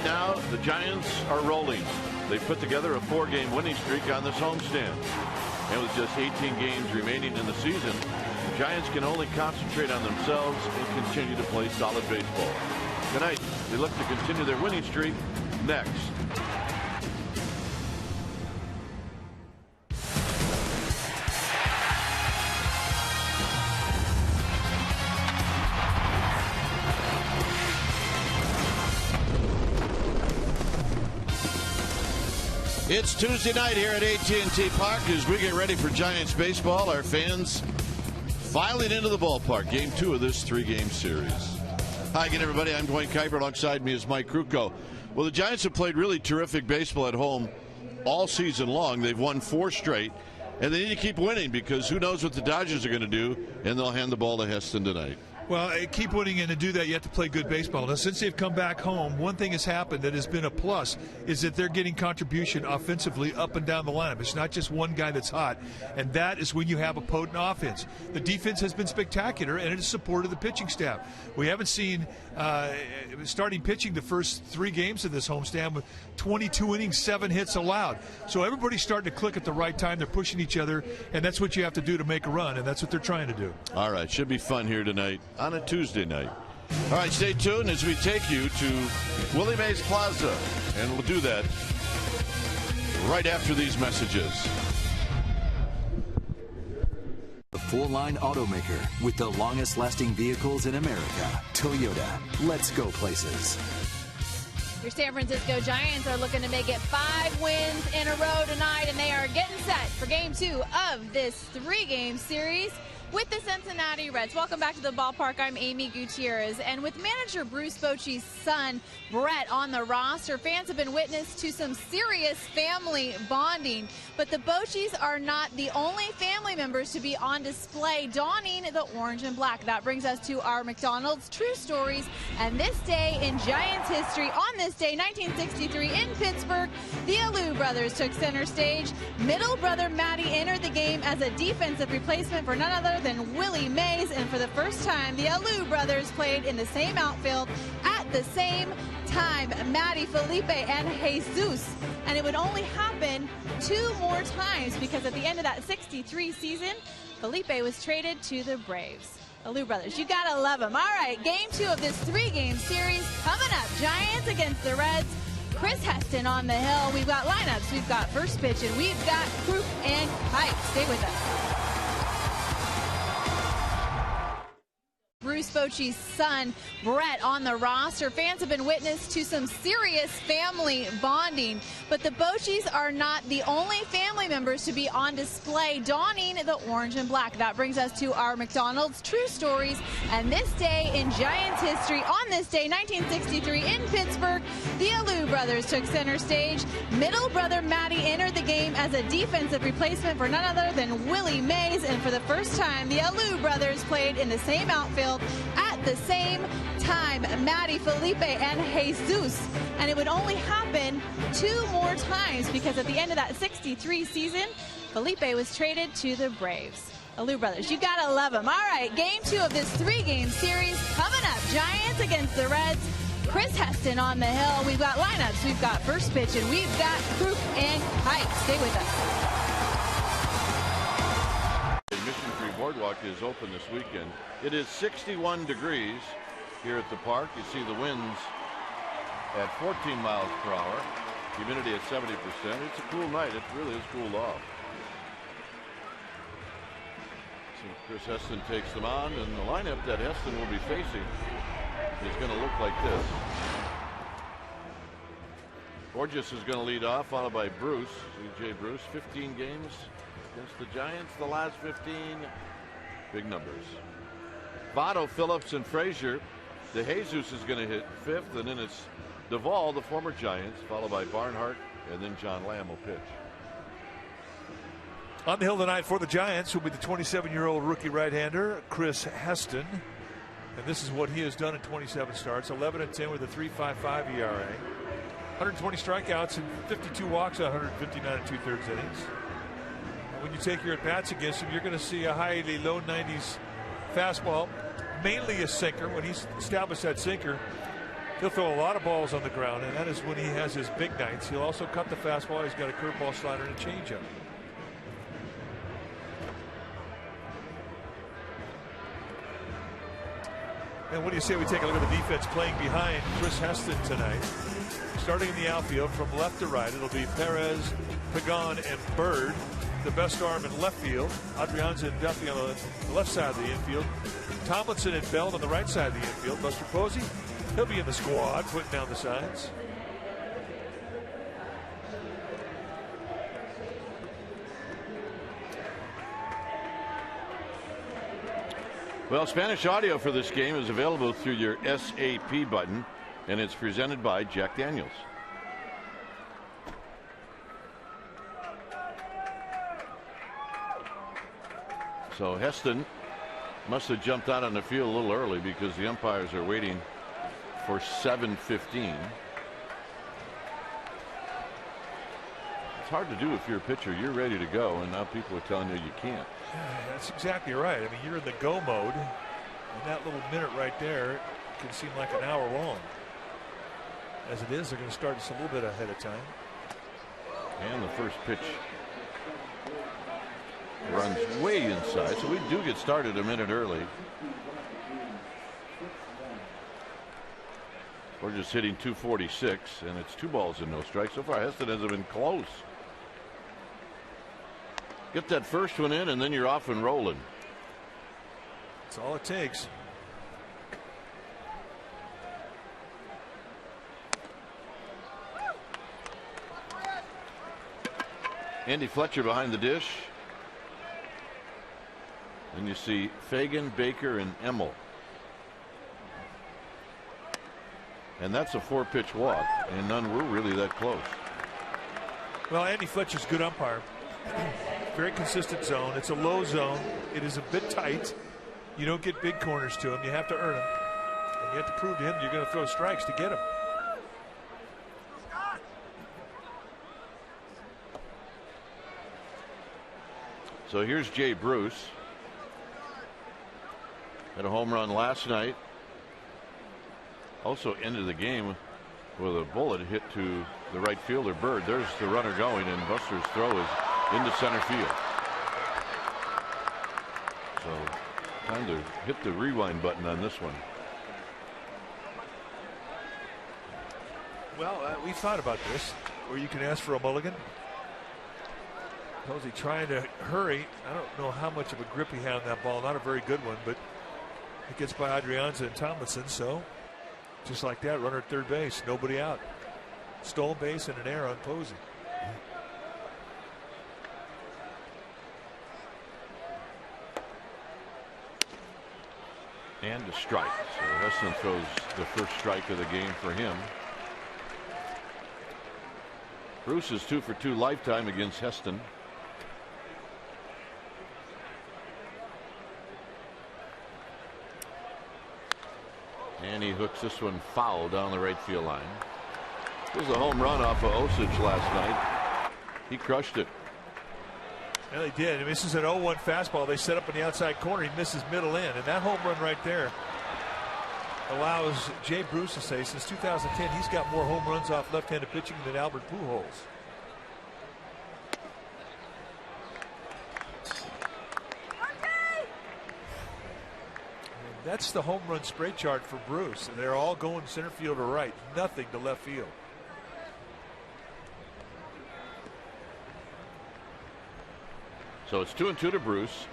now, the Giants are rolling. They put together a 4-game winning streak on this homestand. And with just 18 games remaining in the season, the Giants can only concentrate on themselves and continue to play solid baseball. Tonight, they look to continue their winning streak next. It's Tuesday night here at AT&T Park as we get ready for Giants baseball. Our fans filing into the ballpark. Game 2 of this 3-game series. Hi again, everybody. I'm Dwayne Kuiper. Alongside me is Mike Krukow. Well, the Giants have played really terrific baseball at home all season long. They've won 4 straight, and they need to keep winning because who knows what the Dodgers are going to do, and they'll hand the ball to Heston tonight. Well, keep winning, and to do that, you have to play good baseball. Now, since they've come back home, one thing has happened that has been a plus is that they're getting contribution offensively up and down the lineup. It's not just one guy that's hot, and that is when you have a potent offense. The defense has been spectacular, and it has supported the pitching staff. We haven't seen starting pitching the first 3 games of this homestand with 22 innings, 7 hits allowed. So everybody's starting to click at the right time. They're pushing each other, and that's what you have to do to make a run, and that's what they're trying to do. All right, should be fun here tonight on a Tuesday night. All right, stay tuned as we take you to Willie Mays Plaza, and we'll do that right after these messages. The full-line automaker with the longest-lasting vehicles in America, Toyota. Let's go places. Your San Francisco Giants are looking to make it 5 wins in a row tonight, and they are getting set for Game 2 of this 3-game series with the Cincinnati Reds. Welcome back to the ballpark. I'm Amy Gutierrez, and with manager Bruce Bochy's son Brett on the roster, fans have been witness to some serious family bonding. But the Bochys are not the only family members to be on display donning the orange and black. That brings us to our McDonald's True Stories, and this day in Giants history. On this day, 1963, in Pittsburgh, the Alou brothers took center stage. Middle brother Matty entered the game as a defensive replacement for none other than Willie Mays, and for the first time, the Alou brothers played in the same outfield at the same time. Matty, Felipe, and Jesus. And it would only happen 2 more times because at the end of that 63 season, Felipe was traded to the Braves. Alou brothers, you gotta love them. All right, Game 2 of this 3-game series coming up. Giants against the Reds. Chris Heston on the hill. We've got lineups, we've got first pitch, and we've got Croup and Kite. Stay with us. Bruce Bochy's son Brett on the roster. Fans have been witness to some serious family bonding, but the Bochys are not the only family members to be on display donning the orange and black. That brings us to our McDonald's True Stories, and this day in Giants history. On this day, 1963, in Pittsburgh, the Alou brothers took center stage. Middle brother Matty entered the game as a defensive replacement for none other than Willie Mays, and for the first time, the Alou brothers played in the same outfield at the same time. Matty, Felipe, and Jesus. And it would only happen 2 more times because at the end of that 63 season, Felipe was traded to the Braves. Alou brothers, you gotta love them. All right, Game 2 of this 3-game series coming up. Giants against the Reds. Chris Heston on the hill. We've got lineups, we've got first pitch, and we've got Croup and Kite. Stay with us. Boardwalk is open this weekend. It is 61 degrees here at the park. You see the winds at 14 miles per hour. Humidity at 70%. It's a cool night. It really is cooled off. So Chris Heston takes them on, and the lineup that Heston will be facing is going to look like this. Borges is going to lead off, followed by Bruce. C.J. Bruce, 15 games against the Giants. The last 15, big numbers. Votto, Phillips, and Frazier. De Jesus is going to hit 5th, and then it's Duvall, the former Giants, followed by Barnhart, and then John Lamb will pitch. On the hill tonight for the Giants will be the 27-year-old rookie right-hander, Chris Heston. And this is what he has done in 27 starts, 11-10 with a 3.55 ERA. 120 strikeouts and 52 walks, 159 and 2/3 innings. When you take your at-bats against him, you're going to see a highly low 90s fastball, mainly a sinker. When he's established that sinker, He'll throw a lot of balls on the ground, and that is when he has his big nights. He'll also cut the fastball. He's got a curveball, slider, and a changeup. And what do you say we take a look at the defense playing behind Chris Heston tonight? Starting in the outfield from left to right, it'll be Perez, Pagan, and Bird. The best arm in left field. Adrianza and Duffy on the left side of the infield. Tomlinson and Bell on the right side of the infield. Buster Posey, he'll be in the squad, putting down the signs. Well, Spanish audio for this game is available through your SAP button, and it's presented by Jack Daniels. So Heston must have jumped out on the field a little early because the umpires are waiting for 7:15. It's hard to do if you're a pitcher. You're ready to go, and now people are telling you can't. Yeah, that's exactly right. I mean, you're in the go mode, and that little minute right there can seem like an hour long. As it is, they're going to start this a little bit ahead of time. And the first pitch runs way inside, so we do get started a minute early. We're just hitting 246, and it's 2 balls and no strikes. So far, Heston hasn't been close. Get that first one in, and then you're off and rolling. That's all it takes. Andy Fletcher behind the dish. And you see Fagan, Baker, and Emmel. And that's a 4-pitch walk, and none were really that close. Well, Andy Fletcher's a good umpire. Very consistent zone. It's a low zone. It is a bit tight. You don't get big corners to him. You have to earn them. And you have to prove to him you're going to throw strikes to get him. So here's Jay Bruce. Had a home run last night. Also ended the game with a bullet hit to the right fielder, Bird. There's the runner going, and Buster's throw is into center field. So time to hit the rewind button on this one. Well, we thought about this, where you can ask for a mulligan. Posey trying to hurry. I don't know how much of a grip he had on that ball. Not a very good one, but it gets by Adrianza and Tomlinson. So just like that, runner at third base, nobody out. Stolen base and an error on Posey. And a strike. So Heston throws the first strike of the game for him. Bruce is 2 for 2 lifetime against Heston. And he hooks this one foul down the right field line. There's a home run off of Osage last night. He crushed it. Yeah, they did. He misses an 0-1 fastball. They set up in the outside corner. He misses middle in. And that home run right there allows Jay Bruce to say since 2010 he's got more home runs off left-handed pitching than Albert Pujols. That's the home run spray chart for Bruce, and they're all going center field or right, nothing to left field. So it's 2-2 to Bruce.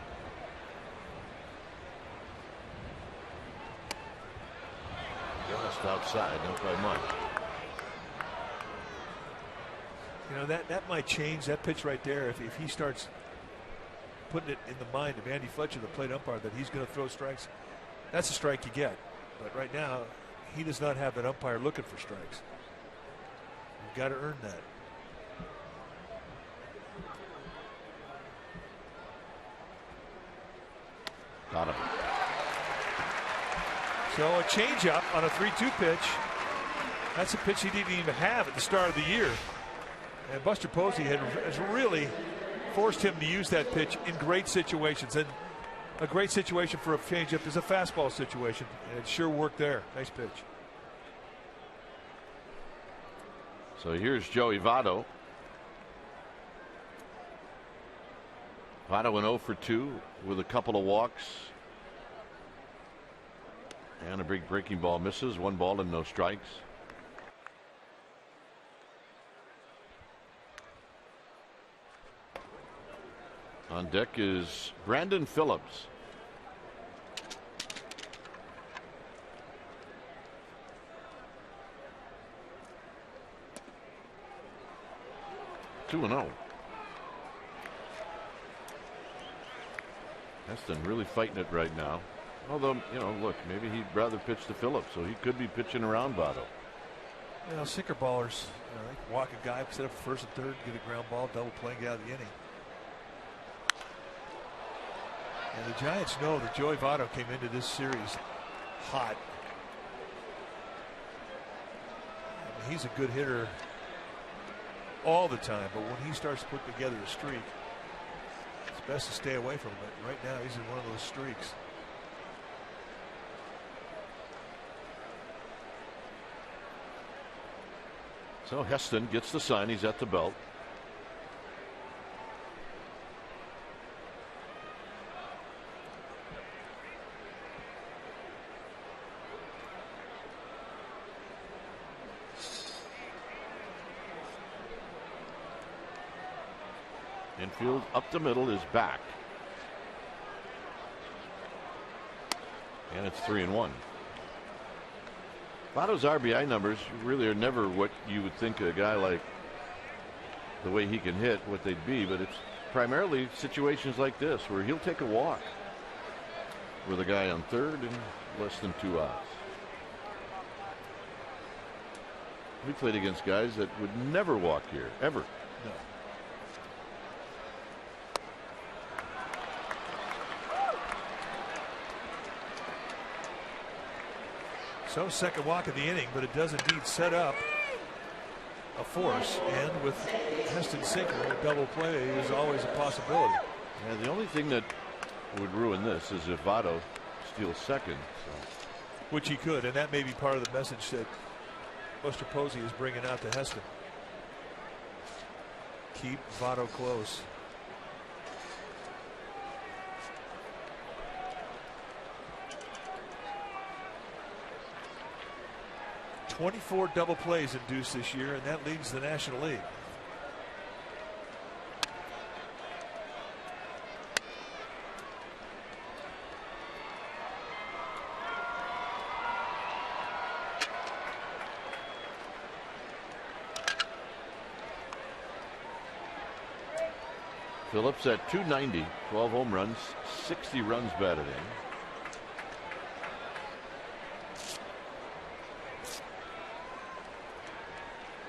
Just outside, not by much. You know, that might change that pitch right there if he starts putting it in the mind of Andy Fletcher, the plate umpire, that he's going to throw strikes. That's a strike you get. But right now, he does not have an umpire looking for strikes. You've got to earn that. Got him. So a changeup on a 3-2 pitch. That's a pitch he didn't even have at the start of the year. And Buster Posey has really forced him to use that pitch in great situations. And a great situation for a changeup is a fastball situation. And it sure worked there. Nice pitch. So here's Joey Votto. Votto went 0 for 2 with a couple of walks. And a big breaking ball misses. 1 ball and no strikes. On deck is Brandon Phillips. Two and 0. Heston really fighting it right now. Although, you know, look, maybe he'd rather pitch to Phillips, so he could be pitching around Votto. You know, sinker ballers, they can walk a guy, set up first and third, get a ground ball, double play, get out of the inning. And the Giants know that Joey Votto came into this series hot. I mean, he's a good hitter all the time, but when he starts to put together a streak, it's best to stay away from him. But right now, he's in one of those streaks. So Heston gets the sign. He's at the belt. Infield up the middle is back. And it's 3-1. Votto's RBI numbers really are never what you would think a guy like the way he can hit what they'd be, but it's primarily situations like this where he'll take a walk with a guy on third and less than 2 outs. We played against guys that would never walk here, ever. No. So second walk of the inning, but it does indeed set up a force, and with Heston sinker, a double play is always a possibility. Yeah, the only thing that would ruin this is if Votto steals second. So. Which he could, and that may be part of the message that Buster Posey is bringing out to Heston. Keep Votto close. .24 double plays induced this year, and that leads the National League. Phillips at .290, 12 home runs, 60 runs batted in.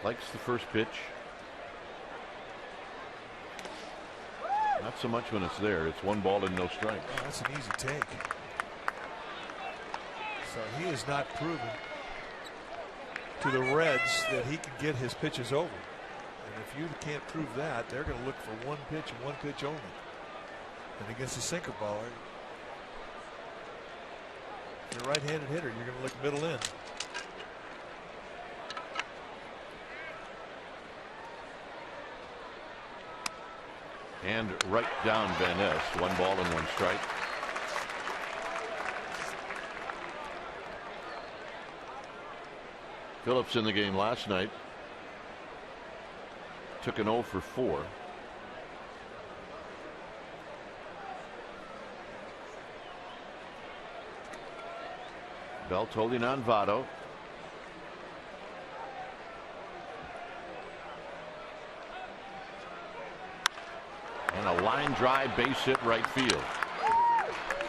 Likes the first pitch. Not so much when it's there. It's 1 ball and no strikes. Oh, that's an easy take. So he has not proven to the Reds that he can get his pitches over. And if you can't prove that, they're going to look for 1 pitch and 1 pitch only. And against the sinker baller, if you're a right-handed hitter, you're going to look middle in. And right down Van Ness. 1 ball and 1 strike. Phillips in the game last night took an 0 for 4. Belt holding on Votto. And a line drive base hit right field.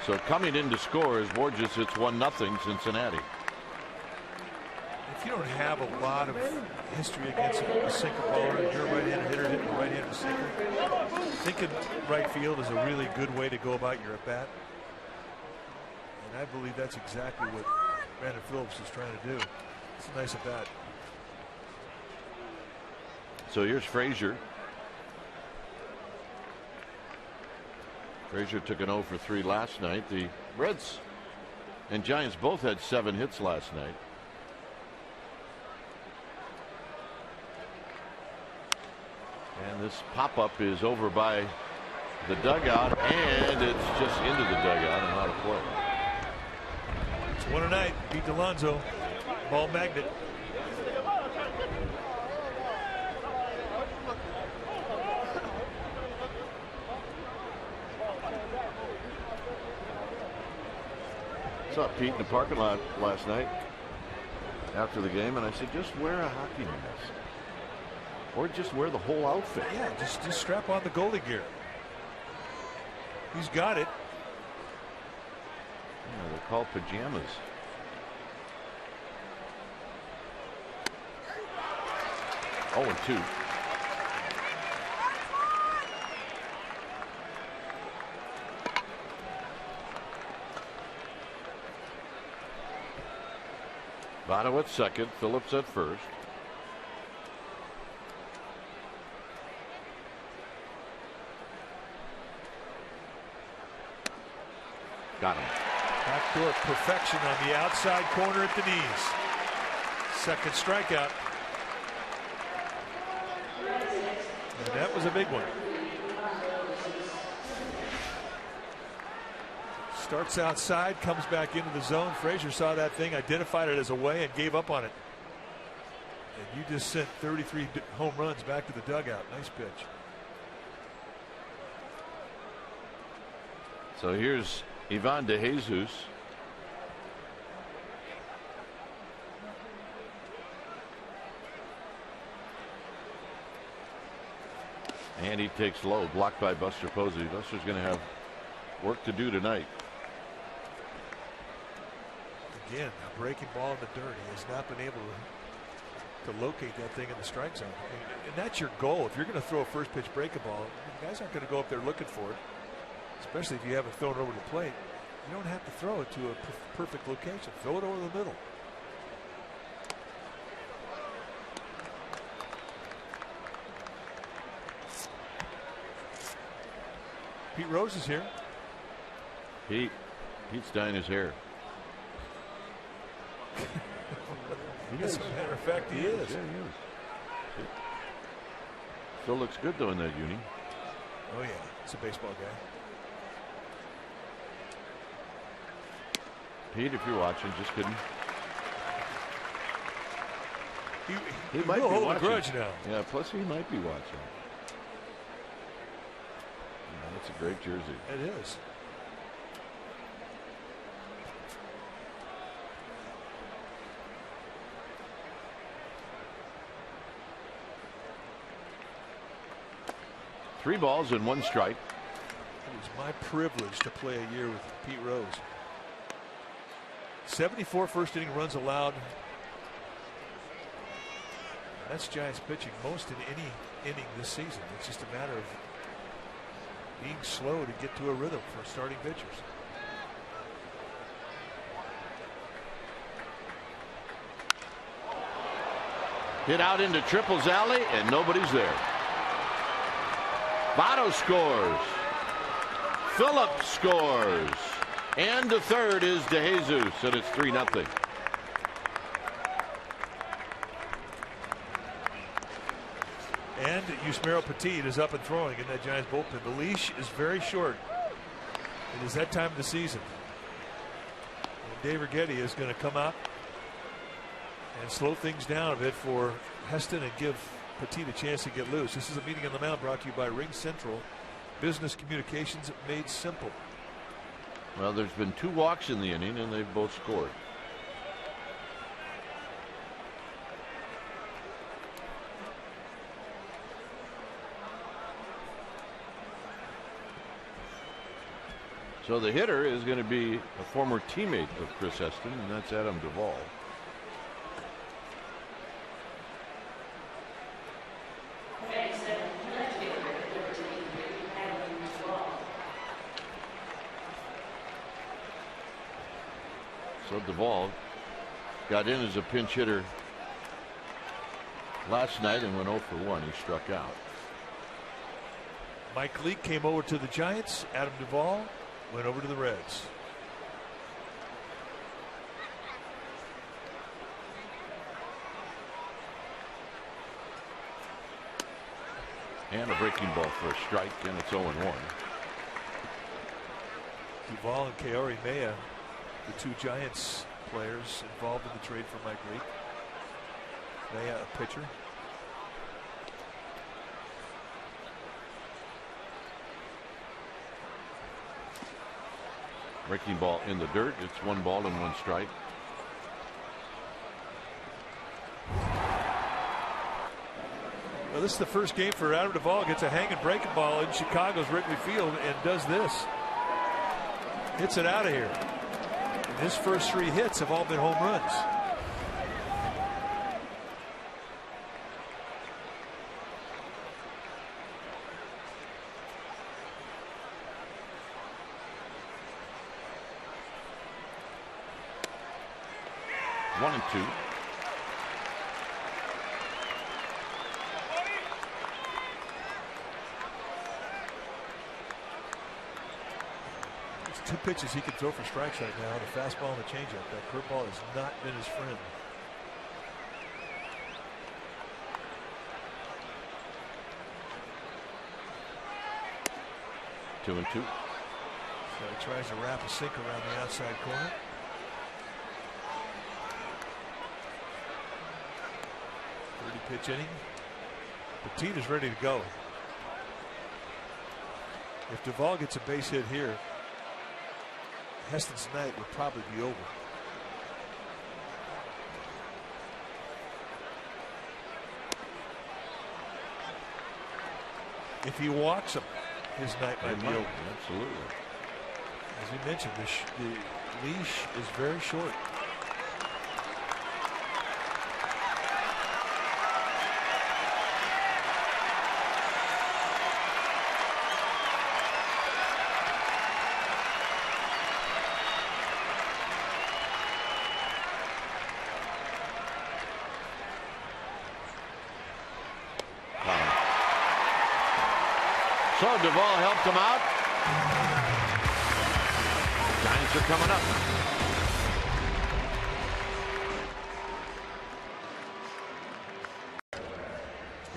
So coming in to score is Borges. It's 1-0 Cincinnati. If you don't have a lot of history against a sinker baller, and you're a right-handed hitter hitting a right-handed sinker, thinking right field is a really good way to go about your at-bat. And I believe that's exactly what Brandon Phillips is trying to do. It's a nice at-bat. So here's Frazier. Frazier took an 0 for 3 last night. The Reds and Giants both had 7 hits last night. And this pop-up is over by the dugout, and it's just into the dugout and out of play. It's one a night. Pete Alonso, ball magnet. Saw Pete in the parking lot last night after the game, and I said, just wear a hockey mask. Or just wear the whole outfit. Yeah, just strap on the goalie gear. He's got it. Yeah, they're called pajamas. Oh, and 2. Votto at second, Phillips at first. Got him. Backdoor perfection on the outside corner at the knees. Second strikeout. And that was a big one. Starts outside, comes back into the zone. Frazier saw that thing, identified it as a way, and gave up on it. And you just sent 33 home runs back to the dugout. Nice pitch. So here's Ivan DeJesus. And he takes low, blocked by Buster Posey. Buster's going to have work to do tonight. Again, a breaking ball in the dirt. He has not been able to locate that thing in the strike zone. And that's your goal. If you're going to throw a first pitch breaking ball, guys aren't going to go up there looking for it, especially if you haven't thrown it over the plate. You don't have to throw it to a perfect location. Throw it over the middle. Pete Rose is here. Pete's dyeing his hair. As a matter of fact, he is. Yeah, he is. Still looks good though in that uni. Oh yeah, it's a baseball guy. Pete, if you're watching, just kidding. He might be hold a watching. grudge now. Yeah, plus he might be watching. Yeah, that's a great jersey. It is. Three balls and one strike. It was my privilege to play a year with Pete Rose. 74 first inning runs allowed. That's Giants pitching most in any inning this season. It's just a matter of being slow to get to a rhythm for starting pitchers. Hit out into Triple's alley and nobody's there. Votto scores. Phillips scores. And the third is DeJesus, and it's 3-0. And Yusmeiro Petit is up and throwing in that Giants bullpen. The leash is very short. It is that time of the season. And Dave Righetti is going to come out and slow things down a bit for Heston and give Petit a chance to get loose. This is a meeting on the mound brought to you by Ring Central. Business communications made simple. Well, there's been 2 walks in the inning, and they've both scored. So the hitter is going to be a former teammate of Chris Heston, and that's Adam Duvall. So Duvall got in as a pinch hitter last night and went 0 for 1. He struck out. Mike Leake came over to the Giants. Adam Duvall went over to the Reds. And a breaking ball for a strike, and it's 0-1. Duvall and Kaori Mea, the two Giants players involved in the trade for Mike Leake. Mea, a pitcher. Breaking ball in the dirt. It's 1 ball and 1 strike. Well, this is the first game for Adam Duvall. Gets a hanging breaking ball in Chicago's Wrigley Field and does this. Hits it out of here. And his first 3 hits have all been home runs. One and 2. There's 2 pitches he can throw for strikes right now, the fastball and the changeup. That curveball has not been his friend. Two and 2. So he tries to wrap a sink around the outside corner. Pitch inning. Petit is ready to go. If Duvall gets a base hit here, Heston's night would probably be over. If he walks him, his night might be over. Absolutely. As we mentioned, the leash is very short. So Duvall helped him out. Giants are coming up.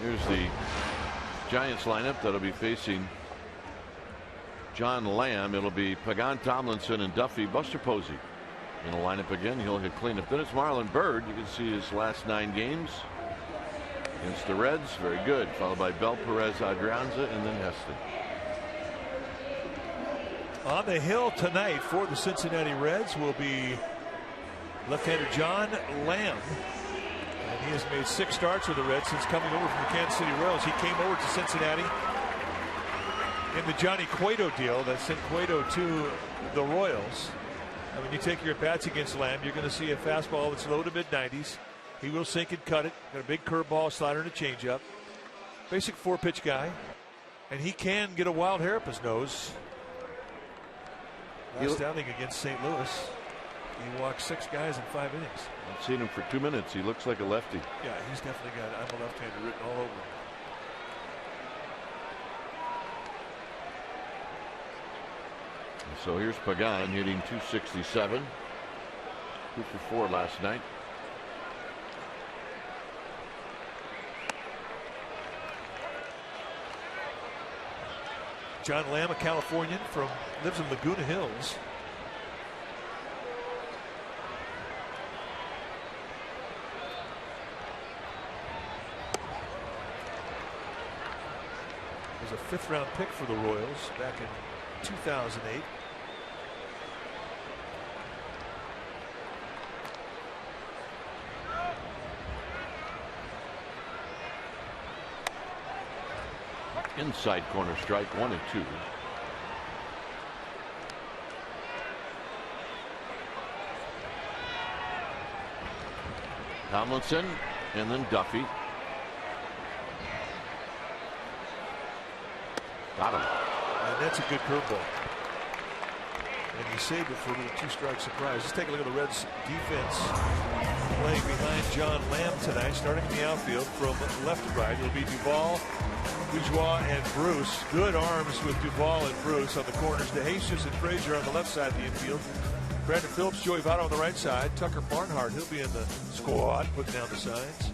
Here's the Giants lineup that'll be facing John Lamb. It'll be Pagan, Tomlinson, and Duffy. Buster Posey in the lineup again. He'll hit cleanup. Then it's Marlon Byrd. You can see his last 9 games against the Reds. Very good. Followed by Bell, Perez, Adrianza, and then Heston. On the hill tonight for the Cincinnati Reds will be left-hander John Lamb. And he has made 6 starts with the Reds since coming over from the Kansas City Royals. He came over to Cincinnati in the Johnny Cueto deal that sent Cueto to the Royals. And when you take your at-bats against Lamb, you're going to see a fastball that's low to mid-90s. He will sink and cut it. Got a big curveball, slider, and a changeup. Basic 4-pitch guy. And he can get a wild hair up his nose. Last outing against St. Louis, he walked 6 guys in 5 innings. I've seen him for 2 minutes. He looks like a lefty. Yeah, he's definitely got "I'm a left-hander" written all over him. So here's Pagan hitting .267. 2 for 4 last night. John Lamb, a Californian lives in Laguna Hills. Was a 5th-round pick for the Royals back in 2008. Inside corner strike, 1 and 2. Tomlinson and then Duffy. Got him. And that's a good curveball. And he saved it for a little 2-strike surprise. Let's take a look at the Reds defense playing behind John Lamb tonight, starting in the outfield from left to right. It'll be Duvall, Bourgeois, and Bruce. Good arms with Duvall and Bruce on the corners. DeJesus and Frazier on the left side of the infield. Brandon Phillips, Joey Votto on the right side. Tucker Barnhart, he'll be in the squad, putting down the signs.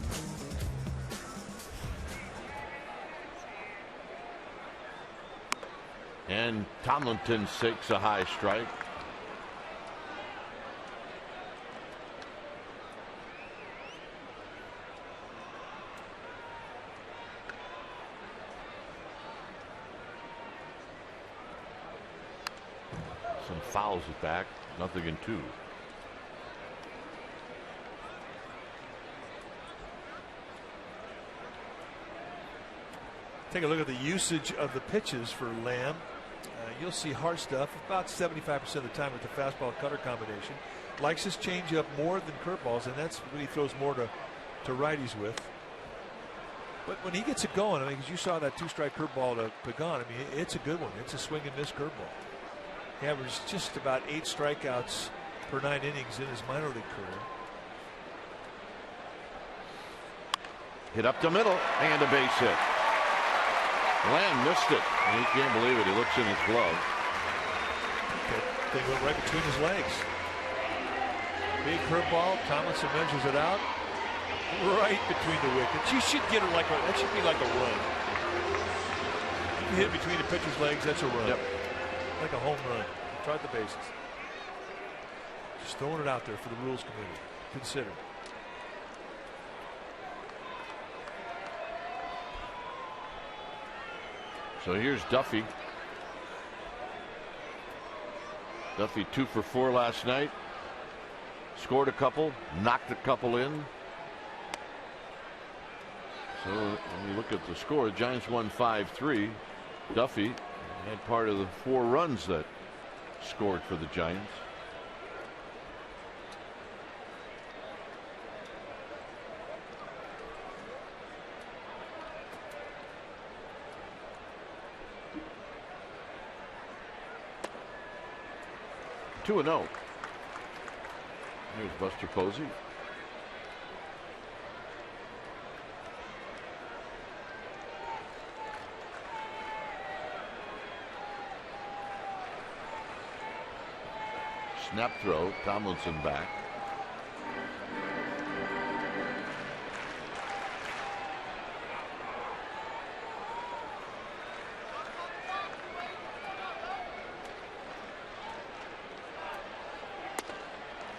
And Tomlinson takes a high strike. Some fouls it back. 0-2. Take a look at the usage of the pitches for Lamb. You'll see hard stuff about 75% of the time with the fastball cutter combination. Likes his changeup more than curveballs, and that's when he throws more to righties with. But when he gets it going, I mean, because you saw that 2-strike curveball to Pagan, I mean, it's a good one. It's a swing and miss curveball. He averaged just about 8 strikeouts per 9 innings in his minor league career. Hit up the middle and a base hit. Lamb missed it. He can't believe it. He looks in his glove. They went right between his legs. Big curveball. Tomlinson measures it out. Right between the wickets. You should get it like that should be like a run. If you hit between the pitcher's legs, that's a run. Yep. Like a home run. Tried the bases. Just throwing it out there for the rules committee. Consider. So here's Duffy. Duffy 2 for 4 last night. Scored a couple, knocked a couple in. So when you look at the score, the Giants won 5-3. Duffy had part of the 4 runs that scored for the Giants. Two and 0. Here's Buster Posey. Snap throw. Tomlinson back.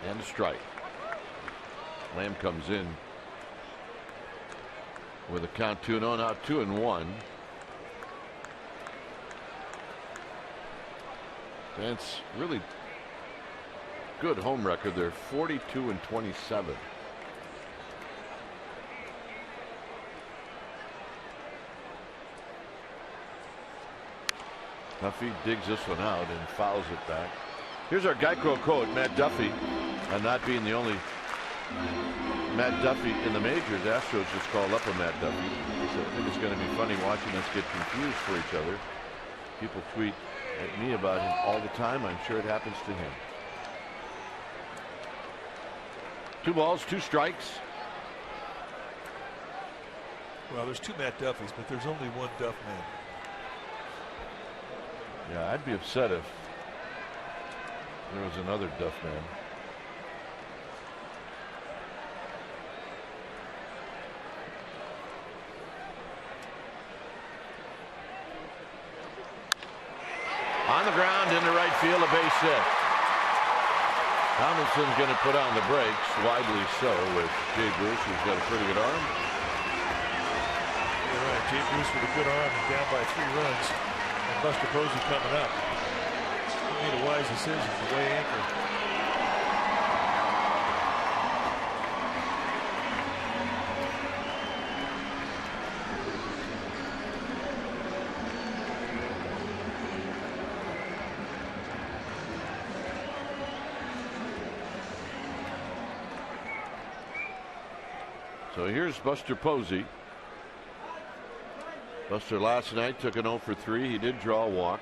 And a strike. Lamb comes in with a count 2-0, now 2-1. That's really good home record. They're 42-27. Duffy digs this one out and fouls it back. Here's our Geico quote, Matt Duffy, and not being the only Matt Duffy in the majors. Astros just called up a Matt Duffy. So I think it's going to be funny watching us get confused for each other. People tweet at me about him all the time. I'm sure it happens to him. 2 balls, 2 strikes. Well, there's 2 Matt Duffys, but there's only one Duff man. Yeah, I'd be upset if there was another Duff man. On the ground into right field, a base hit. Tomlinson's going to put on the brakes, widely so, with Jay Bruce, who's got a pretty good arm. You're right, Jay Bruce with a good arm and down by 3 runs. And Buster Posey coming up. He made a wise decision, the way anchor. So here's Buster Posey. Buster last night took an 0 for 3. He did draw a walk.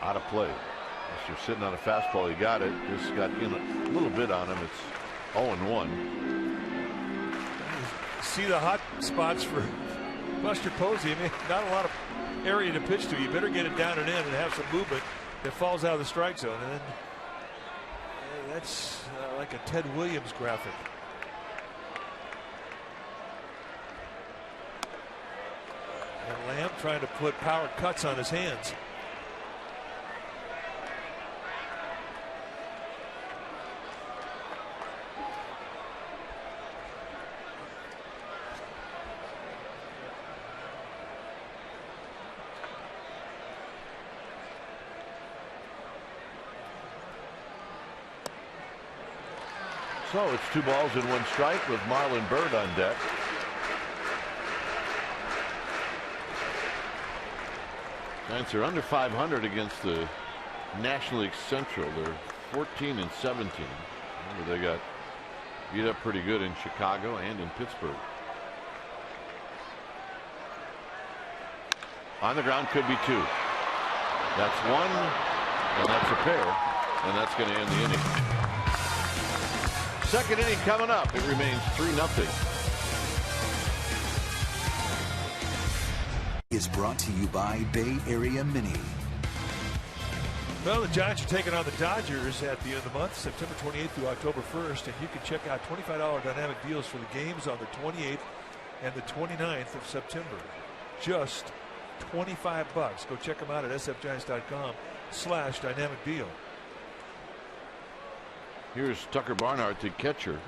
Out of play. Buster sitting on a fastball. He got it. Just got in a little bit on him. It's 0-1. See the hot spots for Buster Posey. I mean, not a lot of area to pitch to. You better get it down and in and have some movement that falls out of the strike zone. And then that's like a Ted Williams graphic. And Lamb trying to put power cuts on his hands. So it's 2 balls and 1 strike with Marlon Byrd on deck. Giants are under 500 against the National League Central. They're 14 and 17. Remember, they got beat up pretty good in Chicago and in Pittsburgh. On the ground, could be 2. That's 1, and that's a pair, and that's going to end the inning. Second inning coming up. It remains 3-0. Is brought to you by Bay Area Mini. Well, the Giants are taking on the Dodgers at the end of the month, September 28th through October 1st, and you can check out $25 dynamic deals for the games on the 28th and the 29th of September. Just $25. Go check them out at sfgiants.com/dynamic deal. Here's Tucker Barnhart, the catcher.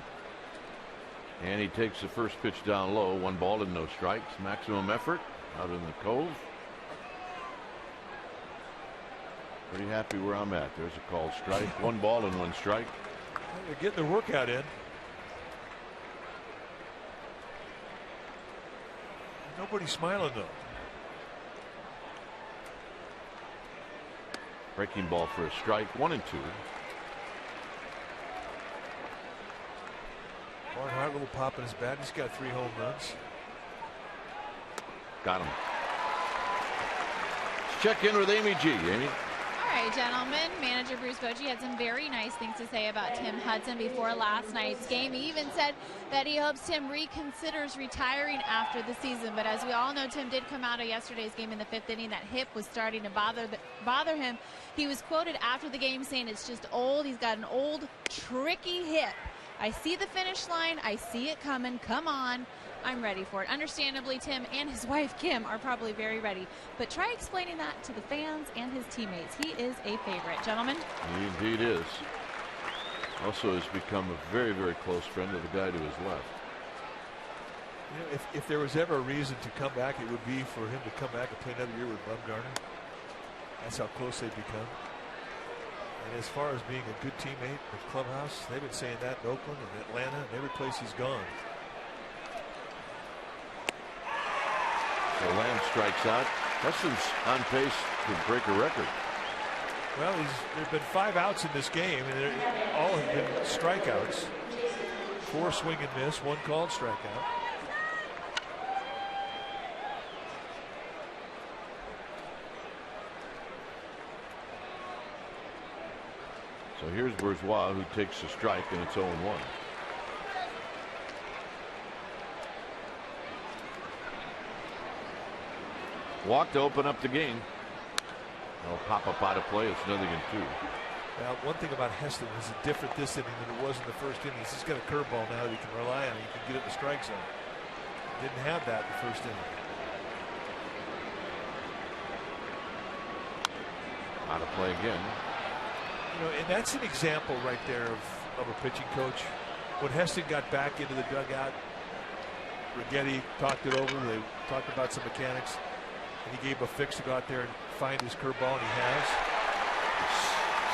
And he takes the first pitch down low. 1 ball and no strikes. Maximum effort out in the Cove. Pretty happy where I'm at. There's a called strike. 1 ball and 1 strike. They're getting their workout in. Nobody's smiling though. Breaking ball for a strike. 1 and 2. Barnhart, little pop in his bat. He's got 3 home runs. Got him. Let's check in with Amy G. Amy. All right, gentlemen. Manager Bruce Bochy had some very nice things to say about Tim Hudson before last night's game. He even said that he hopes Tim reconsiders retiring after the season. But as we all know, Tim did come out of yesterday's game in the 5th inning. That hip was starting to bother him. He was quoted after the game saying it's just old. He's got an old, tricky hip. I see the finish line. I see it coming. Come on. I'm ready for it. Understandably, Tim and his wife, Kim, are probably very ready. But try explaining that to the fans and his teammates. He is a favorite. Gentlemen? He indeed is. Also has become a very, very close friend of the guy to his left. You know, if there was ever a reason to come back, it would be for him to come back and play another year with Bumgarner. That's how close they've become. And as far as being a good teammate with clubhouse, they've been saying that in Oakland and Atlanta and every place he's gone. So Lamb strikes out. Heston's on pace to break a record. Well, there's been 5 outs in this game, and all have been strikeouts. 4 swing and miss, 1 called strikeout. So here's Bourgeois, who takes the strike, and it's 0-1. Walk to open up the game. They'll pop up out of play. It's 0-2. Well, one thing about Heston is different this inning than it was in the first inning. He's got a curveball now that he can rely on. He can get it in the strike zone. Didn't have that in the first inning. Out of play again. You know, and that's an example right there of a pitching coach. When Heston got back into the dugout, Righetti talked it over. They talked about some mechanics. And he gave a fix to go out there and find his curveball, and he has.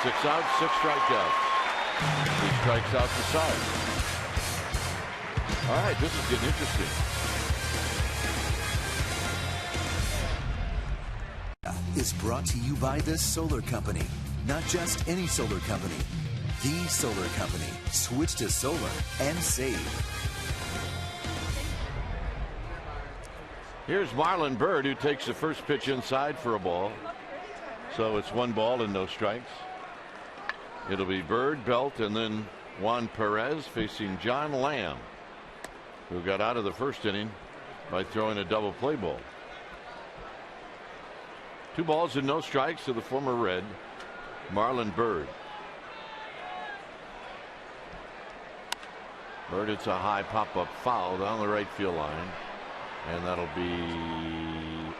6 outs, 6 strikeouts. 2 strikes out the side. All right, this is getting interesting. Is brought to you by the Solar Company. Not just any solar company. The Solar Company. Switch to solar and save. Here's Marlon Byrd, who takes the first pitch inside for a ball. So it's 1 ball and no strikes. It'll be Byrd, Belt, and then Juan Perez facing John Lamb, who got out of the first inning by throwing a double play ball. 2 balls and no strikes to the former Red, Marlon Byrd. Byrd hits a high pop-up foul down the right field line, and that'll be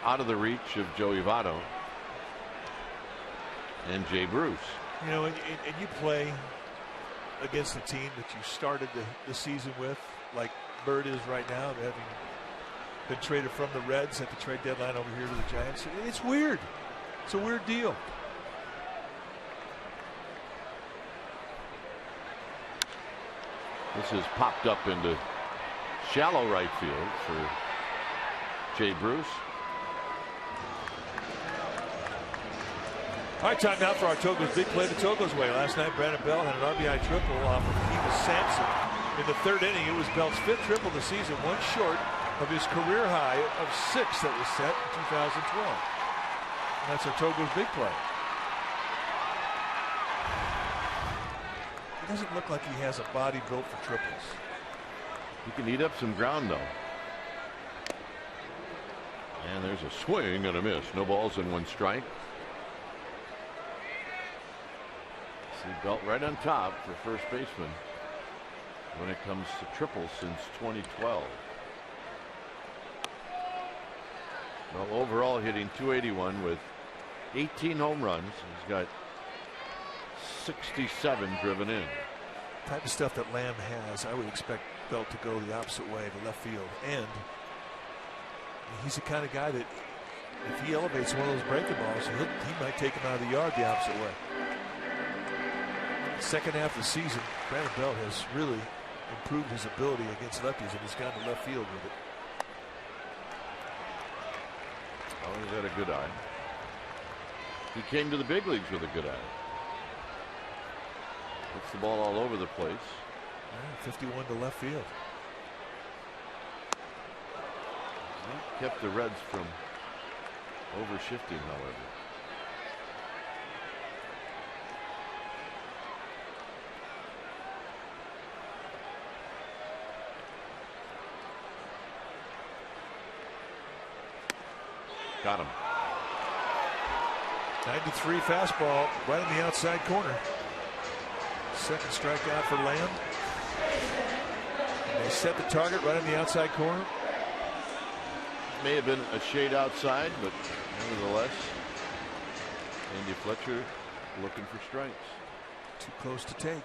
out of the reach of Joey Votto and Jay Bruce. You know, and you play against the team that you started the season with, like Byrd is right now, having been traded from the Reds at the trade deadline over here to the Giants. It's weird. It's a weird deal. This is popped up into shallow right field for Jay Bruce. All right, time now for our Togo's big play the Togo's way. Last night, Brandon Bell had an RBI triple off of Kima Sampson. In the 3rd inning, it was Bell's 5th triple of the season, one short of his career high of 6 that was set in 2012. And that's our Togo's big play. It doesn't look like he has a body built for triples. He can eat up some ground, though. And there's a swing and a miss. No balls and 1 strike. See Belt right on top for first baseman when it comes to triples since 2012. Well, overall hitting .281 with 18 home runs. He's got 67 driven in. Type of stuff that Lamb has, I would expect Belt to go the opposite way to left field. And he's the kind of guy that if he elevates one of those breaking balls, he might take him out of the yard the opposite way. Second half of the season, Brandon Belt has really improved his ability against lefties, and he's gone to left field with it. Oh, he's got a good eye. He came to the big leagues with a good eye. Puts the ball all over the place. Yeah, 51 to left field. He kept the Reds from overshifting, however. Got him. 93 fastball right on the outside corner. Second strikeout for Lamb. And they set the target right on the outside corner. May have been a shade outside, but nevertheless, Andy Fletcher looking for strikes. Too close to take.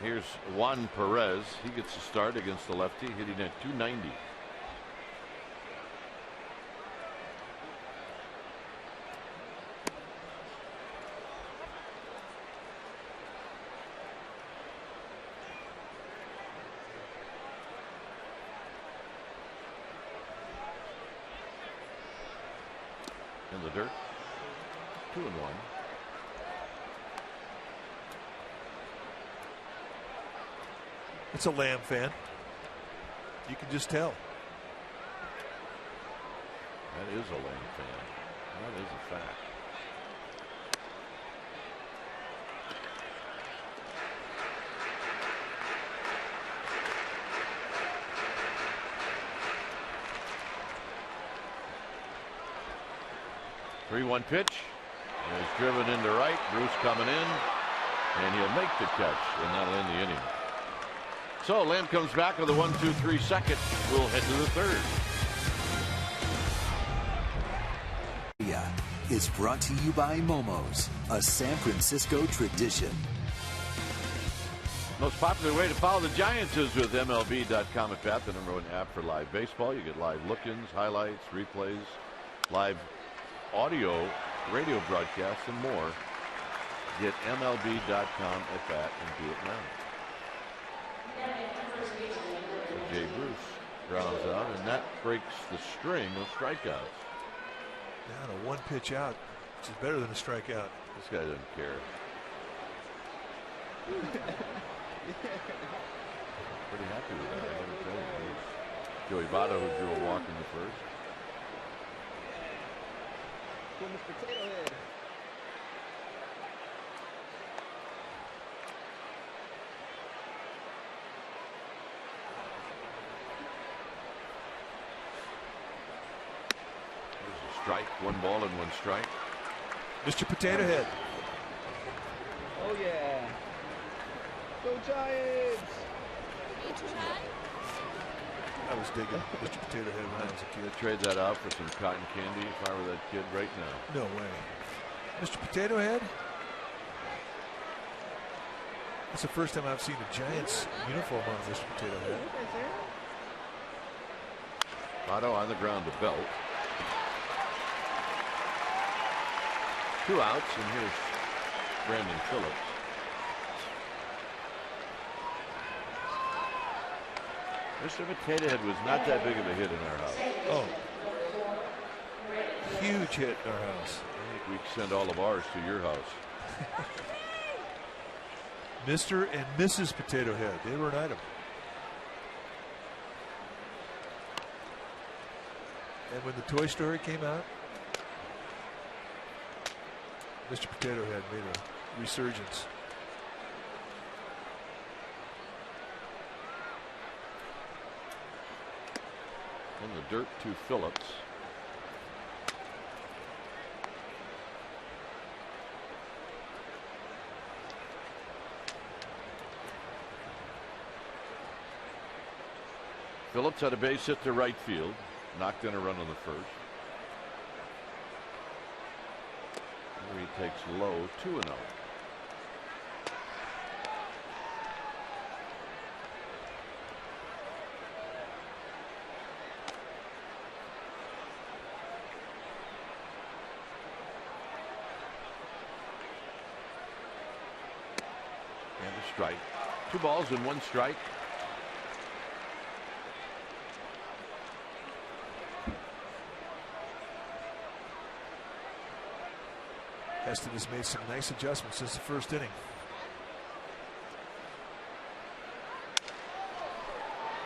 Here's Juan Perez. He gets a start against the lefty, hitting at .290. In the dirt. 2-1. It's a Lamb fan. You can just tell. That is a Lamb fan. That is a fact. Three-one pitch. And he's driven into right. Bruce coming in. And he'll make the catch. And that'll end the inning. So Lamb comes back with a 1-2-3 second. We'll head to the third. Is brought to you by Momo's, a San Francisco tradition. Most popular way to follow the Giants is with MLB.com at Pat, the #1 app for live baseball. You get live look-ins, highlights, replays, live audio, radio broadcasts, and more. Get MLB.com at Pat and do it now. So Jay Bruce grounds out, and that breaks the string of strikeouts. Down a 1 pitch out, which is better than a strikeout. This guy doesn't care. Pretty happy with that, I gotta tell you. Joey Votto, who drew a walk in the first. Potato Head. strike. 1 ball and 1 strike. Mr. Potato Head. Oh, yeah. Go Giants! I was digging Mr. Potato Head when I was a kid. I'd trade that out for some cotton candy if I were that kid right now. No way. Mr. Potato Head? That's the first time I've seen a Giants uniform on Mr. Potato Head. Otto on the ground to Belt. 2 outs, and here's Brandon Phillips. Mr. Potato Head was not that big of a hit in our house. Oh. Huge hit in our house. I think we send all of ours to your house. Mr. and Mrs. Potato Head. They were an item. And when the Toy Story came out, Mr. Potato Head made a resurgence. In the dirt to Phillips. Phillips had a base hit to right field. Knocked in a run on the first. Here he takes low, 2-0. And a strike. 2 balls and 1 strike. Heston has made some nice adjustments since the first inning.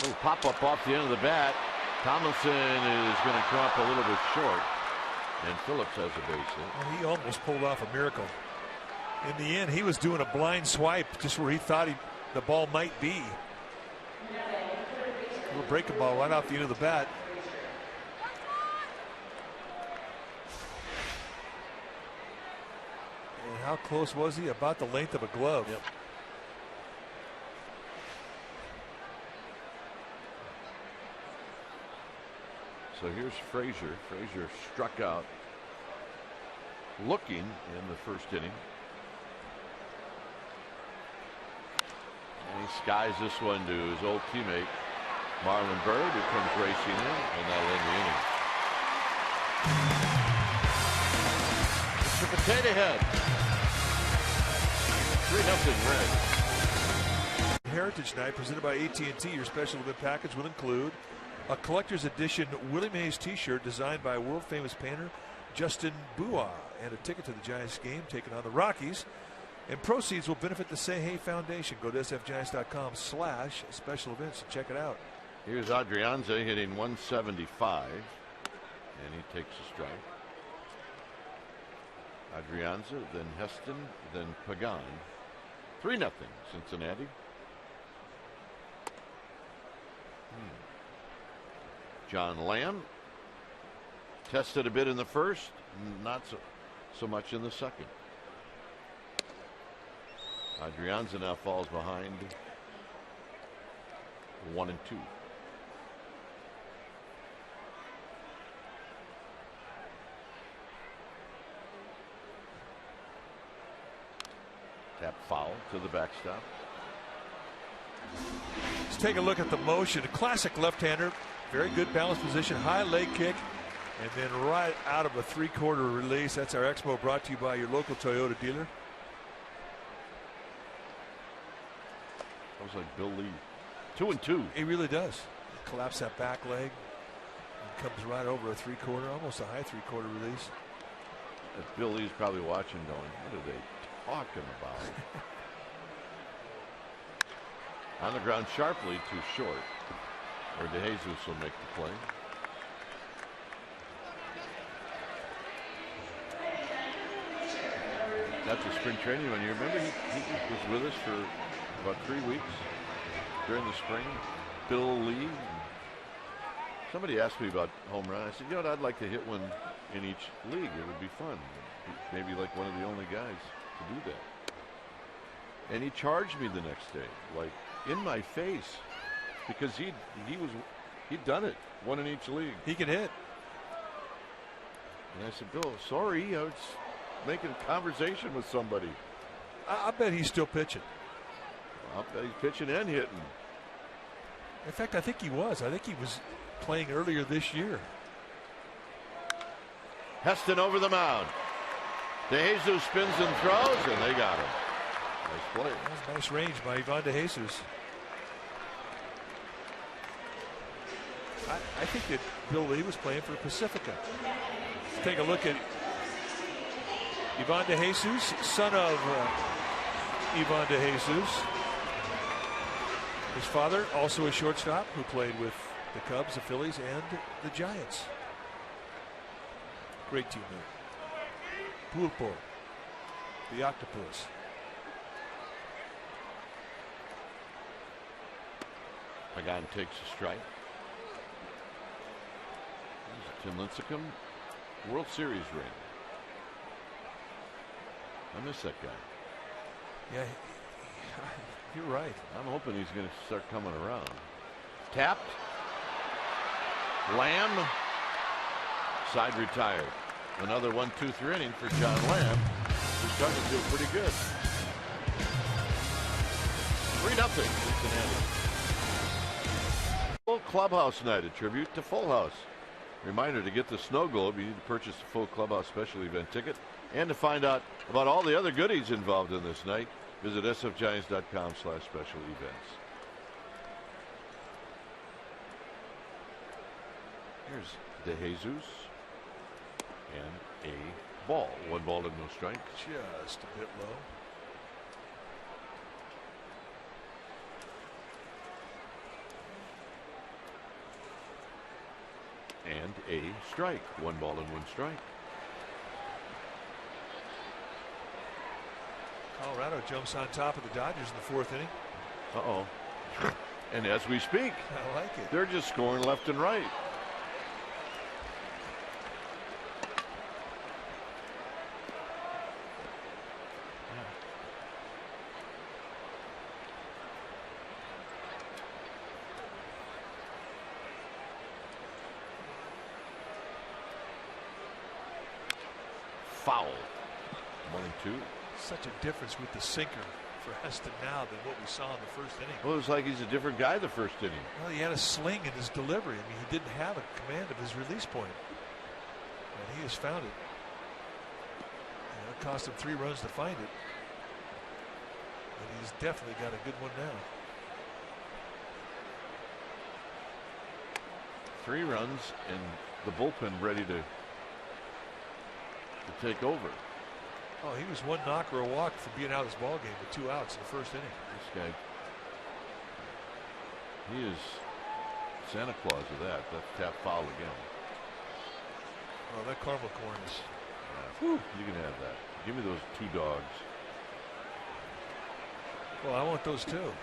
Little pop-up off the end of the bat. Tomlinson is going to come up a little bit short. And Phillips has a base hit. Well, he almost pulled off a miracle. In the end, he was doing a blind swipe just where he thought the ball might be. A little breaking ball right off the end of the bat. And how close was he? About the length of a glove. Yep. So here's Frazier. Frazier struck out looking in the first inning. And he skies this one to his old teammate Marlon Byrd, who comes racing in, and that'll end the inning. Mr. Potato Head. 3-0 Red. Heritage Night presented by AT&T. Your special event package will include a collector's edition Willie Mays t-shirt designed by world famous painter Justin Bua and a ticket to the Giants game taking on the Rockies. And proceeds will benefit the Say Hey Foundation. Go to sfgiants.com/special events and check it out. Here's Adrianza hitting 175, and he takes a strike. Adrianza, then Heston, then Pagan. 3-0 Cincinnati. John Lamb tested a bit in the first, not so much in the second. Adrianza now falls behind 1-2. Tap foul to the backstop. Let's take a look at the motion. A classic left-hander. Very good balance position. High leg kick. And then right out of a 3/4 release. That's our Expo brought to you by your local Toyota dealer. That was like Bill Lee. 2-2. He really does. Collapse that back leg. And comes right over a 3/4, almost a high 3/4 release. Bill Lee's probably watching going, what are they talking about? On the ground sharply, too short. Or DeJesus will make the play. After spring training, when you remember, he was with us for about 3 weeks during the spring. Bill Lee. Somebody asked me about home run. I said, you know what, I'd like to hit one in each league. It would be fun. Maybe like one of the only guys to do that. And he charged me the next day, like in my face, because he'd done it, one in each league. He can hit. And I said, Bill, sorry, I was making a conversation with somebody. I bet he's still pitching. I bet he's pitching and hitting. In fact, I think he was. I think he was playing earlier this year. Heston over the mound. DeJesus spins and throws, and they got him. Nice play. That was nice range by Ivan DeJesus. I think that Bill Lee was playing for Pacifica. Let's take a look at Ivan DeJesus, son of Ivan DeJesus. His father, also a shortstop, who played with the Cubs, the Phillies, and the Giants. Great teammate. Pulpo, the octopus. Pagan takes a strike. Tim Lincecum, World Series ring. I miss that guy. Yeah, you're right. I'm hoping he's going to start coming around. Tapped. Lamb. Side retired. Another 1-2-3 inning for John Lamb, who's starting to do pretty good. 3-0 Cincinnati. Full clubhouse night, a tribute to Full House. Reminder, to get the snow globe, you need to purchase a full clubhouse special event ticket. And to find out about all the other goodies involved in this night, visit sfgiants.com/special events. Here's DeJesus. And a ball. 1 ball and no strike. Just a bit low. And a strike. 1 ball and 1 strike. Colorado jumps on top of the Dodgers in the 4th inning. Uh-oh. And as we speak, I like it. They're just scoring left and right. Foul. 1-2. Such a difference with the sinker for Heston now than what we saw in the 1st inning. Well, it was like he's a different guy the 1st inning. Well, he had a sling in his delivery. I mean, he didn't have a command of his release point. And he has found it. And it cost him 3 runs to find it. But he's definitely got a good one now. 3 runs and the bullpen ready to take over. Oh, he was 1 knock or a walk for being out of this ball game with 2 outs in the 1st inning. This guy, he is Santa Claus of that. That's tap foul again. Oh, that caramel corn is. Yeah. You can have that. Give me those 2 dogs. Well, I want those too.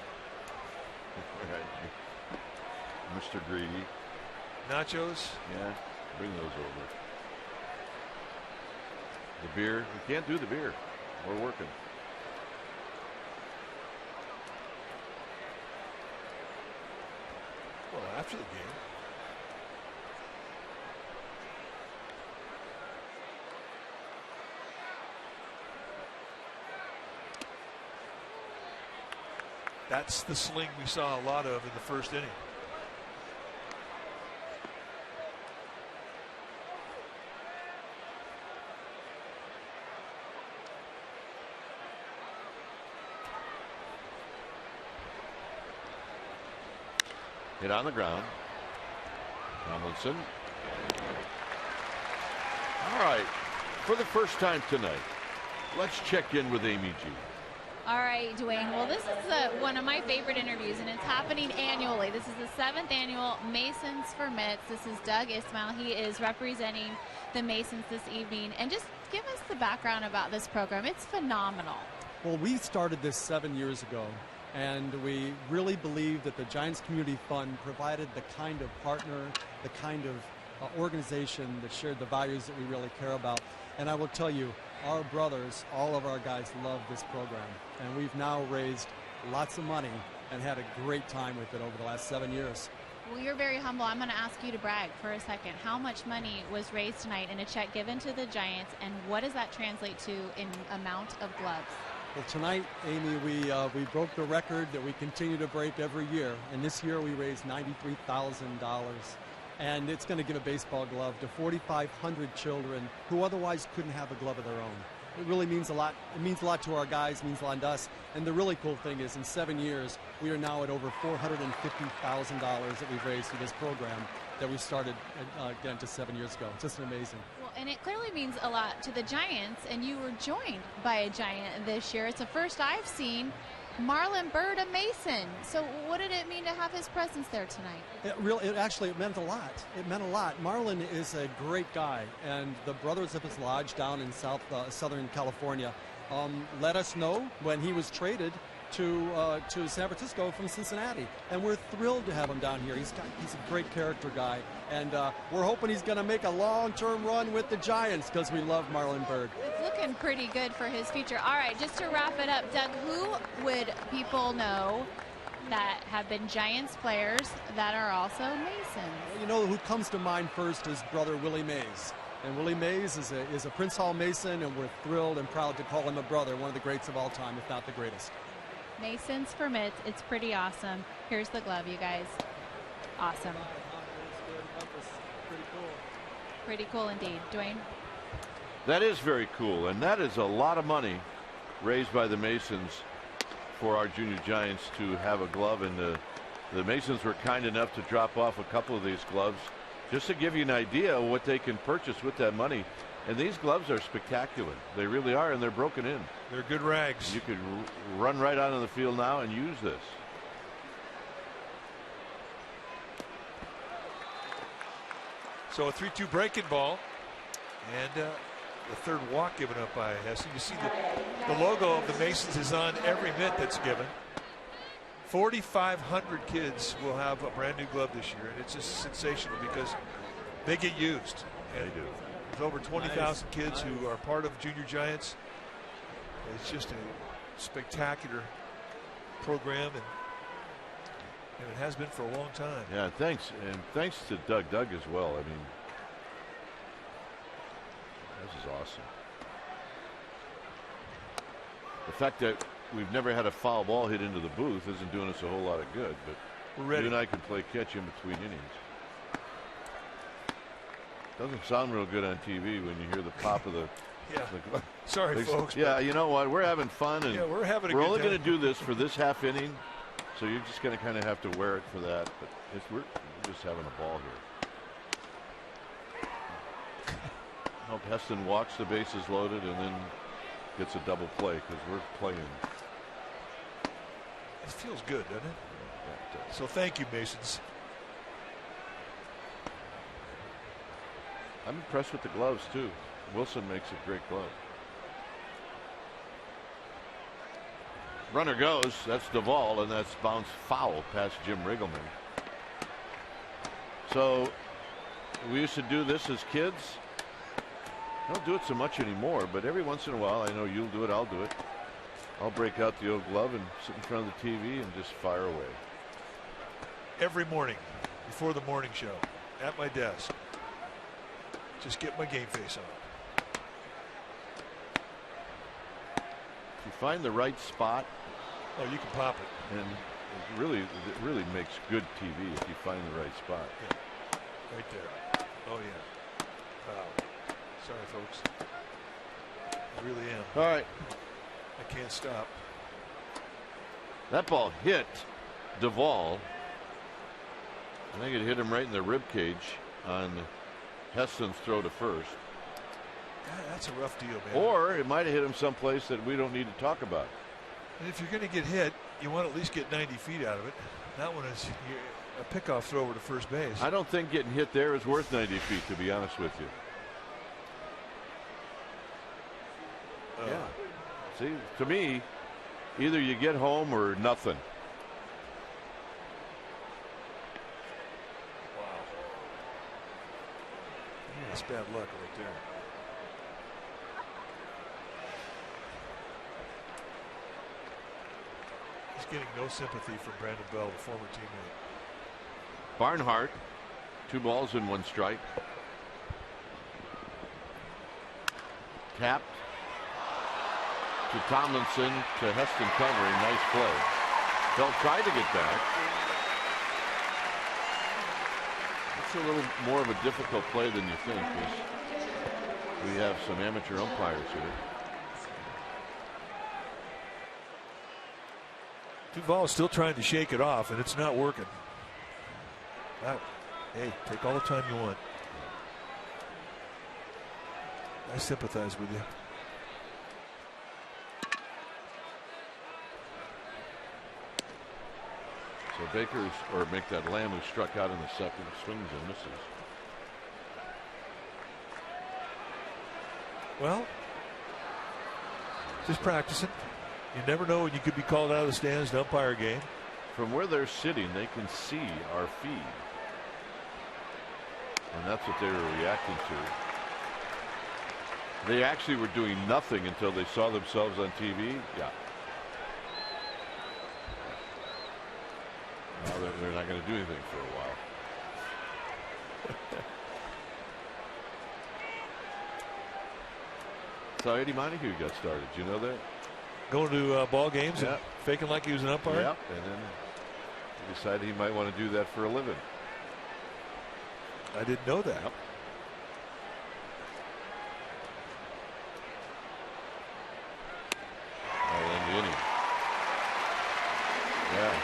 Mr. Greedy. Nachos. Yeah, bring those over. The beer. We can't do the beer. We're working. Well, after the game. That's the sling we saw a lot of in the 1st inning. Hit on the ground. Tomlinson. All right. For the first time tonight, let's check in with Amy G. All right, Dwayne. Well, this is one of my favorite interviews, and it's happening annually. This is the 7th annual Masons for Mitts. This is Doug Ismail. He is representing the Masons this evening. And just give us the background about this program. It's phenomenal. Well, we started this 7 years ago, and we really believe that the Giants Community Fund provided the kind of partner, the kind of organization that shared the values that we really care about. And I will tell you, our brothers, all of our guys love this program. And we've now raised lots of money and had a great time with it over the last 7 years. Well, you're very humble. I'm going to ask you to brag for a second. How much money was raised tonight in a check given to the Giants, and what does that translate to in amount of gloves? Well, tonight, Amy, we broke the record that we continue to break every year. And this year we raised $93,000. And it's going to give a baseball glove to 4,500 children who otherwise couldn't have a glove of their own. It really means a lot. It means a lot to our guys, it means a lot to us. And the really cool thing is in 7 years, we are now at over $450,000 that we've raised through this program that we started, again, just 7 years ago. Just amazing. Well, and it clearly means a lot to the Giants, and you were joined by a Giant this year. It's the first I've seen Marlon Byrd, a Mason. So what did it mean to have his presence there tonight? It meant a lot. It meant a lot. Marlon is a great guy, and the Brothers of his Lodge down in Southern California let us know when he was traded to San Francisco from Cincinnati, and we're thrilled to have him down here. He's a great character guy, and we're hoping he's going to make a long-term run with the Giants because we love Marlon Byrd. It's looking pretty good for his future. All right, just to wrap it up, Doug, who would people know that have been Giants players that are also Masons? Well, you know who comes to mind first is brother Willie Mays. And Willie Mays is a Prince Hall Mason, and we're thrilled and proud to call him a brother, one of the greats of all time, if not the greatest. Masons for mitts. It's pretty awesome. Here's the glove, you guys. Awesome. Pretty cool. Pretty cool indeed. Dwayne? That is very cool, and that is a lot of money raised by the Masons for our junior Giants to have a glove, and the Masons were kind enough to drop off a couple of these gloves just to give you an idea of what they can purchase with that money. And these gloves are spectacular. They really are, and they're broken in. They're good rags. You could run right out on the field now and use this. So a 3-2 breaking ball, and the third walk given up by Hesse. You see the logo of the Masons is on every mitt that's given. 4,500 kids will have a brand new glove this year, and it's just sensational because they get used. They do. There's over 20,000 kids who are part of Junior Giants. It's just a spectacular program, and it has been for a long time. Yeah, thanks to Doug as well. I mean, this is awesome. The fact that we've never had a foul ball hit into the booth isn't doing us a whole lot of good, but we're ready. You and I can play catch in between innings. Doesn't sound real good on TV when you hear the pop of the. Yeah. Sorry, folks. Yeah, you know what? We're having fun, and yeah, we're having a we're good only time. going to do this for this half inning, so you're just going to kind of have to wear it for that. But we're just having a ball here. I hope Heston walks the bases loaded and then gets a double play because we're playing. It feels good, doesn't it? Yeah, it does. So thank you, Masons. I'm impressed with the gloves too. Wilson makes a great glove. Runner goes. That's Duvall, and that's bounced foul past Jim Riggleman. So we used to do this as kids. I don't do it so much anymore, but every once in a while, I know you'll do it, I'll do it. I'll break out the old glove and sit in front of the TV and just fire away. Every morning before the morning show at my desk. Just get my game face on. If you find the right spot, oh, you can pop it. And it really makes good TV if you find the right spot. Yeah. Right there. Oh yeah. Wow. Sorry, folks. I really am. All right. I can't stop. That ball hit Duvall. I think it hit him right in the rib cage on Heston's throw to first. God, that's a rough deal, man. Or it might have hit him someplace that we don't need to talk about. And if you're going to get hit, you want to at least get 90 feet out of it. That one is a pickoff throw over to first base. I don't think getting hit there is worth 90 feet, to be honest with you. Yeah. See, to me, either you get home or nothing. Wow. That's bad luck right there. He's getting no sympathy from Brandon Bell, the former teammate. Barnhart, 2 balls and 1 strike. Tapped to Tomlinson, to Heston covering. Nice play. They'll try to get back. It's a little more of a difficult play than you think, because we have some amateur umpires here. Duvall is still trying to shake it off, and it's not working. Hey, take all the time you want. I sympathize with you. So Baker's, or make that Lamb, who struck out in the second, swings and misses. Well, just practicing. You never know when you could be called out of the stands to umpire a game. From where they're sitting, they can see our feed. And that's what they were reacting to. They actually were doing nothing until they saw themselves on TV. Yeah. Now they're not going to do anything for a while. So Eddie Montague got started. Did you know that? Going to ball games and faking like he was an umpire? Yep. And then he decided he might want to do that for a living. I didn't know that. Yep. In the inning. Yeah.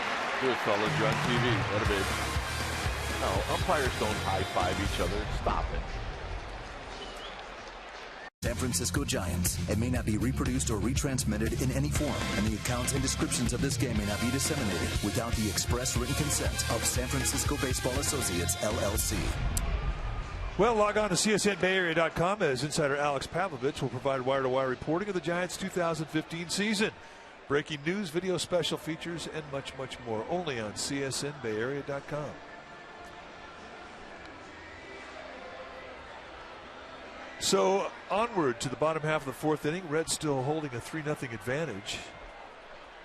Do it, fellas. You're on TV. What a baby. No, umpires don't high-five each other. Stop it. San Francisco Giants. It may not be reproduced or retransmitted in any form, and the accounts and descriptions of this game may not be disseminated without the express written consent of San Francisco Baseball Associates, LLC. Well, log on to csnbayarea.com as insider Alex Pavlovich will provide wire-to-wire reporting of the Giants' 2015 season. Breaking news, video special features, and much, much more. Only on csnbayarea.com. So onward to the bottom half of the fourth inning. Reds still holding a 3-0 advantage.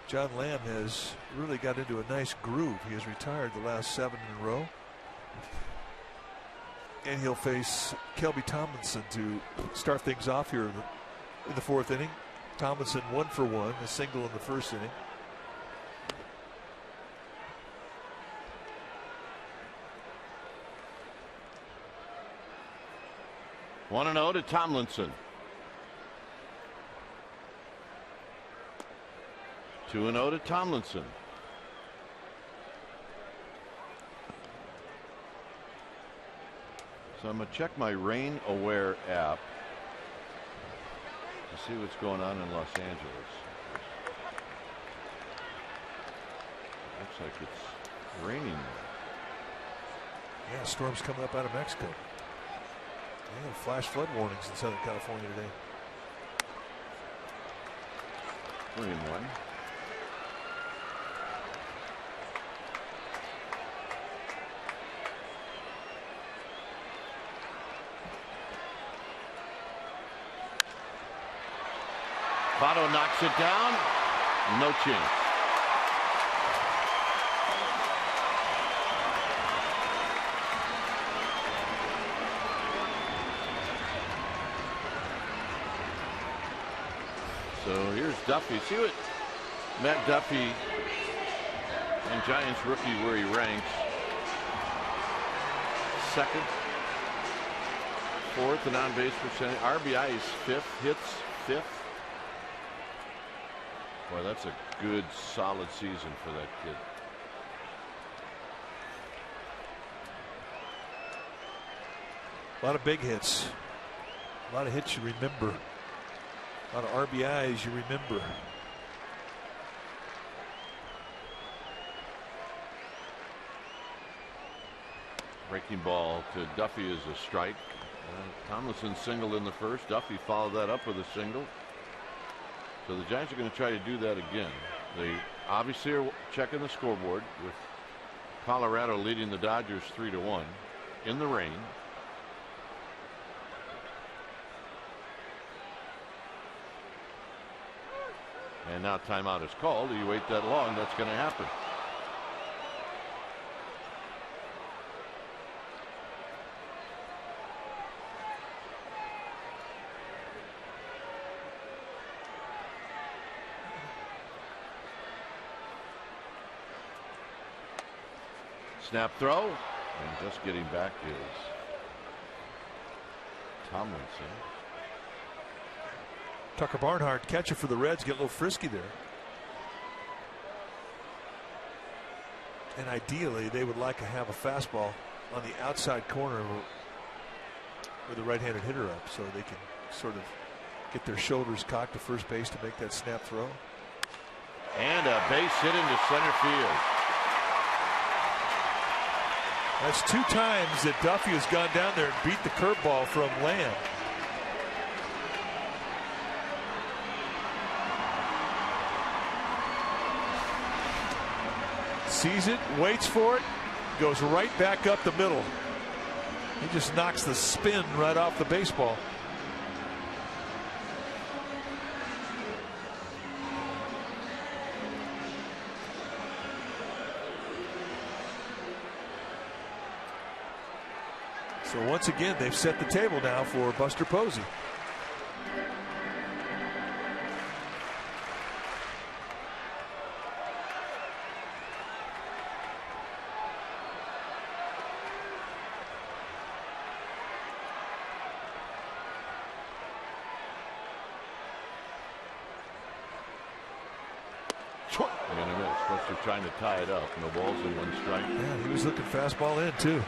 John Lamb has really got into a nice groove. He has retired the last 7 in a row. And he'll face Kelby Tomlinson to start things off here in the fourth inning. Tomlinson 1 for 1, a single in the first inning. One and 0 to Tomlinson. 2-0 to Tomlinson. So I'm going to check my Rain Aware app to see what's going on in Los Angeles. Looks like it's raining there. Yeah, storms coming up out of Mexico. Yeah, flash flood warnings in Southern California today. 3-1. Votto knocks it down. No chance. So here's Duffy. See what Matt Duffy and Giants rookie where he ranks. Second, fourth in on-base percentage. RBI is fifth. Hits fifth. Boy, that's a good, solid season for that kid. A lot of big hits. A lot of hits you remember. A lot of RBIs you remember. Breaking ball to Duffy is a strike. Tomlinson singled in the first. Duffy followed that up with a single. So the Giants are going to try to do that again. They obviously are checking the scoreboard with Colorado leading the Dodgers 3-1 in the rain. And now timeout is called. You wait that long, that's going to happen. Snap throw, and just getting back is Tomlinson. Tucker Barnhart, catcher for the Reds, get a little frisky there. And ideally, they would like to have a fastball on the outside corner with a right-handed hitter up, so they can sort of get their shoulders cocked to first base to make that snap throw. And a base hit into center field. That's 2 times that Duffy has gone down there and beat the curveball from Lamb. Sees it, waits for it, goes right back up the middle. He just knocks the spin right off the baseball. So once again, they've set the table now for Buster Posey. And a miss. Buster trying to tie it up. No balls and 1 strike. Yeah, he was looking fastball in too.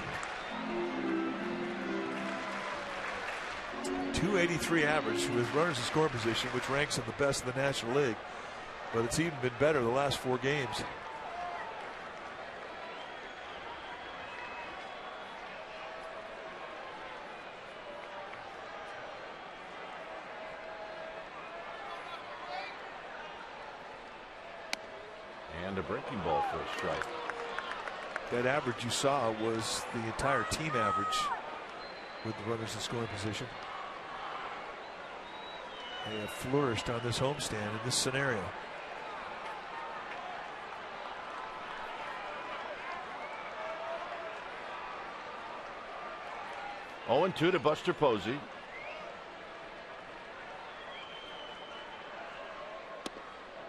283 average with runners in scoring position, which ranks him the best in the National League. But it's even been better the last 4 games. And a breaking ball for a strike. That average you saw was the entire team average with the runners in scoring position. They have flourished on this homestand in this scenario. Oh, 2 to Buster Posey.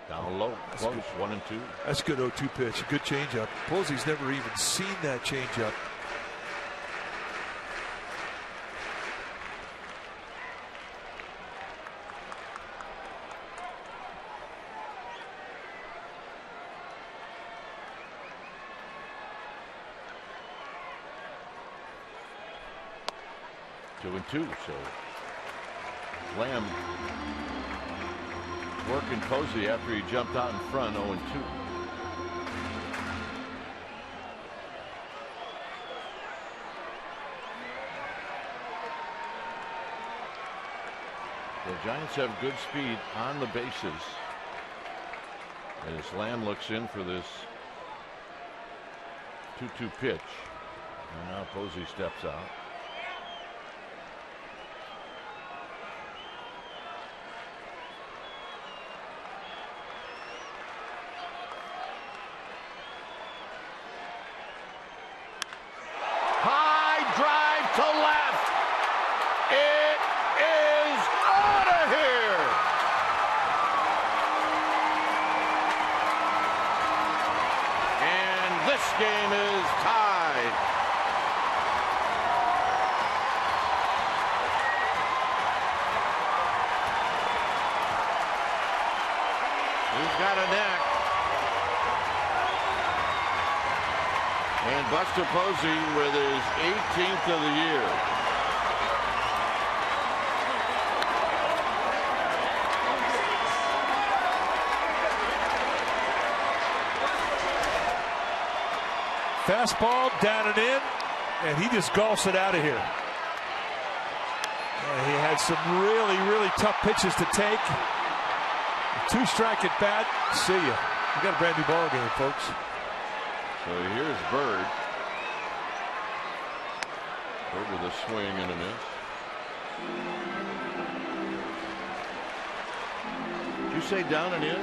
Down low, close, 1-2. That's a good 0-2 pitch, a good changeup. Posey's never even seen that changeup. Two and two, so Lamb working Posey after he jumped out in front. 0-2. The Giants have good speed on the bases as Lamb looks in for this 2-2 pitch. And now Posey steps out. To left. It is out of here. And this game is tied. He's got a neck. And Buster Posey with his 18th of the year. Fastball down and in, and he just golfs it out of here. He had some really tough pitches to take. 2-strike at bat. See ya. We got a brand new ball game, folks. So here's Bird. Bird with a swing and a miss. You say down and in?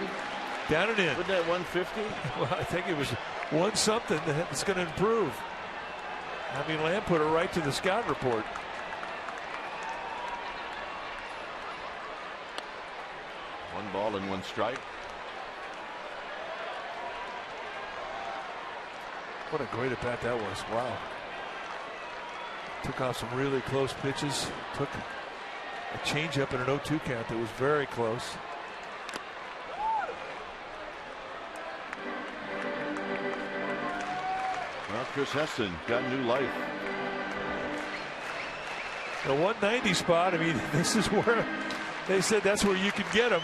Down and in. Wasn't that 150? Well, I think it was one something that's going to improve. I mean, Lamb put it right to the scout report. One ball and one strike. What a great at bat that was. Wow. Took off some really close pitches. Took a changeup in an 0-2 count that was very close. Well, Chris Heston got new life. The 190 spot, I mean, this is where they said that's where you could get him.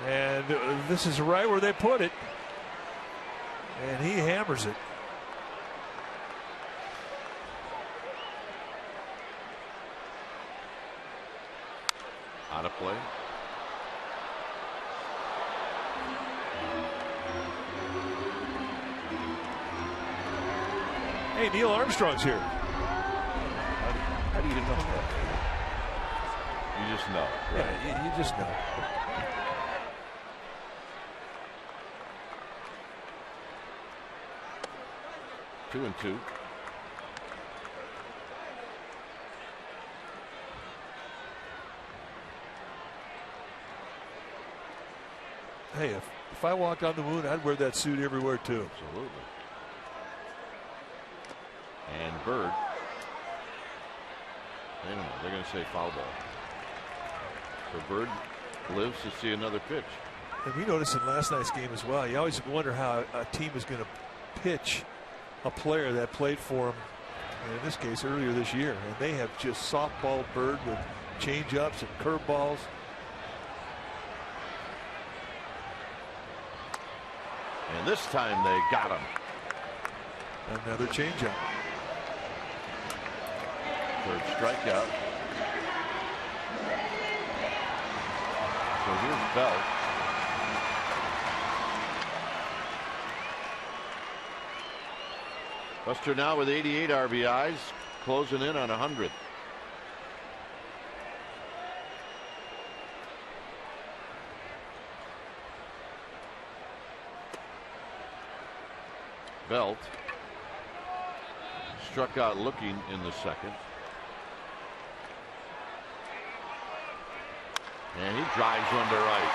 And this is right where they put it. And he hammers it. Out of play. Hey, Neil Armstrong's here. How do you know that? You just know. Right? Yeah, you just know. Two and two. Hey, if I walked on the moon, I'd wear that suit everywhere too. Absolutely. And Bird. I don't know. They're going to say foul ball. So Bird lives to see another pitch. And we noticed in last night's game as well. You always wonder how a team is going to pitch a player that played for them, in this case earlier this year. And they have just softballed Bird with change-ups and curveballs. And this time they got him. Another changeup. Third strikeout. So here's Bell. Buster now with 88 RBIs, closing in on 100. Belt struck out looking in the second. And he drives one to right.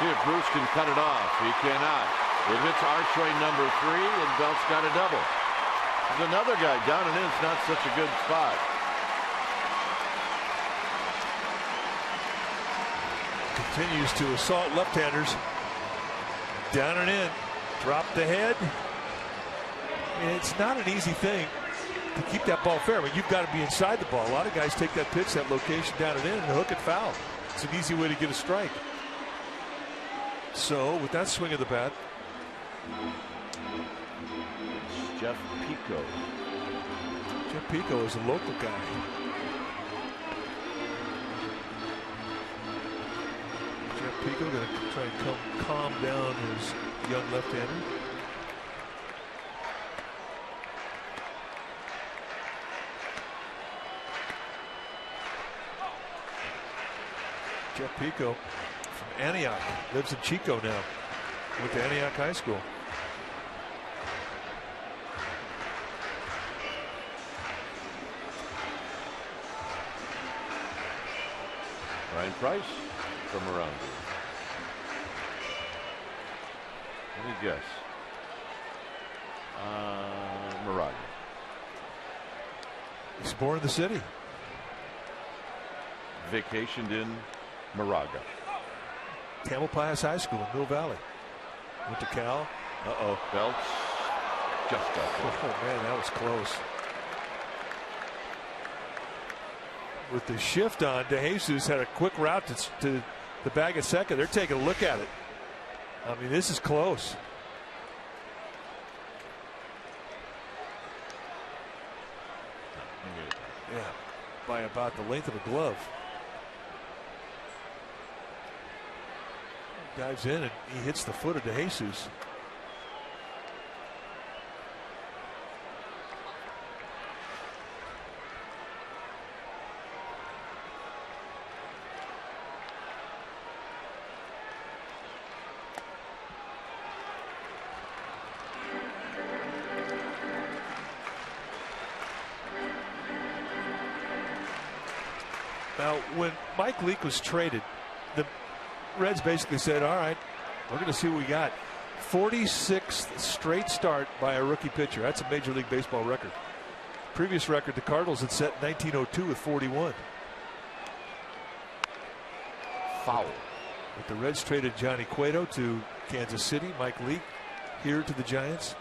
See if Bruce can cut it off. He cannot. It hits Archway number 3, and Belt's got a double. There's another guy down and in. It's not such a good spot. Continues to assault left-handers. Down and in. Drop the head. It's not an easy thing to keep that ball fair. I mean, you've got to be inside the ball. A lot of guys take that pitch, that location down and in, and hook it foul. It's an easy way to get a strike. So with that swing of the bat, It's Jeff Pico. Jeff Pico is a local guy. Jeff Pico going to try and calm down his young left-hander. Jeff Pico from Antioch, lives in Chico now. Went to Antioch High School. Ryan Price from around here. Let me guess. Moraga. He's born in the city. Vacationed in Moraga. Tamalpais High School in Mill Valley. Went to Cal. Uh-oh. Belts just got there. Oh, man, that was close. With the shift on, DeJesus had a quick route to the bag at second. They're taking a look at it. I mean, this is close. Yeah, by about the length of a glove. Dives in and he hits the foot of DeJesus. Now, when Mike Leake was traded, the Reds basically said, all right, we're going to see what we got. 46th straight start by a rookie pitcher. That's a Major League Baseball record. Previous record the Cardinals had set in 1902 with 41. Foul. But the Reds traded Johnny Cueto to Kansas City, Mike Leake here to the Giants.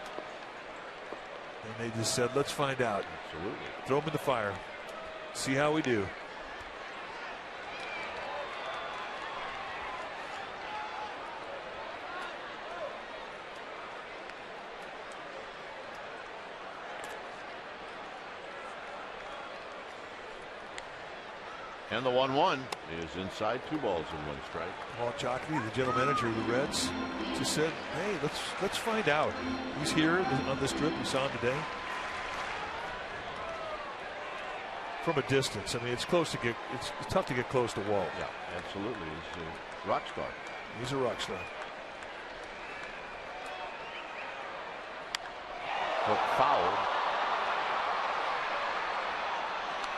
And they just said, let's find out. Absolutely. Throw him in the fire. See how we do. And the 1-1 is inside, 2 balls and 1 strike. Paul Chalkley, the general manager of the Reds, just said, hey, let's find out. He's here on this trip. We saw him today. From a distance. I mean, it's tough to get close to Walt. Yeah, absolutely. He's a rock star. He's a rock star. But foul.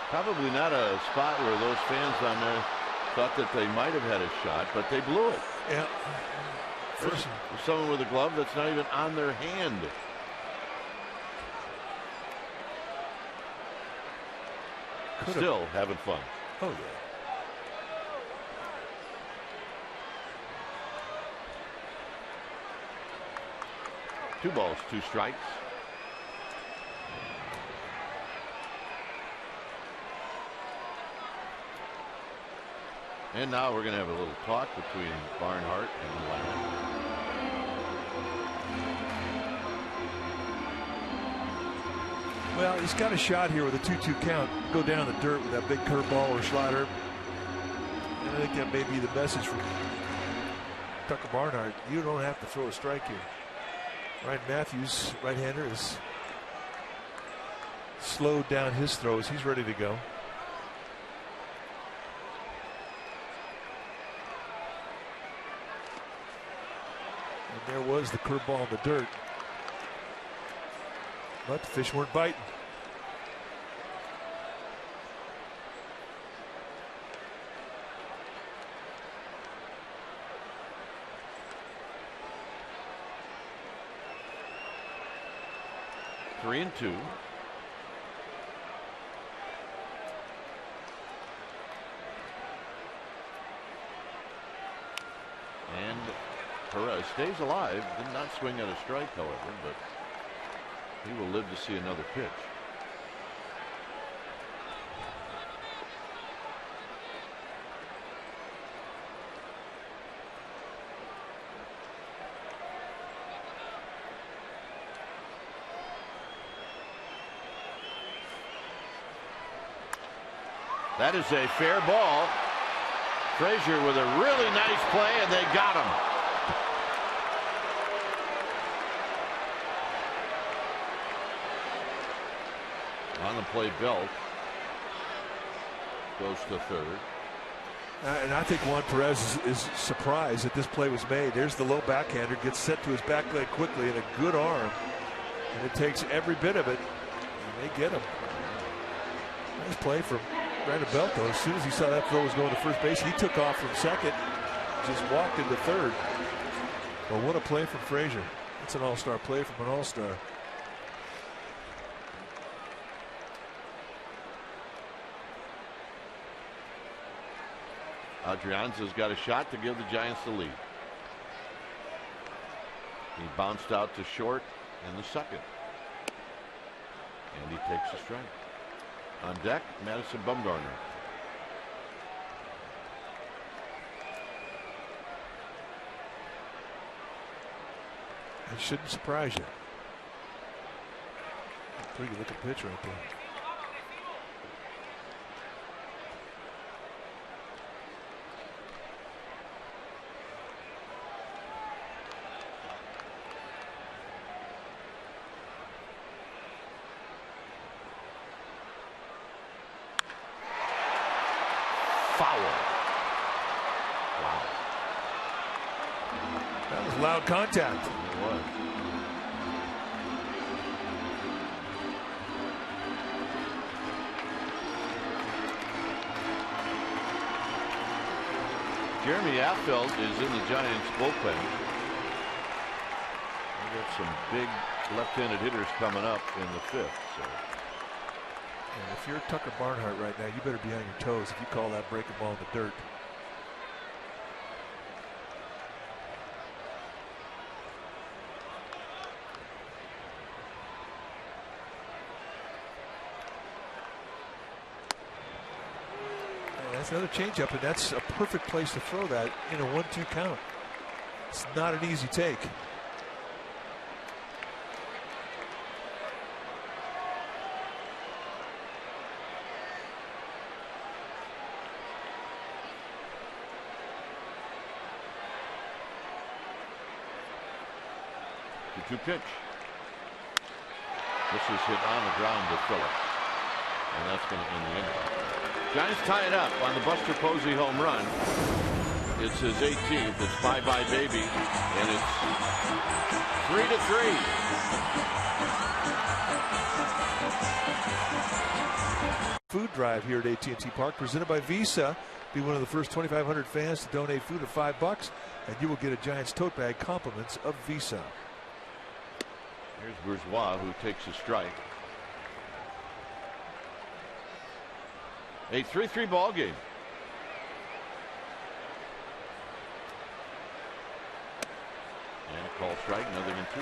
Probably not a spot where those fans on there thought that they might have had a shot, but they blew it. Yeah. There's someone with a glove that's not even on their hand. Still having fun. Oh, yeah. Two balls, 2 strikes. And now we're going to have a little talk between Barnhart and Lamb. Well, he's got a shot here with a 2-2 count. Go down the dirt with that big curveball or slider. And I think that may be the message from Tucker Barnhart. You don't have to throw a strike here. Ryan Matthews, right-hander, is slowed down his throws. He's ready to go. And there was the curveball in the dirt. But the fish weren't biting. Three and 2. And Perez stays alive. Did not swing at a strike, however, but he will live to see another pitch. That is a fair ball. Frazier with a really nice play, and they got him. On the play, Belt goes to third. And I think Juan Perez is surprised that this play was made. There's the low backhander, gets set to his back leg quickly, and a good arm. And it takes every bit of it, and they get him. Nice play from Brandon Belt, though. As soon as he saw that throw was going to first base, he took off from second, just walked into third. Well, what a play from Frazier. That's an all-star play from an all-star. Adrianza's got a shot to give the Giants the lead. He bounced out to short in the second. And he takes a strike. On deck, Madison Bumgarner. It shouldn't surprise you. Pretty good looking pitch right there. Loud contact. It was. Jeremy Affeld is in the Giants bullpen. We got some big left-handed hitters coming up in the 5th. So. And if you're Tucker Barnhart right now, you better be on your toes if you call that breaking ball in the dirt. That's another changeup, and that's a perfect place to throw that in a 1-2 count. It's not an easy take. The 2 pitch. This is hit on the ground to Phillips, and that's going to end the inning. Giants tie it up on the Buster Posey home run. It's his 18th. It's bye-bye baby, and it's 3-3. Food drive here at AT&T Park, presented by Visa. Be one of the first 2,500 fans to donate food of $5, and you will get a Giants tote bag compliments of Visa. Here's Bourgeois, who takes a strike. A 3-3 ball game. And a call strike, another than 2.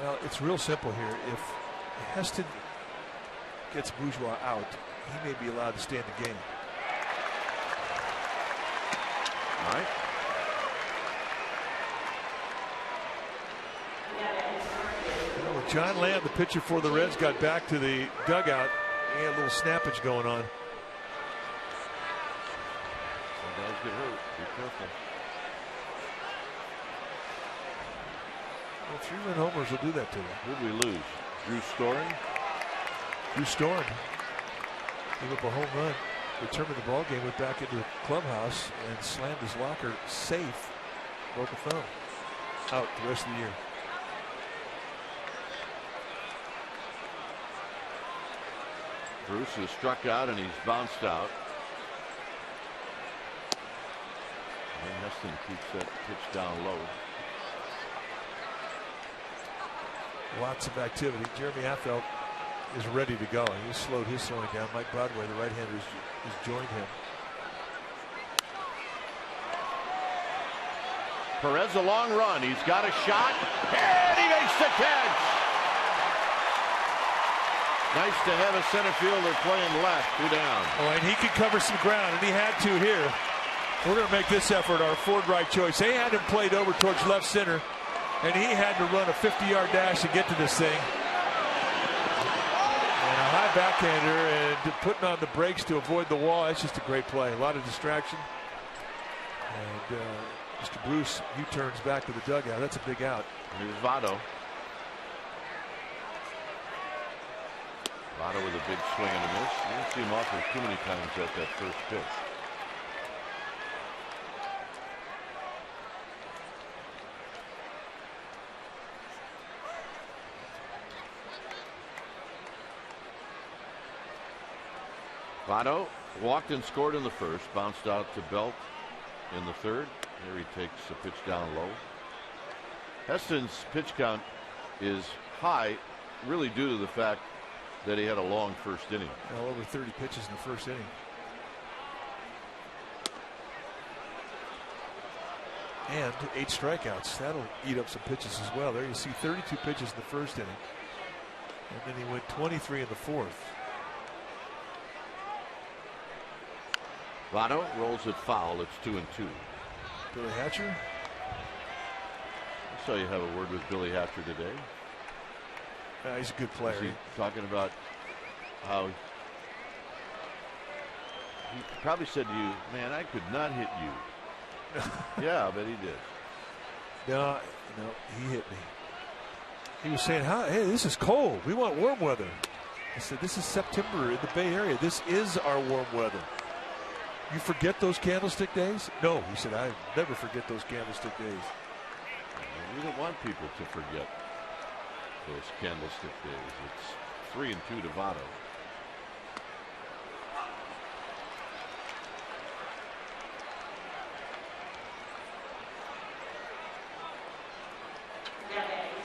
Well, it's real simple here. If Heston gets Bourgeois out, he may be allowed to stay in the game. All right. John Lamb, the pitcher for the Reds, got back to the dugout. He had a little snappage going on. Some guys get hurt. Be careful. Well, 3-run homers will do that to them. Who did we lose? Drew Storen? Drew Storen gave up a home run, determined the ball game, went back into the clubhouse and slammed his locker safe. Broke a thumb. Out the rest of the year. Bruce has struck out and he's bounced out. And Heston keeps that pitch down low. Lots of activity. Jeremy Affeld is ready to go. He slowed his throwing down. Mike Broadway, the right-hander, has joined him. Perez a long run. He's got a shot and he makes the catch. Nice to have a center fielder playing left. 2 down. Oh, and he could cover some ground, and he had to here. We're going to make this effort our Ford right choice. They had him played over towards left center, and he had to run a 50-yard dash to get to this thing. And a high backhander and putting on the brakes to avoid the wall. That's just a great play. A lot of distraction. And Mr. Bruce U-turns back to the dugout. That's a big out. Here's Votto. Votto with a big swing and a miss. You don't see him offer too many times at that first pitch. Votto walked and scored in the first, bounced out to Belt in the third. There he takes a pitch down low. Heston's pitch count is high, really due to the fact that he had a long first inning. Well, over 30 pitches in the first inning. And 8 strikeouts. That'll eat up some pitches as well. There you see 32 pitches in the first inning. And then he went 23 in the fourth. Votto rolls it foul. It's 2-2. Billy Hatcher. I saw you have a word with Billy Hatcher today. He's a good player. Was he talking about how he probably said to you, man, I could not hit you. Yeah, I bet he did. No, he hit me. He was saying, hey, this is cold. We want warm weather. I said, this is September in the Bay Area. This is our warm weather. You forget those candlestick days? No, he said, I never forget those candlestick days. We don't want people to forget those candlestick days. It's 3-2 to Votto.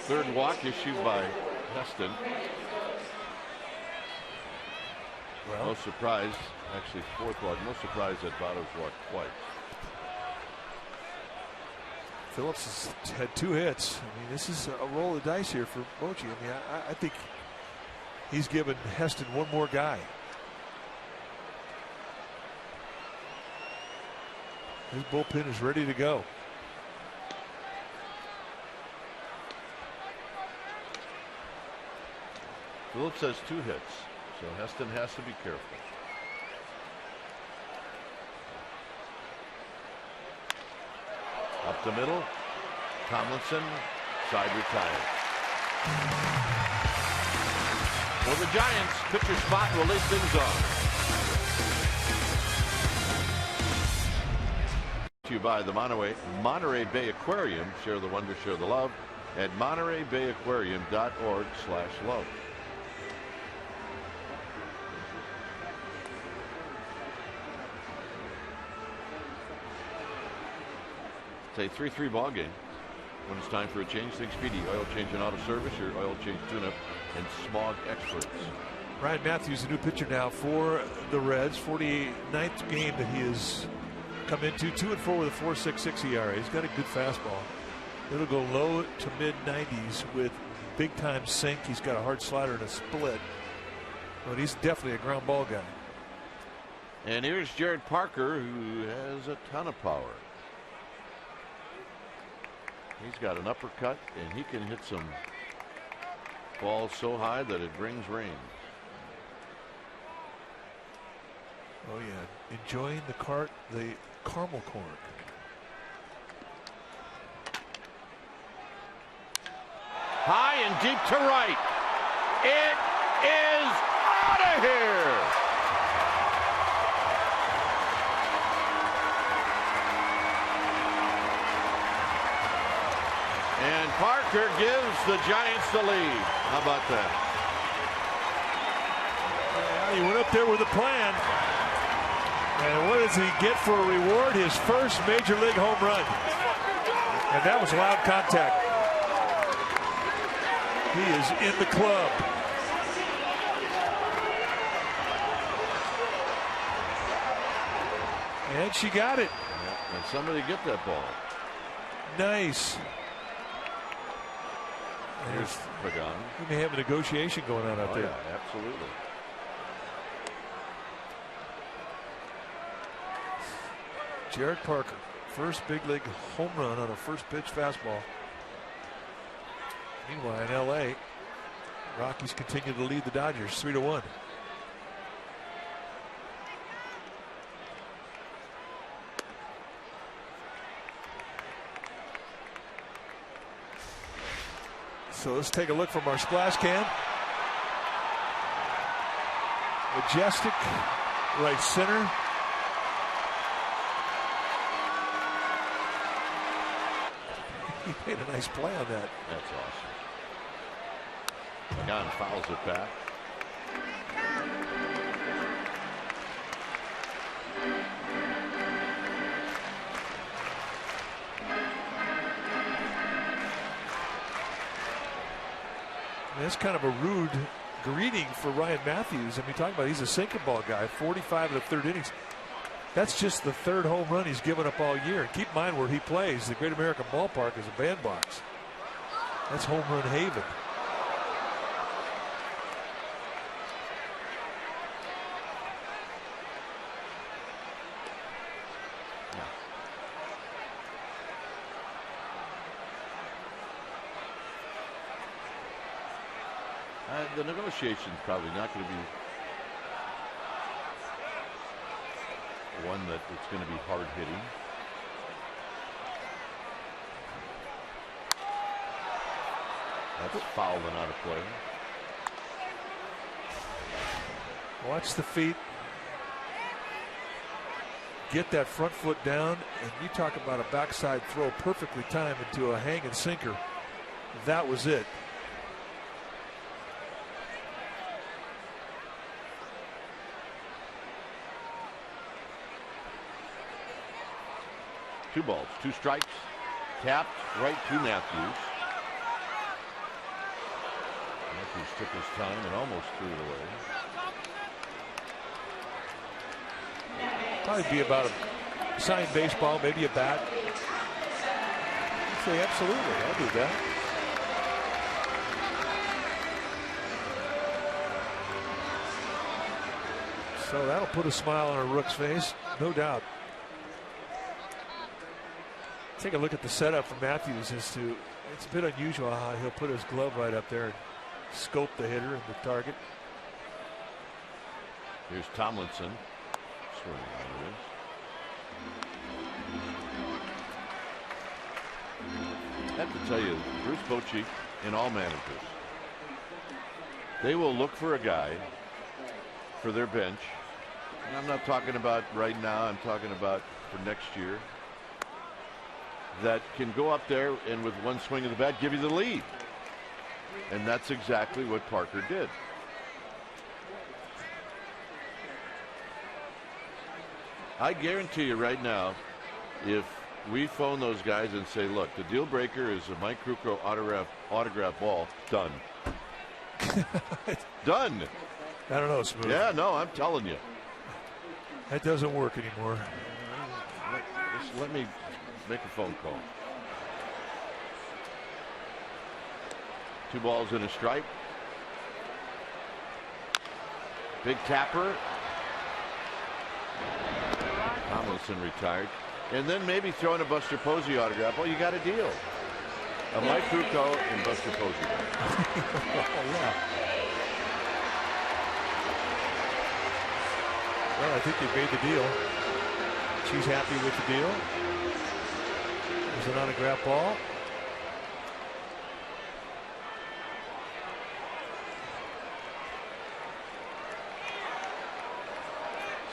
Third walk issued by Heston. Well, no surprise. Actually, fourth walk. No surprise that Votto's walked twice. Phillips has had 2 hits. I mean, this is a roll of the dice here for Bochy. I mean, I think he's given Heston one more guy. His bullpen is ready to go. Phillips has 2 hits, so Heston has to be careful. Up the middle, Tomlinson, side retired. For the Giants, pitcher spot will lead things on. To you by the Monterey Bay Aquarium. Share the wonder, share the love at MontereyBayAquarium.org/love. It's a 3-3 ball game. When it's time for a change, think Speedy Oil Change and Auto Service, your oil change tune-up and smog experts. Ryan Matthews, the new pitcher now for the Reds. 49th game that he has come into. 2-4 with a 4.66 ERA. He's got a good fastball. It'll go low to mid 90s with big time sink. He's got a hard slider and a split, but he's definitely a ground ball guy. And here's Jared Parker, who has a ton of power. He's got an uppercut, and he can hit some balls so high that it brings rain. Oh yeah, enjoying the caramel corn. High and deep to right. It is out of here. And Parker gives the Giants the lead. How about that? Yeah, he went up there with a plan. And what does he get for a reward? His first major league home run. And that was loud contact. He is in the club. And she got it. Yeah, and somebody get that ball. Nice. Here's Pagan. We may have a negotiation going on out there. Yeah, absolutely. Jared Parker, first big league home run on a first pitch fastball. Meanwhile, in LA, Rockies continue to lead the Dodgers 3-1. So let's take a look from our splash cam. Majestic, right center. He made a nice play on that. That's awesome. Pagan fouls it back. That's kind of a rude greeting for Ryan Matthews. I mean, talking about he's a sinker ball guy, 45 of the third innings. That's just the third home run he's given up all year. And keep in mind where he plays, the Great American Ballpark is a bandbox. That's home run haven. The negotiation's probably not going to be one that it's going to be hard hitting. That's foul and out of play. Watch the feet. Get that front foot down, and you talk about a backside throw perfectly timed into a hanging sinker. That was it. Two balls, two strikes, tapped right to Matthews. Matthews took his time and almost threw it away. Probably be about a signed baseball, maybe a bat. I'd say absolutely, I'll do that. So that'll put a smile on a Rook's face, no doubt. Take a look at the setup for Matthews as to, it's a bit unusual how he'll put his glove right up there and scope the hitter and the target. Here's Tomlinson. Swinging I have to tell you, Bruce Bochy and all managers, they will look for a guy for their bench. And I'm not talking about right now, I'm talking about for next year, that can go up there and with one swing of the bat give you the lead. And that's exactly what Parker did. I guarantee you right now, if we phone those guys and say, look, the deal breaker is a Mike Krukow autograph ball, done. Done. I don't know, Smooth. Yeah, no, I'm telling you. That doesn't work anymore. Just let me make a phone call. 2 balls and a strike. Big tapper. Tomlinson retired. And then maybe throwing a Buster Posey autograph. Well, you got a deal. A Mike Krukow and Buster Posey. Oh, yeah. Well, I think they made the deal. She's happy with the deal. There's an autograph ball.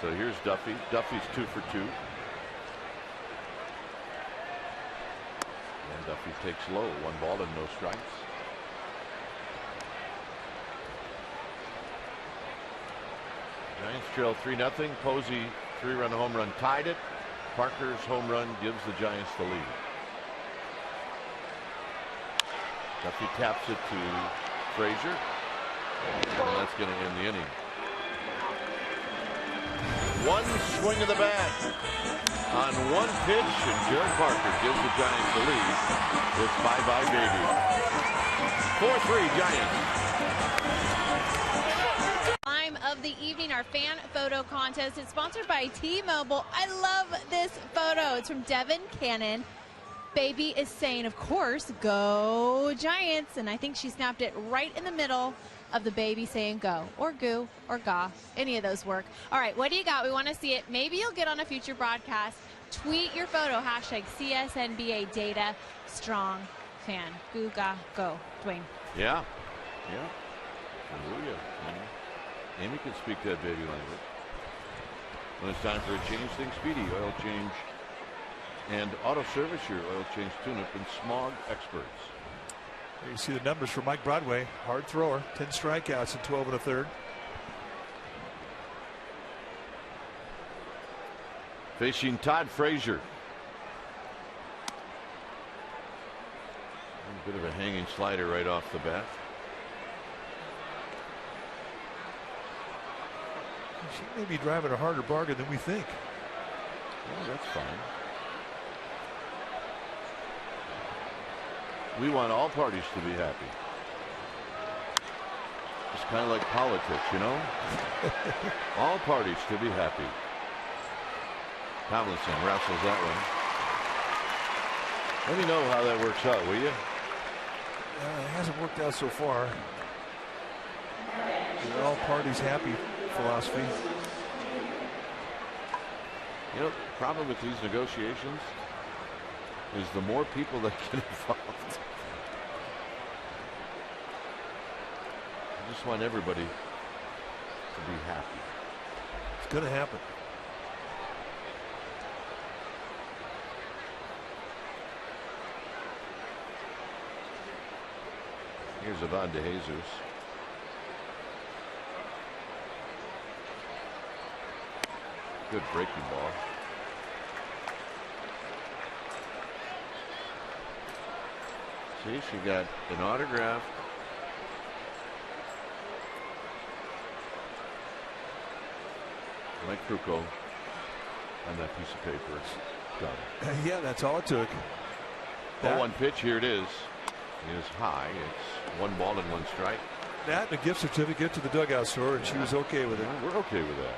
So here's Duffy. Duffy's 2 for 2. And Duffy takes low. 1 ball and no strikes. Giants trail 3-0. Posey 3-run home run tied it. Parker's home run gives the Giants the lead. Duffy taps it to Frazier. And that's going to end the inning. 1 swing of the bat on 1 pitch, and Joe Parker gives the Giants the lead. It's bye-bye, baby. 4-3 Giants. Time of the evening, our fan photo contest is sponsored by T-Mobile. I love this photo. It's from Devin Cannon. Baby is saying, of course, go Giants. And I think she snapped it right in the middle of the baby saying go, or goo, or ga. Any of those work. All right, what do you got? We want to see it. Maybe you'll get on a future broadcast. Tweet your photo, hashtag CSNBA Data Strong Fan. Goo, ga, go. Dwayne. Yeah. Yeah. Hallelujah. Amy can speak that baby language. When it's time for a change, think Speedy. Oil change and auto service, your oil change tune-up and smog experts. There you see the numbers for Mike Broadway. Hard thrower, 10 strikeouts in 12 1/3. Facing Todd Frazier. A bit of a hanging slider right off the bat. She may be driving a harder bargain than we think. Well, that's fine. We want all parties to be happy. It's kind of like politics, you know? All parties to be happy. Tomlinson wrestles that one. Let me know how that works out, will you? It hasn't worked out so far. The all parties happy philosophy. You know, the problem with these negotiations is the more people that get involved. I just want everybody to be happy. It's going to happen. Here's Ivan De Jesus. Good breaking ball. See, she got an autograph Mike Krukow on that piece of paper. It's done. Yeah, that's all it took. That 1 pitch, here it is high. It's 1 ball and 1 strike. That and a gift certificate to the dugout store, and she was okay with it. Yeah, we're okay with that.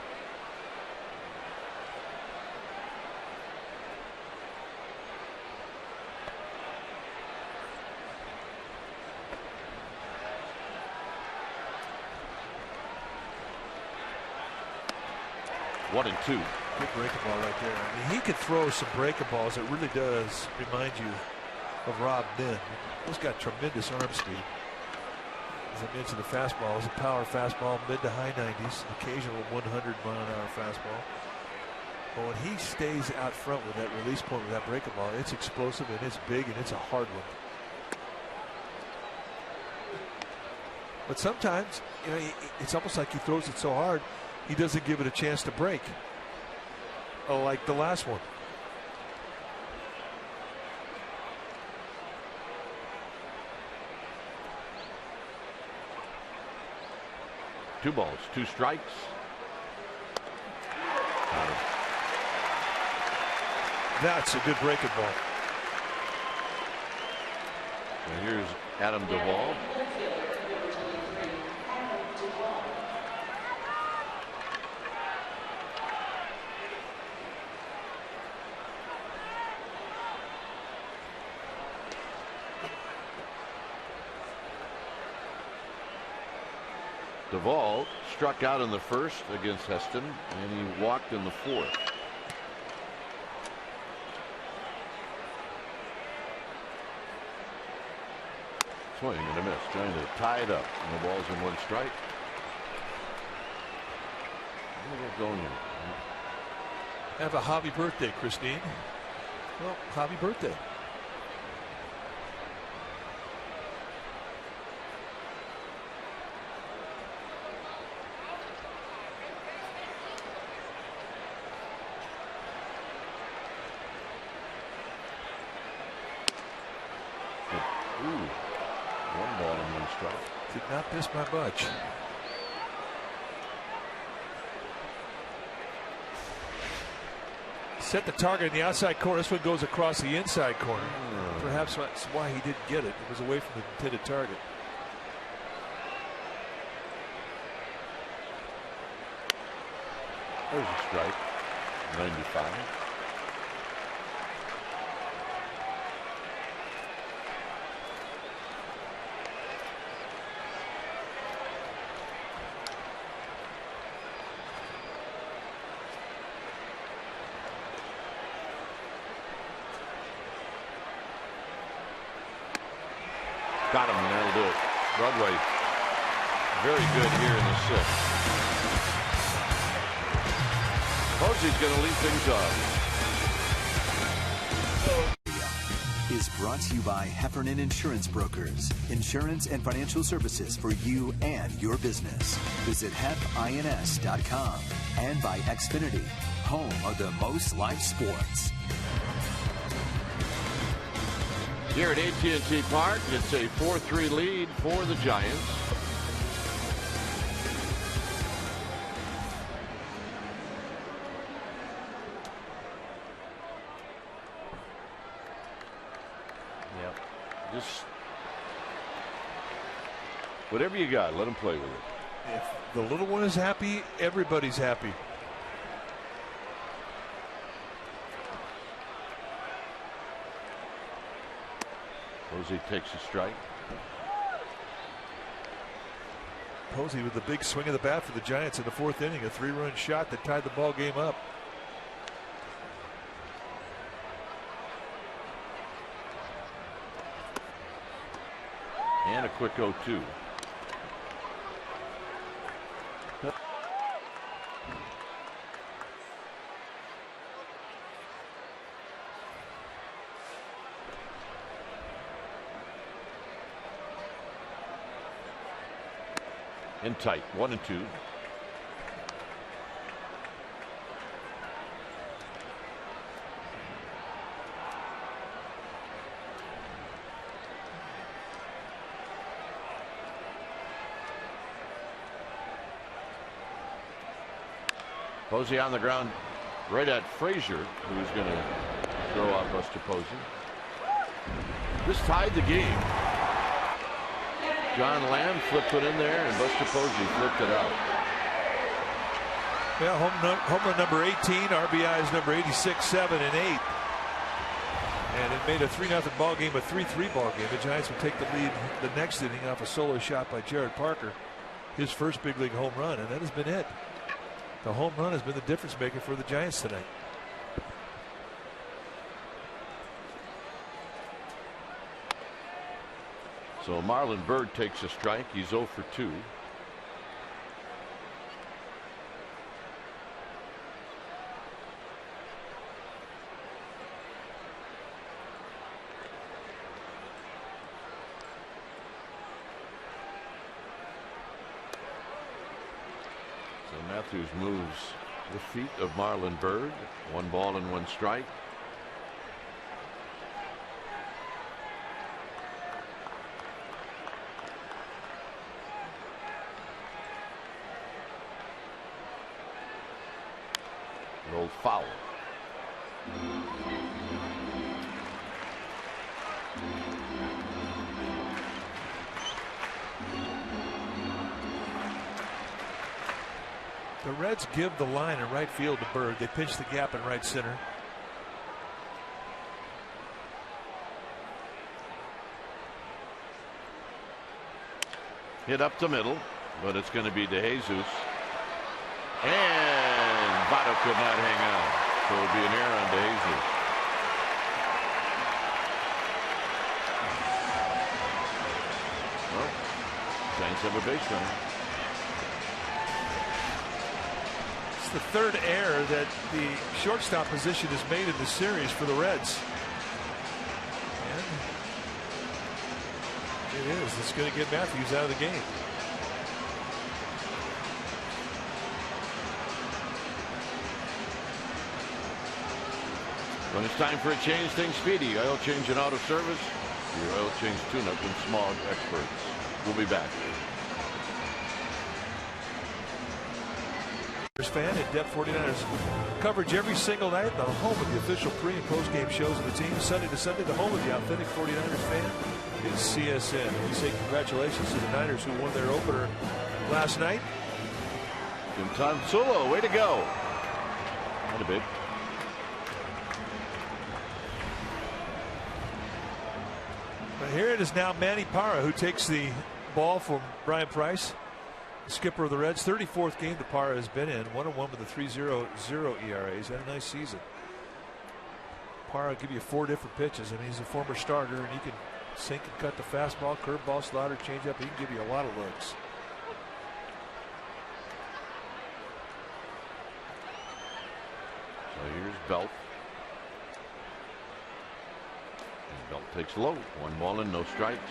One and 2. Good breaking ball right there. I mean, he could throw some breaking balls. It really does remind you of Rob Bin. He's got tremendous arm speed. As I mentioned, the fastball is a power fastball, mid to high 90s, occasional 100-mile-an-hour fastball. But when he stays out front with that release point with that breaking ball, it's explosive and it's big and it's a hard one. But sometimes, you know, it's almost like he throws it so hard, he doesn't give it a chance to break. Oh, like the last one. Two balls, 2 strikes. That's a good breaking ball. And here's Adam Duvall. Duvall struck out in the first against Heston, and he walked in the fourth. Swing and a miss, trying to tie it up. And the ball's in 1 strike. Get going here. Have a hobby birthday, Christine. Well, hobby birthday. Did not miss by much. Set the target in the outside corner. This one goes across the inside corner. Perhaps that's why he didn't get it. It was away from the intended target. There's a strike. 95. Got him, and that'll do it. Broadway, very good here in the 6th. Posey's going to lead things off. Is brought to you by Heffernan Insurance Brokers. Insurance and financial services for you and your business. Visit hefins.com. And by Xfinity, home of the most live sports. Here at AT&T Park, it's a 4-3 lead for the Giants. Yep. Just whatever you got, let them play with it. If the little one is happy, everybody's happy. Posey takes a strike. Posey with the big swing of the bat for the Giants in the 4th inning, a 3-run shot that tied the ball game up. And a quick 0-2. In tight, 1-2. Posey on the ground right at Frazier, who's going to throw out Buster Posey. This tied the game. John Lamb flipped it in there, and Buster Posey flipped it out. Yeah, home run number 18, RBIs number 86, 7, and 8. And it made a 3-0 ball game a 3-3 ball game. The Giants would take the lead the next inning off a solo shot by Jared Parker, his first big league home run, and that has been it. The home run has been the difference maker for the Giants tonight. So Marlon Byrd takes a strike. He's 0 for 2. Matthews moves the feet of Marlon Byrd. 1 ball and 1 strike. Rolled foul. The Reds give the line in right field to Byrd. They pinch the gap in right center. Hit up the middle, but it's going to be DeJesus. And Votto could not hang on. So it would be an error on DeJesus. Well, Giants have a base runner. The third error that the shortstop position has made in the series for the Reds. And it is. It's going to get Matthews out of the game. When it's time for a change, think Speedy. Oil change and auto service. Your oil change tune-up and smog experts. We'll be back. Fan in-depth 49ers coverage every single night. The home of the official pre and post game shows of the team. Sunday to Sunday, the home of the authentic 49ers fan is CSN. We say congratulations to the Niners who won their opener last night. And Tonsulo, way to go. Not a big. But here it is now Manny Parra who takes the ball from Brian Price, skipper of the Reds. 34th game that Parra has been in. 1-1 with a 3.00 ERA. He's had a nice season. Parra will give you 4 different pitches. I mean, he's a former starter, and he can sink and cut the fastball, curveball, slider, changeup. He can give you a lot of looks. So here's Belt. And Belt takes low. 1 ball and no strikes.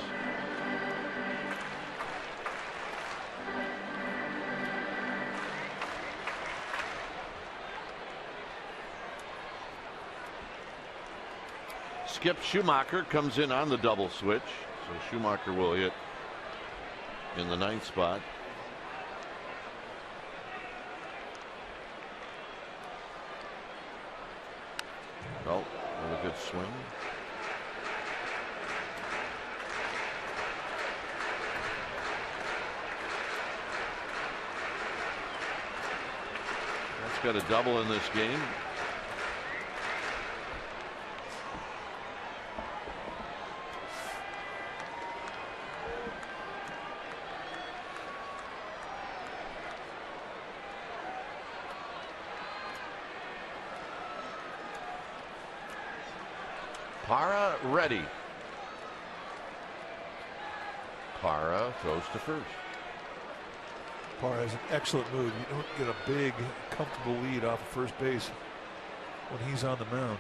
Skip Schumacher comes in on the double switch. So Schumacher will hit in the 9th spot. Oh, with a good swing. That's got a double in this game. Parra ready. Parra throws to first. Parra has an excellent move. You don't get a big, comfortable lead off of first base when he's on the mound.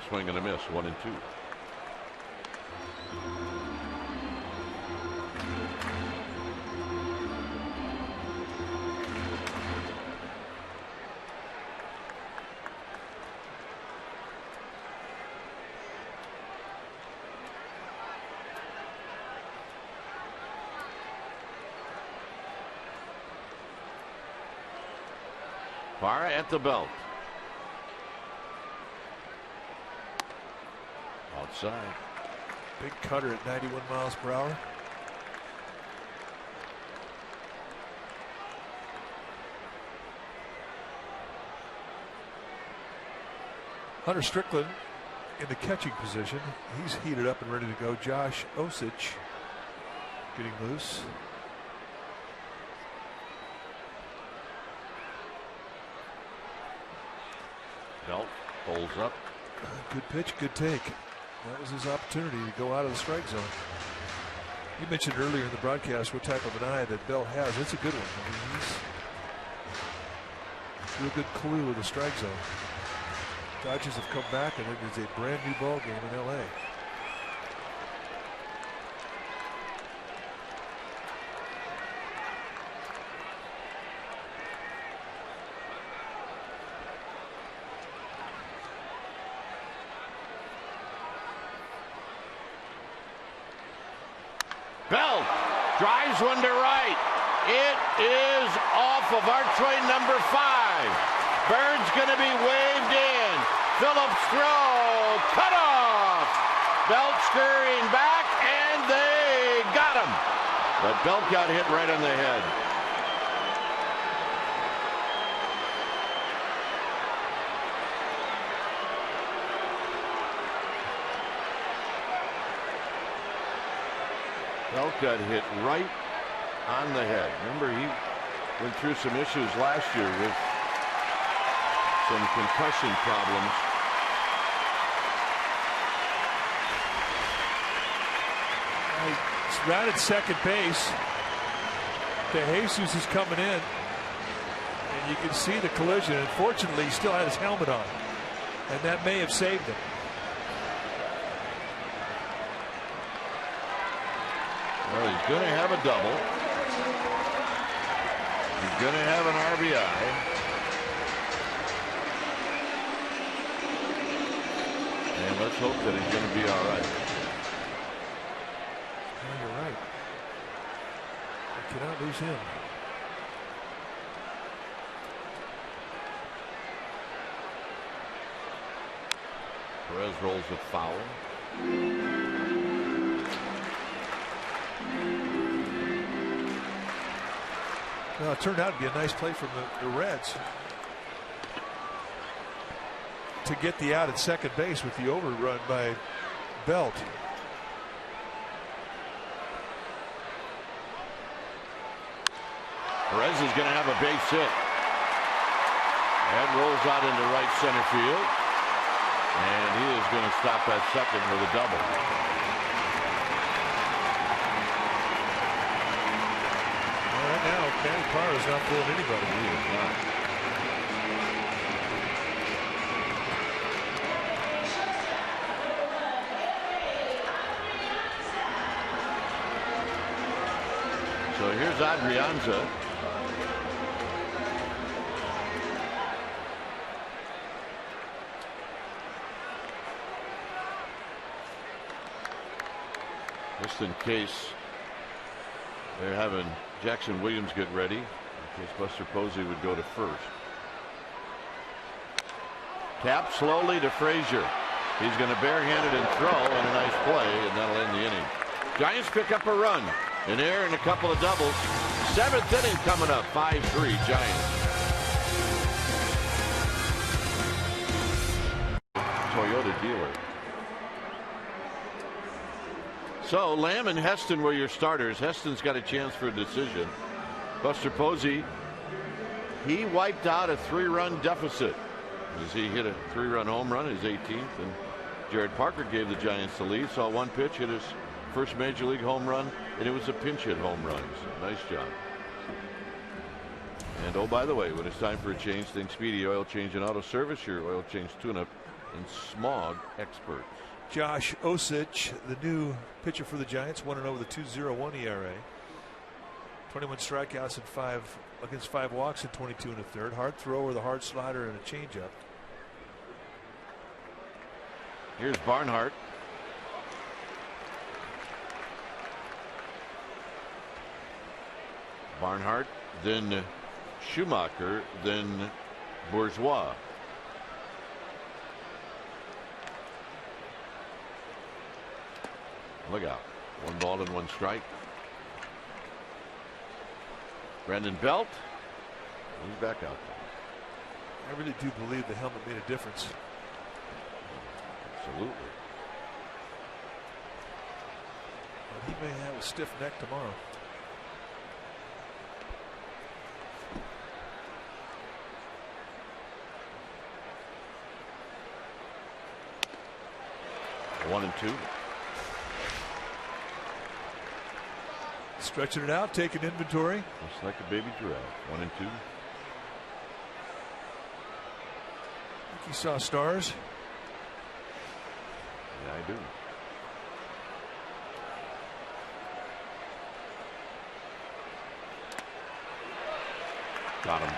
Swing and a miss, 1-2. Parra at the belt. Outside. Big cutter at 91 miles per hour. Hunter Strickland in the catching position. He's heated up and ready to go. Josh Osich getting loose. Belt pulls up. Good pitch, good take. That was his opportunity to go out of the strike zone. You mentioned earlier in the broadcast what type of an eye that Bell has. It's a good one. I mean, he's a real good clue of the strike zone. Dodgers have come back, and it is a brand new ball game in L.A. Bell drives one to right. It is off of archway number 5. Bird's going to be waved in. Phillips throw, cut off. Belt scurrying back, and they got him. But Belt got hit right on the head. Belt got hit right on the head. Remember, he went through some issues last year with some concussion problems. He's rounded second base. DeJesus is coming in, and you can see the collision. Unfortunately, he still had his helmet on, and that may have saved him. Well, he's going to have a double. He's going to have an RBI. And let's hope that he's going to be all right. Yeah, you're right. You cannot lose him. Perez rolls a foul. Well, it turned out to be a nice play from the Reds to get the out at second base with the overrun by Belt. Perez is going to have a base hit. And rolls out into right center field. And he is going to stop at second with a double. Right now, Manny Parra is not fooling anybody. He is not. So here's Adrianza. Just in case they're having Jackson Williams get ready, in case Buster Posey would go to first. Tap slowly to Frazier. He's going to barehand it and throw, and a nice play, and that'll end the inning. Giants pick up a run. An error and a couple of doubles. 7th inning coming up. 5-3 Giants. Toyota dealer. So Lamb and Heston were your starters. Heston's got a chance for a decision. Buster Posey, he wiped out a 3-run deficit as he hit a 3-run home run, his 18th, and Jared Parker gave the Giants the lead. Saw one pitch, hit his first major league home run, and it was a pinch hit home run. So nice job. And oh, by the way, when it's time for a change, think Speedy Oil Change and Auto Service, your oil change tune-up and smog experts. Josh Osich, the new pitcher for the Giants, 1-0 with a 2.01 ERA. 21 strikeouts and 5 walks in 22 and a third. Hard thrower with a hard slider and a changeup. Here's Barnhart. Barnhart, then Schumacher, then Bourgeois. Look out. 1 ball and 1 strike. Brandon Belt. He's back out there. I really do believe the helmet made a difference. Absolutely. But he may have a stiff neck tomorrow. One and 2. Stretching it out, taking inventory. Just like a baby giraffe. 1 and 2. I think he saw stars. Yeah, I do. Got him.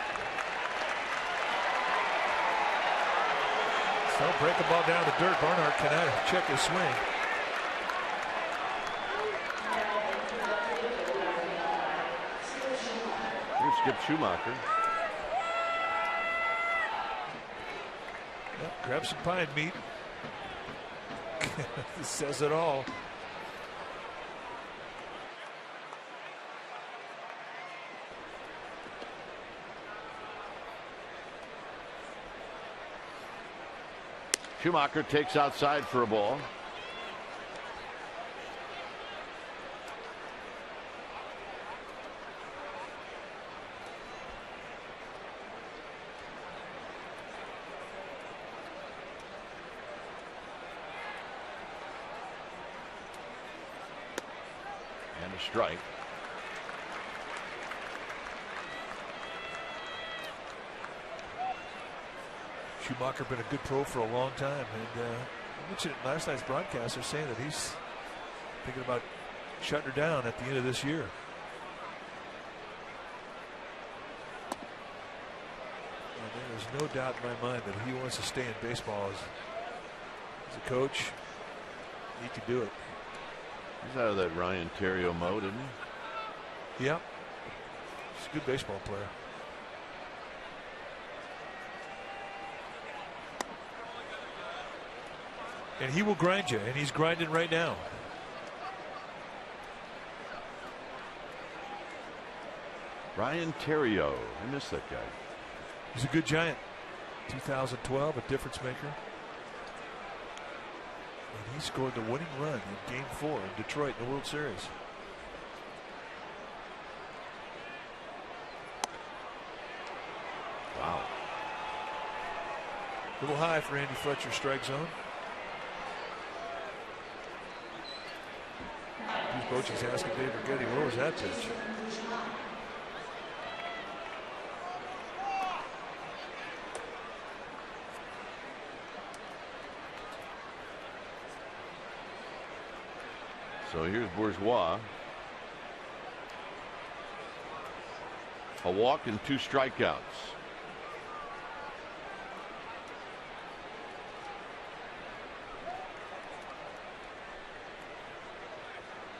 So break the ball down to the dirt. Barnhart cannot check his swing. Here's Skip Schumacher. Yep, grab some pine meat. This says it all. Schumacher takes outside for a ball. And a strike. Schumacher been a good pro for a long time, and I mentioned it last night's broadcast. They're saying that he's thinking about shutting her down at the end of this year. And there is no doubt in my mind that he wants to stay in baseball as a coach. He can do it. He's out of that Ryan Theriot mode, isn't he? Yep. He's a good baseball player. And he will grind you, and he's grinding right now. Ryan Theriot. I miss that guy. He's a good Giant. 2012, a difference maker. And he scored the winning run in Game 4 in Detroit in the World Series. Wow. A little high for Andy Fletcher's strike zone. Bochy's asking Dave Rigetti, where was that pitch? So here's Bourgeois. A walk and 2 strikeouts.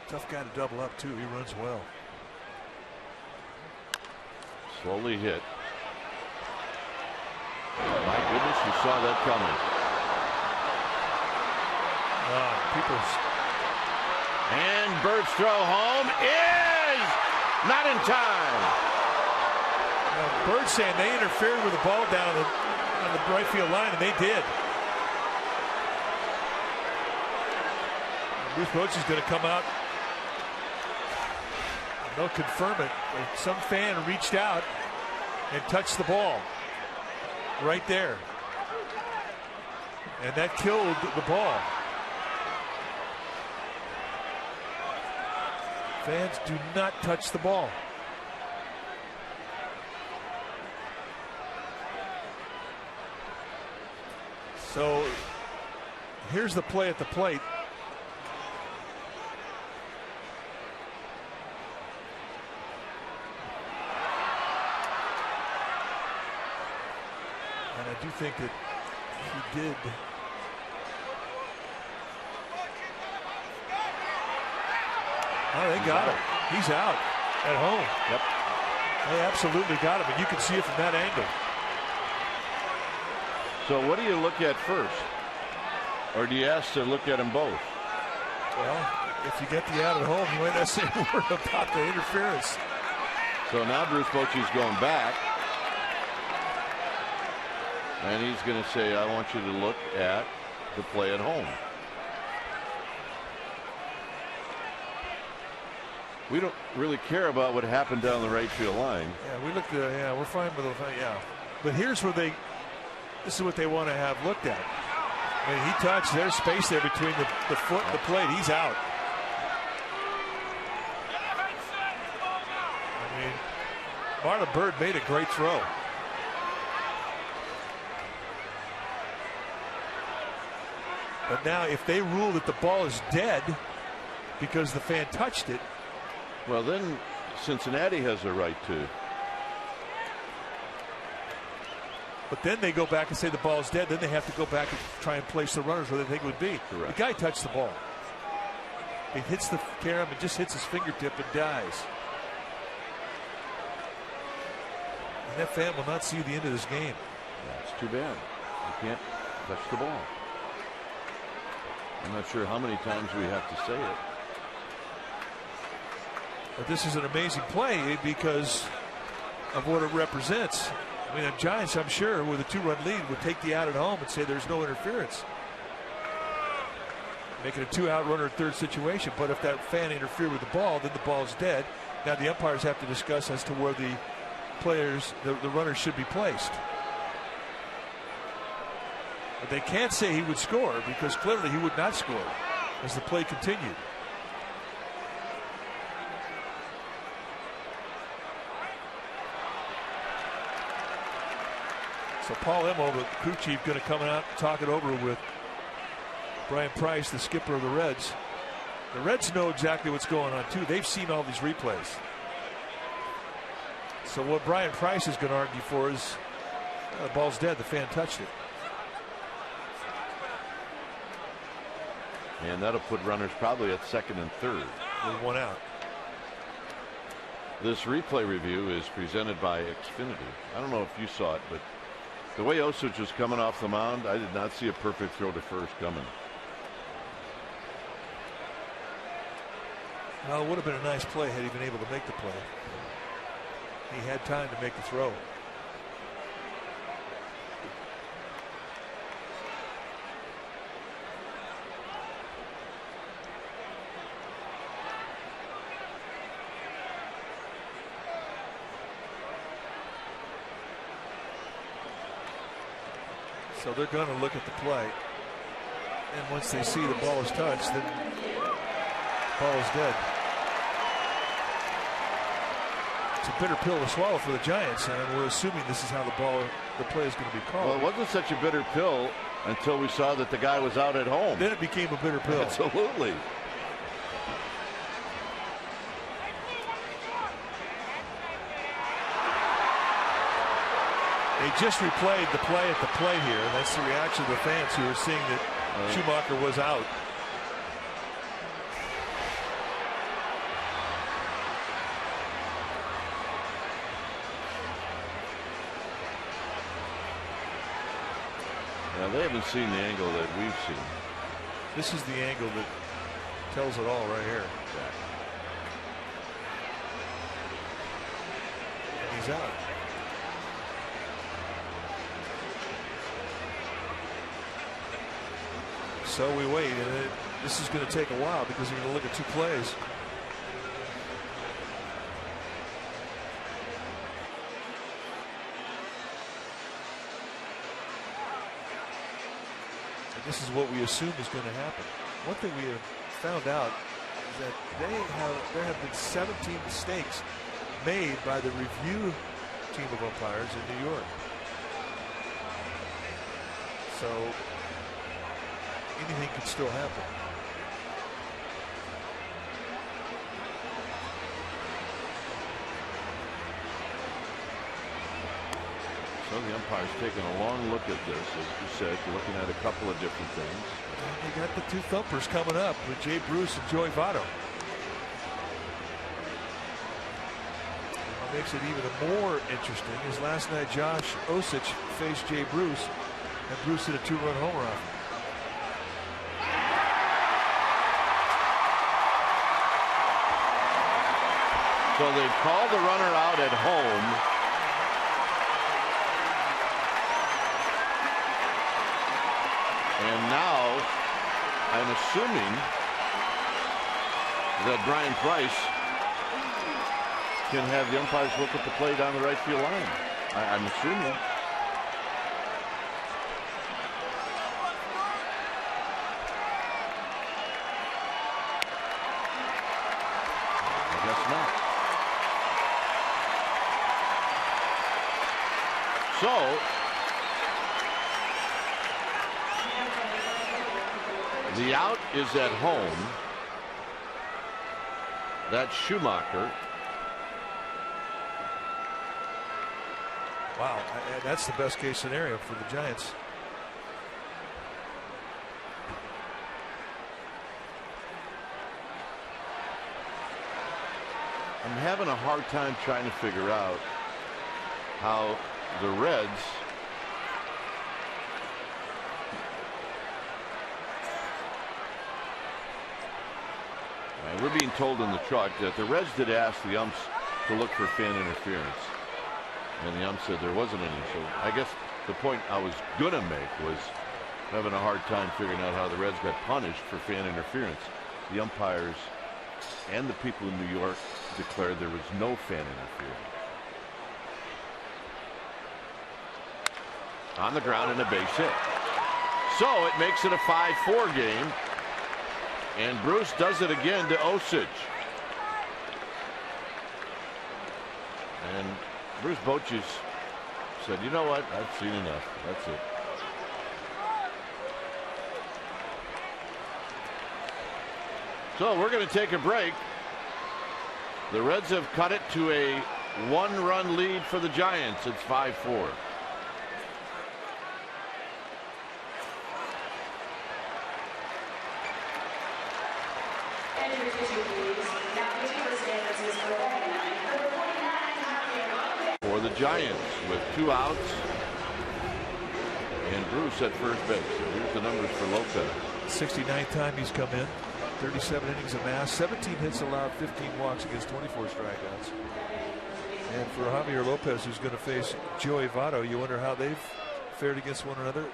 Tough guy to double up too. He runs well. Slowly hit. My goodness, you saw that coming. And Bird's throw home is not in time. Bird saying they interfered with the ball down on the right field line, and they did. Bruce Bochy's going to come out. They'll confirm it. Some fan reached out and touched the ball right there, and that killed the ball. Fans do not touch the ball. So here's the play at the plate. And I do think that he did. Oh, they got him. He's out at home. Yep. They absolutely got him, and you can see it from that angle. So what do you look at first? Or do you ask to look at them both? Well, if you get the out at home, you might not say a word about the interference. So now Bruce Bochy's going back. And he's going to say, I want you to look at the play at home. We don't really care about what happened down the right field line. Yeah, we looked at, yeah, we're fine with it. Yeah. But here's where this is what they want to have looked at. I mean, he touched, there's space there between the foot and the plate. He's out. I mean, Marlon Byrd made a great throw. But now if they rule that the ball is dead because the fan touched it, well, then Cincinnati has a right to. But then they go back and say the ball's dead. Then they have to go back and try and place the runners where they think it would be. Correct. The guy touched the ball. It hits the carom and just hits his fingertip and dies. And that fan will not see the end of this game. That's too bad. You can't touch the ball. I'm not sure how many times we have to say it. But this is an amazing play because of what it represents. I mean, the Giants, I'm sure, with a 2-run lead, would take the out at home and say there's no interference. Make it a 2-out runner at third situation. But if that fan interfered with the ball, then the ball's dead. Now the umpires have to discuss as to where the players, the runners should be placed. But they can't say he would score because clearly he would not score as the play continued. So Paul Emo, the crew chief, going to come out and talk it over with Brian Price, the skipper of the Reds. The Reds know exactly what's going on too. They've seen all these replays. So what Brian Price is going to argue for is the ball's dead. The fan touched it. And that'll put runners probably at second and third. With 1 out. This replay review is presented by Xfinity. I don't know if you saw it, but the way Osich was coming off the mound, I did not see a perfect throw to first coming. Well, it would have been a nice play had he been able to make the play. He had time to make the throw. So they're going to look at the play. And once they see the ball is touched, then the ball is dead. It's a bitter pill to swallow for the Giants, and we're assuming this is how the play is going to be called. Well, it wasn't such a bitter pill until we saw that the guy was out at home. Then it became a bitter pill. Absolutely. They just replayed the play at the plate here, and that's the reaction of the fans who are seeing that Schumacher was out. Now, they haven't seen the angle that we've seen. This is the angle that tells it all right here. And he's out. So we wait, and this is going to take a while because you're going to look at 2 plays. And this is what we assume is going to happen. One thing we have found out is that there have been 17 mistakes made by the review team of umpires in New York. So anything could still happen. So the umpire's taking a long look at this, as you said, looking at a couple of different things. And you got the 2 thumpers coming up with Jay Bruce and Joey Votto. What makes it even more interesting is last night Josh Osich faced Jay Bruce And Bruce hit a 2-run home run. So they called the runner out at home. And now I'm assuming that Brian Price can have the umpires look at the play down the right field line. I'm assuming. I guess not. So the out is at home. That's Schumacher. Wow, that's the best case scenario for the Giants. I'm having a hard time trying to figure out how the Reds we're being told in the truck that the Reds did ask the umps to look for fan interference. And the ump said there wasn't any. So I guess the point I was going to make was having a hard time figuring out how the Reds got punished for fan interference. The umpires and the people in New York declared there was no fan interference. On the ground and a base hit. So it makes it a 5-4 game. And Bruce does it again to Osage. And Bruce Bochy said, you know what? I've seen enough. That's it. So we're going to take a break. The Reds have cut it to a 1-run lead for the Giants. It's 5-4. For the Giants with 2 outs and Bruce at first base. So here's the numbers for Lopez. 69th time he's come in. 37 innings amassed, 17 hits allowed, 15 walks against 24 strikeouts. And for Javier Lopez, who's going to face Joey Votto, you wonder how they've fared against one another.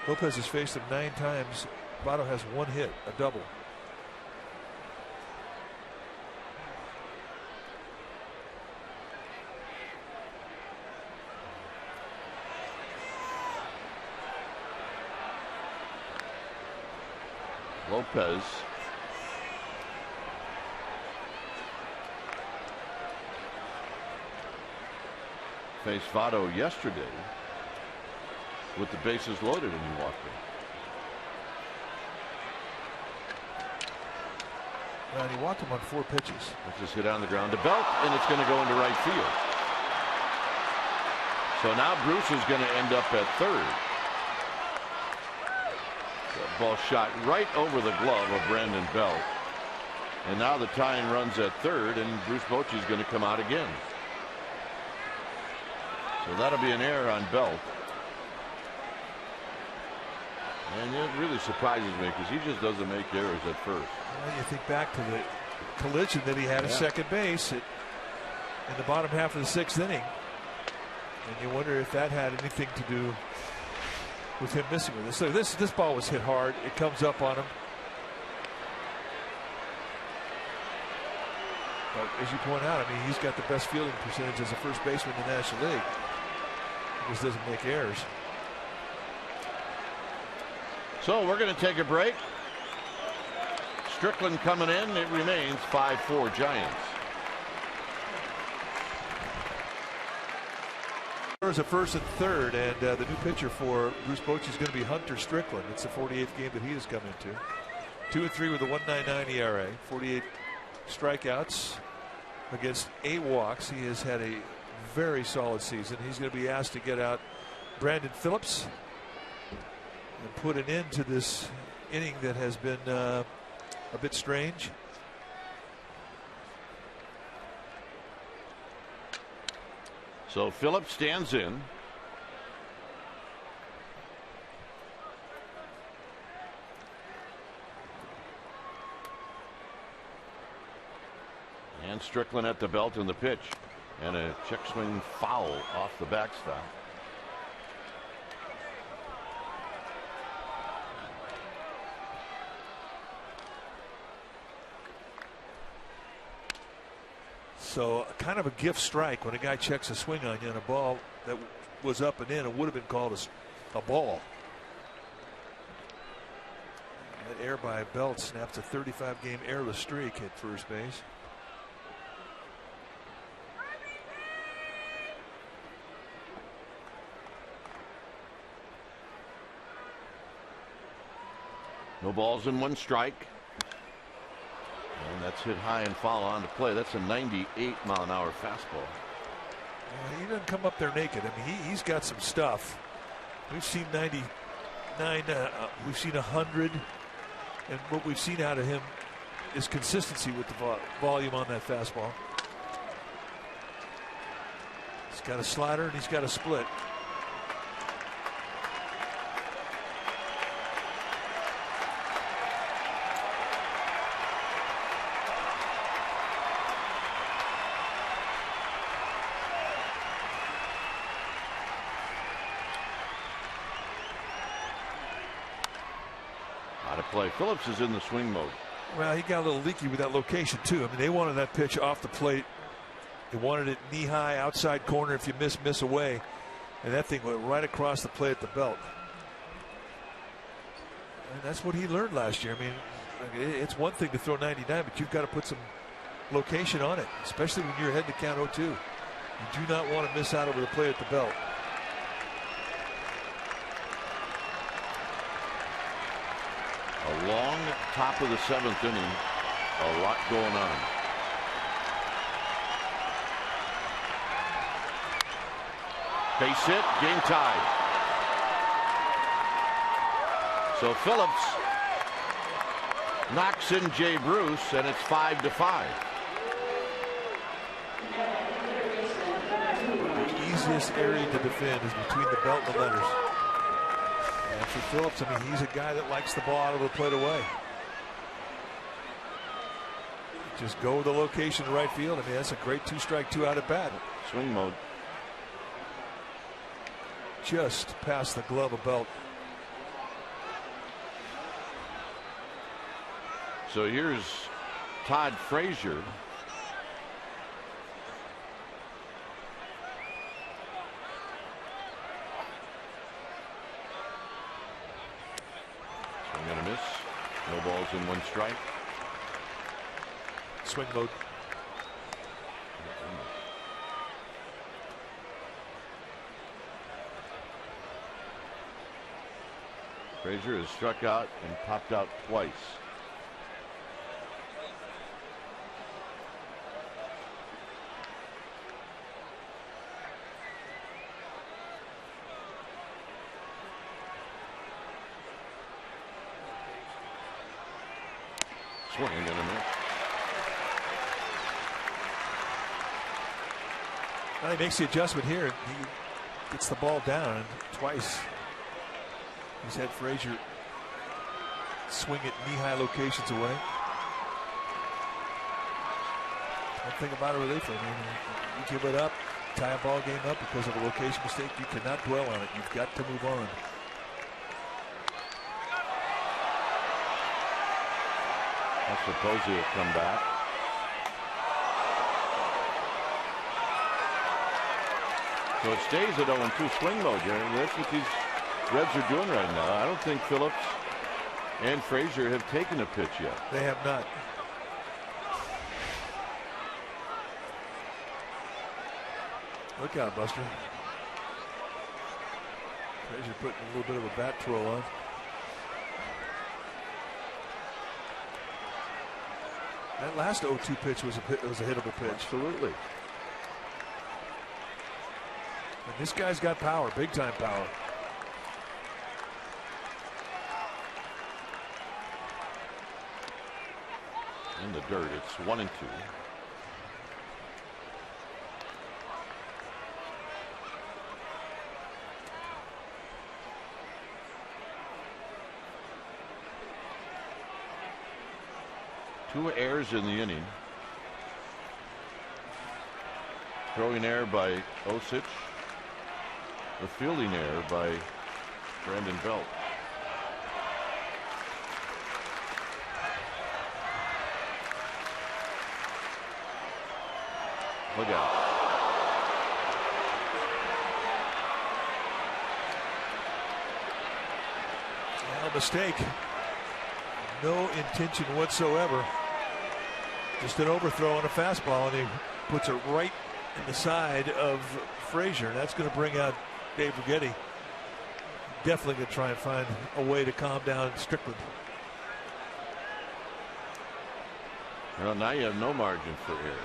Lopez has faced him 9 times. Votto has 1 hit, a double. Lopez faced Votto yesterday with the bases loaded and he walked in. And he walked him on 4 pitches. Let's just hit on the ground to Belt, and it's going to go into right field. So now Bruce is going to end up at third. That ball shot right over the glove of Brandon Belt. And now the tying runs at third, and Bruce Bochy is going to come out again. So that'll be an error on Belt. And it really surprises me because he just doesn't make errors at first. Well, you think back to the collision that he had at second base in the bottom half of the 6th inning. And you wonder if that had anything to do with him missing with this. So this ball was hit hard. It comes up on him. But as you point out, I mean, he's got the best fielding percentage as a first baseman in the National League. He just doesn't make errors. So we're going to take a break. Strickland coming in. It remains 5-4 Giants. There's a first and third, and the new pitcher for Bruce Bochy is going to be Hunter Strickland. It's the 48th game that he has come into. 2-3 with a 1.99 ERA, 48 strikeouts against 8 walks. He has had a very solid season. He's going to be asked to get out Brandon Phillips and put an end to this inning that has been a bit strange. So Phillips stands in. And Strickland at the belt in the pitch. And a check swing foul off the backstop. So kind of a gift strike when a guy checks a swing on you on a ball that was up and in. It would have been called a ball. That error by Belt snaps a 35-game errorless streak at first base. No balls and 1 strike. And that's hit high and foul on to play. That's a 98-mile-an-hour fastball. He doesn't come up there naked. I mean, he's got some stuff. We've seen 99, we've seen 100, and what we've seen out of him is consistency with the volume on that fastball. He's got a slider and he's got a split. Play. Phillips is in the swing mode. Well, he got a little leaky with that location too. I mean, they wanted that pitch off the plate. They wanted it knee high outside corner. If you miss away, and that thing went right across the plate at the belt. And that's what he learned last year. I mean, it's one thing to throw 99, but you've got to put some location on it, especially when you're ahead to count 0-2. You do not want to miss out over the plate at the belt. A long top of the 7th inning. A lot going on. Base hit, game tied. So Phillips knocks in Jay Bruce, and it's 5-5. The easiest area to defend is between the belt and the letters. And for Phillips, I mean, he's a guy that likes the ball out of the plate away. Just go with the location in right field. I mean, that's a great 2-strike, 2-out at bat. Swing mode. Just past the glove of Belt. So here's Todd Frazier. Swing and a miss. No balls and 1 strike. Swing mode. Frazier has struck out and popped out twice. Swing and a miss. Well, he makes the adjustment here. He gets the ball down, and twice he's had Frazier swing at knee-high locations away. One thing about a reliever, I mean, you give it up, tie a ball game up because of a location mistake, you cannot dwell on it. You've got to move on. I suppose he'll come back. So it stays at 0-2 swing mode, Jerry. That's what these Reds are doing right now. I don't think Phillips and Frazier have taken a pitch yet. They have not. Look out, Buster. Frazier putting a little bit of a bat twirl on. That last 0-2 pitch was a hittable pitch. Absolutely. And this guy's got power, big time power. In the dirt, it's 1-2. Two errors in the inning. Throwing error by Osich. The fielding error by Brandon Belt. Look out. A mistake. No intention whatsoever. Just an overthrow on a fastball, and he puts it right in the side of Frazier. And that's going to bring out Dave Righetti. Definitely going to try and find a way to calm down Strickland. Well, now you have no margin for error.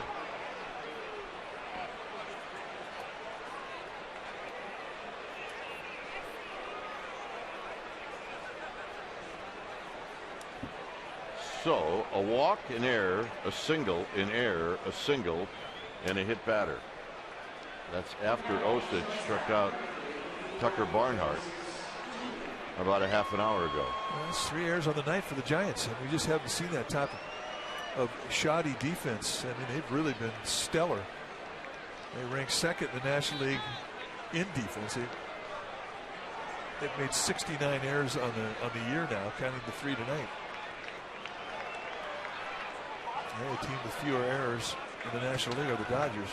So a walk in error, a single in error, a single, and a hit batter. That's after Osich struck out Tucker Barnhart about a half an hour ago. Well, that's 3 errors on the night for the Giants, and we just haven't seen that type of shoddy defense. I mean, they've really been stellar. They rank second in the National League in defense. They've made 69 errors on the year now, counting the 3 tonight. The only team with fewer errors in the National League are the Dodgers.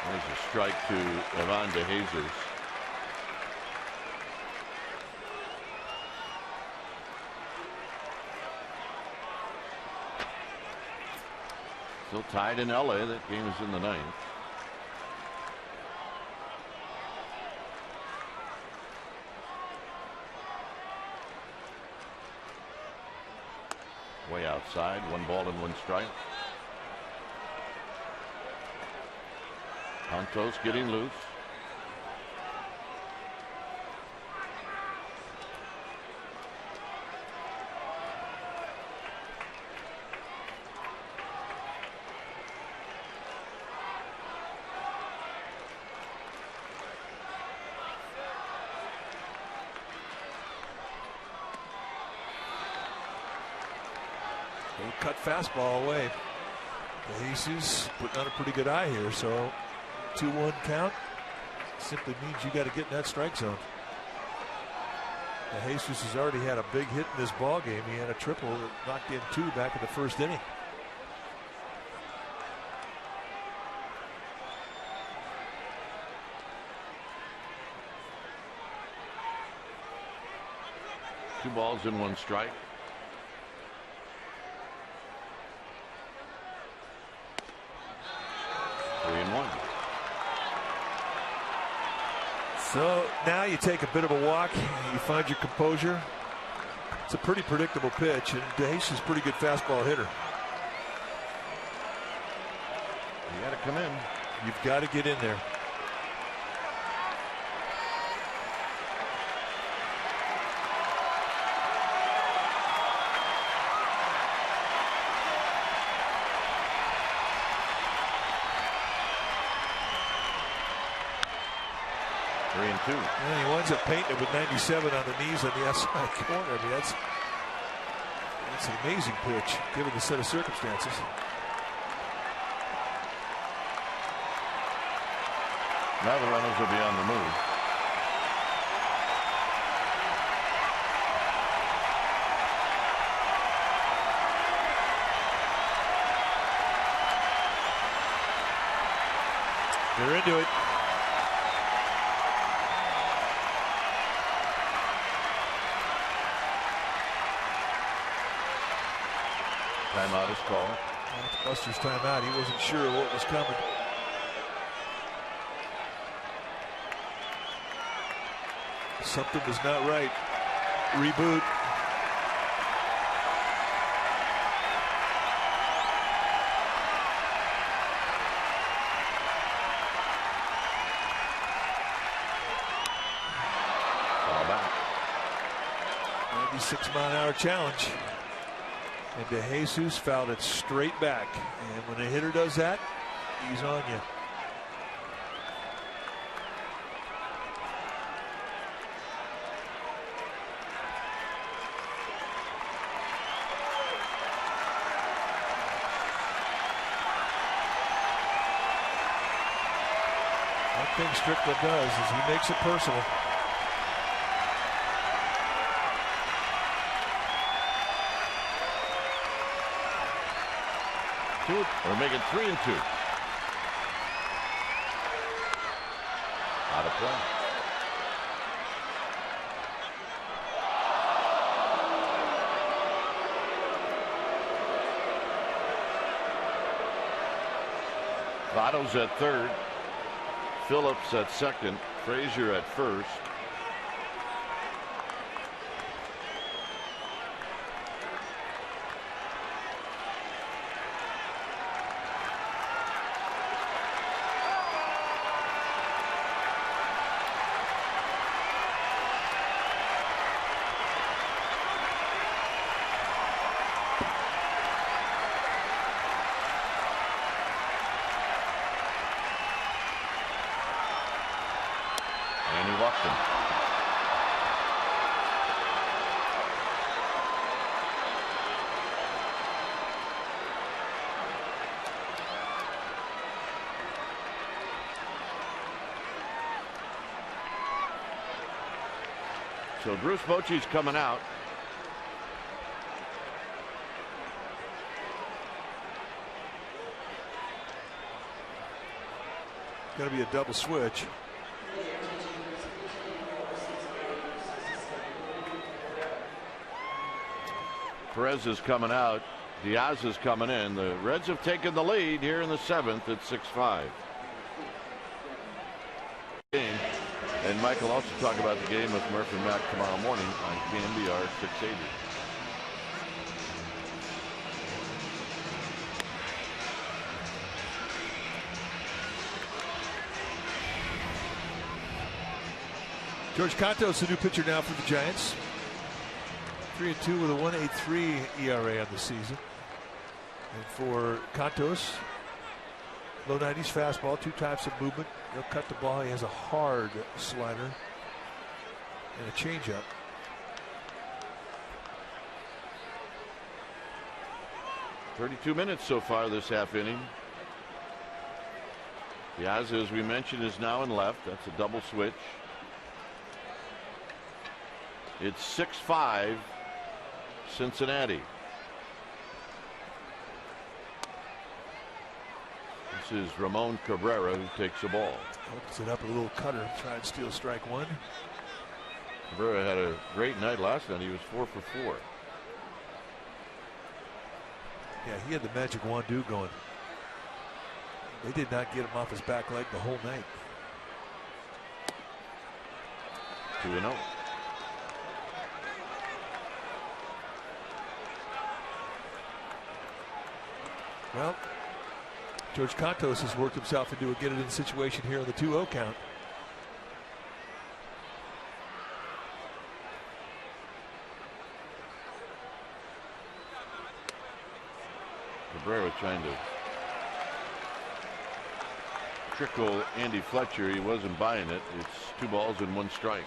There's a strike to Ivan DeJesus. Still tied in LA. That game is in the 9th. Way outside, 1 ball and 1 strike. Santos getting loose. Cut fastball away. DeJesus putting on a pretty good eye here, so 2-1 count simply means you got to get in that strike zone. DeJesus has already had a big hit in this ball game. He had a triple that knocked in 2 back in the first inning. Two balls and 1 strike. So now you take a bit of a walk, you find your composure. It's a pretty predictable pitch, and DeJesus is a pretty good fastball hitter. You got to come in. You've got to get in there. And he winds up painting it with 97 on the knees on the outside corner. I mean, that's an amazing pitch given the set of circumstances. Now the runners will be on the move. They're into it. Timeout is called. That's Buster's timeout. He wasn't sure what was coming. Something was not right. Reboot. Ball back. 96-mile-an-hour challenge. And DeJesus fouled it straight back. And when a hitter does that, he's on you. One thing Strickland does is he makes it personal. We're making 3-2. Out of play. Votto's at third. Phillips at second. Frazier at first. So Bruce Bochy's coming out. Going to be a double switch. Perez is coming out. Diaz is coming in. The Reds have taken the lead here in the seventh at 6-5. And Mike will also talk about the game with Murphy and Mack tomorrow morning on KNBR 680. George Cantos, the new pitcher now for the Giants. 3-2 with a 1.83 ERA on the season. And for Cantos, low 90s fastball, 2 types of movement. He'll cut the ball. He has a hard slider and a changeup. .32 minutes so far this half inning. Diaz, as we mentioned, is now in left. That's a double switch. It's 6-5 Cincinnati. This is Ramon Cabrera who takes the ball. Opens it up, a little cutter, try and steal strike one. Cabrera had a great night last night. He was 4 for 4. Yeah, he had the magic wand-do going. They did not get him off his back leg the whole night. 2-0. Well, George Cantos has worked himself into a get-it-in situation here on the 2-0 count. Cabrera trying to trickle Andy Fletcher. He wasn't buying it. It's 2 balls and 1 strike.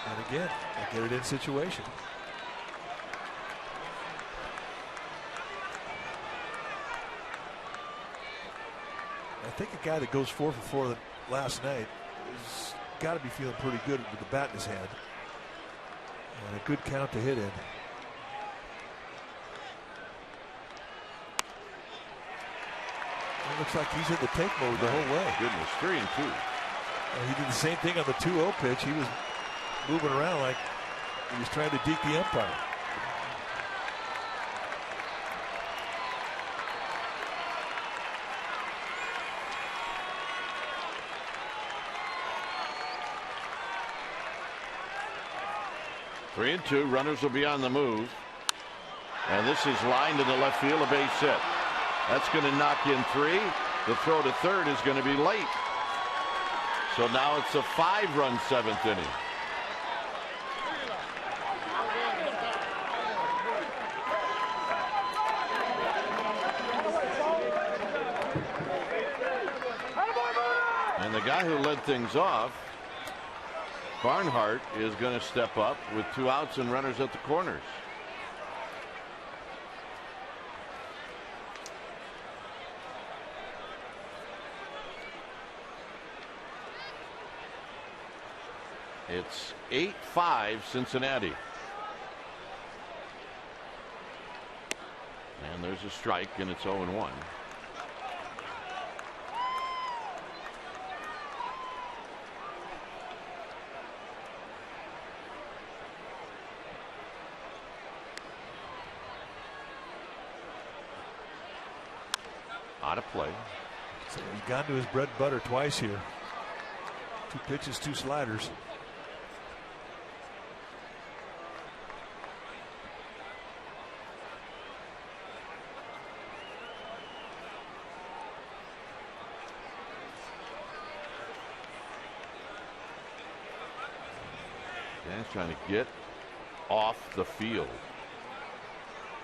And again, a get-it-in situation. I think a guy that goes 4 for 4 last night has got to be feeling pretty good with the bat in his hand. And a good count to hit in. It looks like he's in the take mode the whole way. Goodness, 3-2. He did the same thing on the 2-0 pitch. He was moving around like he was trying to deke the umpire. Three and two. Runners will be on the move. And this is lined in the left field, a base hit. That's going to knock in 3. The throw to third is going to be late. So now it's a 5-run 7th inning. And the guy who led things off, Barnhart, is going to step up with 2 outs and runners at the corners. It's 8-5 Cincinnati. And there's a strike, and it's 0-1. Out of play. So he's gone to his bread and butter twice here. 2 pitches, 2 sliders. Dan's trying to get off the field.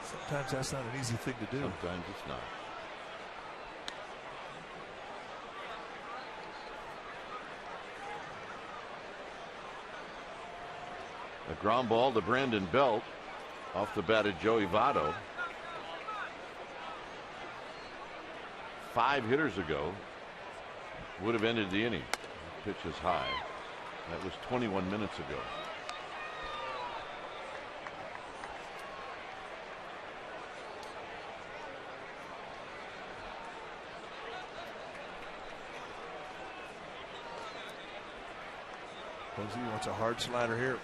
Sometimes that's not an easy thing to do. Sometimes it's not. A ground ball to Brandon Belt off the bat of Joey Votto. 5 hitters ago would have ended the inning. Pitch is high. That was 21 minutes ago. Posey wants a hard slider here.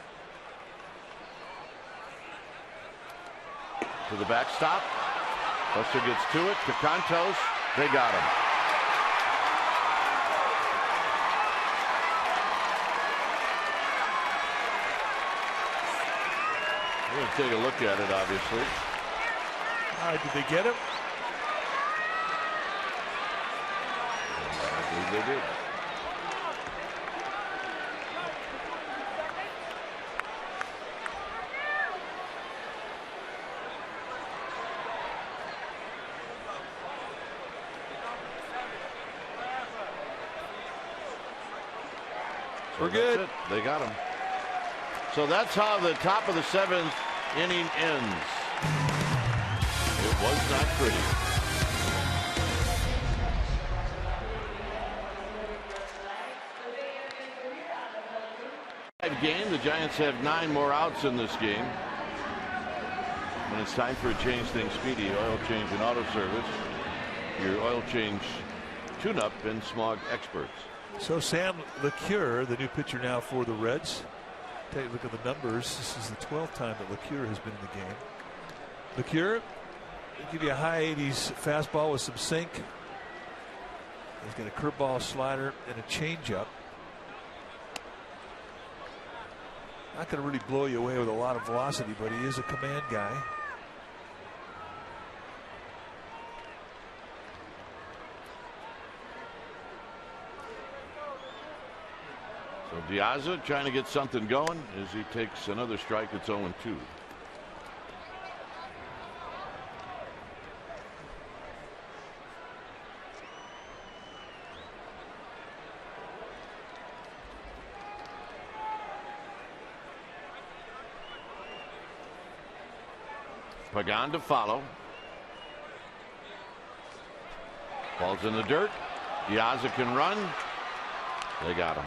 To the backstop. Buster gets to it. To Contos. They got him. We're going to take a look at it, obviously. All right, did they get him? I believe they did. We're good. They got him. So that's how the top of the 7th inning ends. It was not pretty. Game. The Giants have 9 more outs in this game. When it's time for a change, things speedy. Oil change and auto service. Your oil change tune-up and smog experts. So Sam LeCure, the new pitcher now for the Reds. Take a look at the numbers. This is the 12th time that LeCure has been in the game. LeCure will give you a high 80s fastball with some sink. He's got a curveball, slider, and a changeup. Not going to really blow you away with a lot of velocity, but he is a command guy. So Diaz trying to get something going as he takes another strike. It's 0-2. Pagan to follow. Ball's in the dirt. Diaz can run. They got him.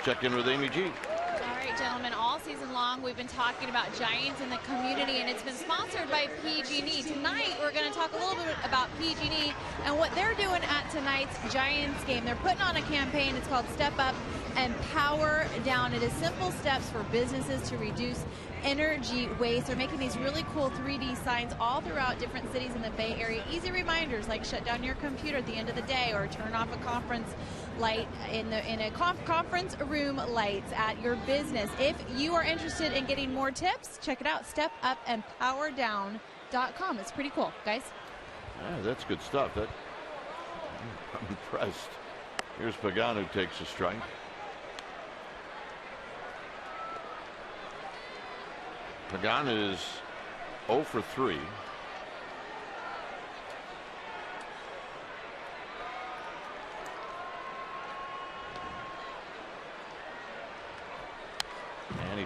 Check in with Amy G. All right, gentlemen, all season long we've been talking about Giants in the community, and it's been sponsored by PG&E. Tonight we're going to talk a little bit about PG&E and what they're doing at tonight's Giants game. They're putting on a campaign. It's called Step Up and Power Down. It is simple steps for businesses to reduce energy waste. They're making these really cool 3D signs all throughout different cities in the Bay Area. Easy reminders like shut down your computer at the end of the day, or turn off a conference light in a conference room lights at your business. If you are interested in getting more tips, check it out, stepupandpowerdown.com. It's pretty cool, guys. Yeah, that's good stuff. I'm impressed. Here's Pagan, who takes a strike. Pagan is 0 for 3.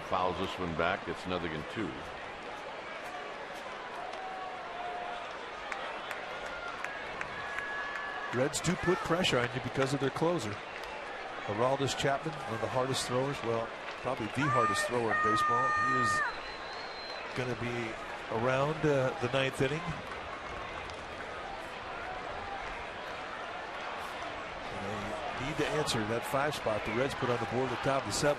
fouls this one back. It's nothing in 2. Reds do put pressure on you because of their closer. Aroldis Chapman, one of the hardest throwers. Well, probably the hardest thrower in baseball. He is going to be around the 9th inning. And they need to answer that 5 spot the Reds put on the board at the top of the 7th.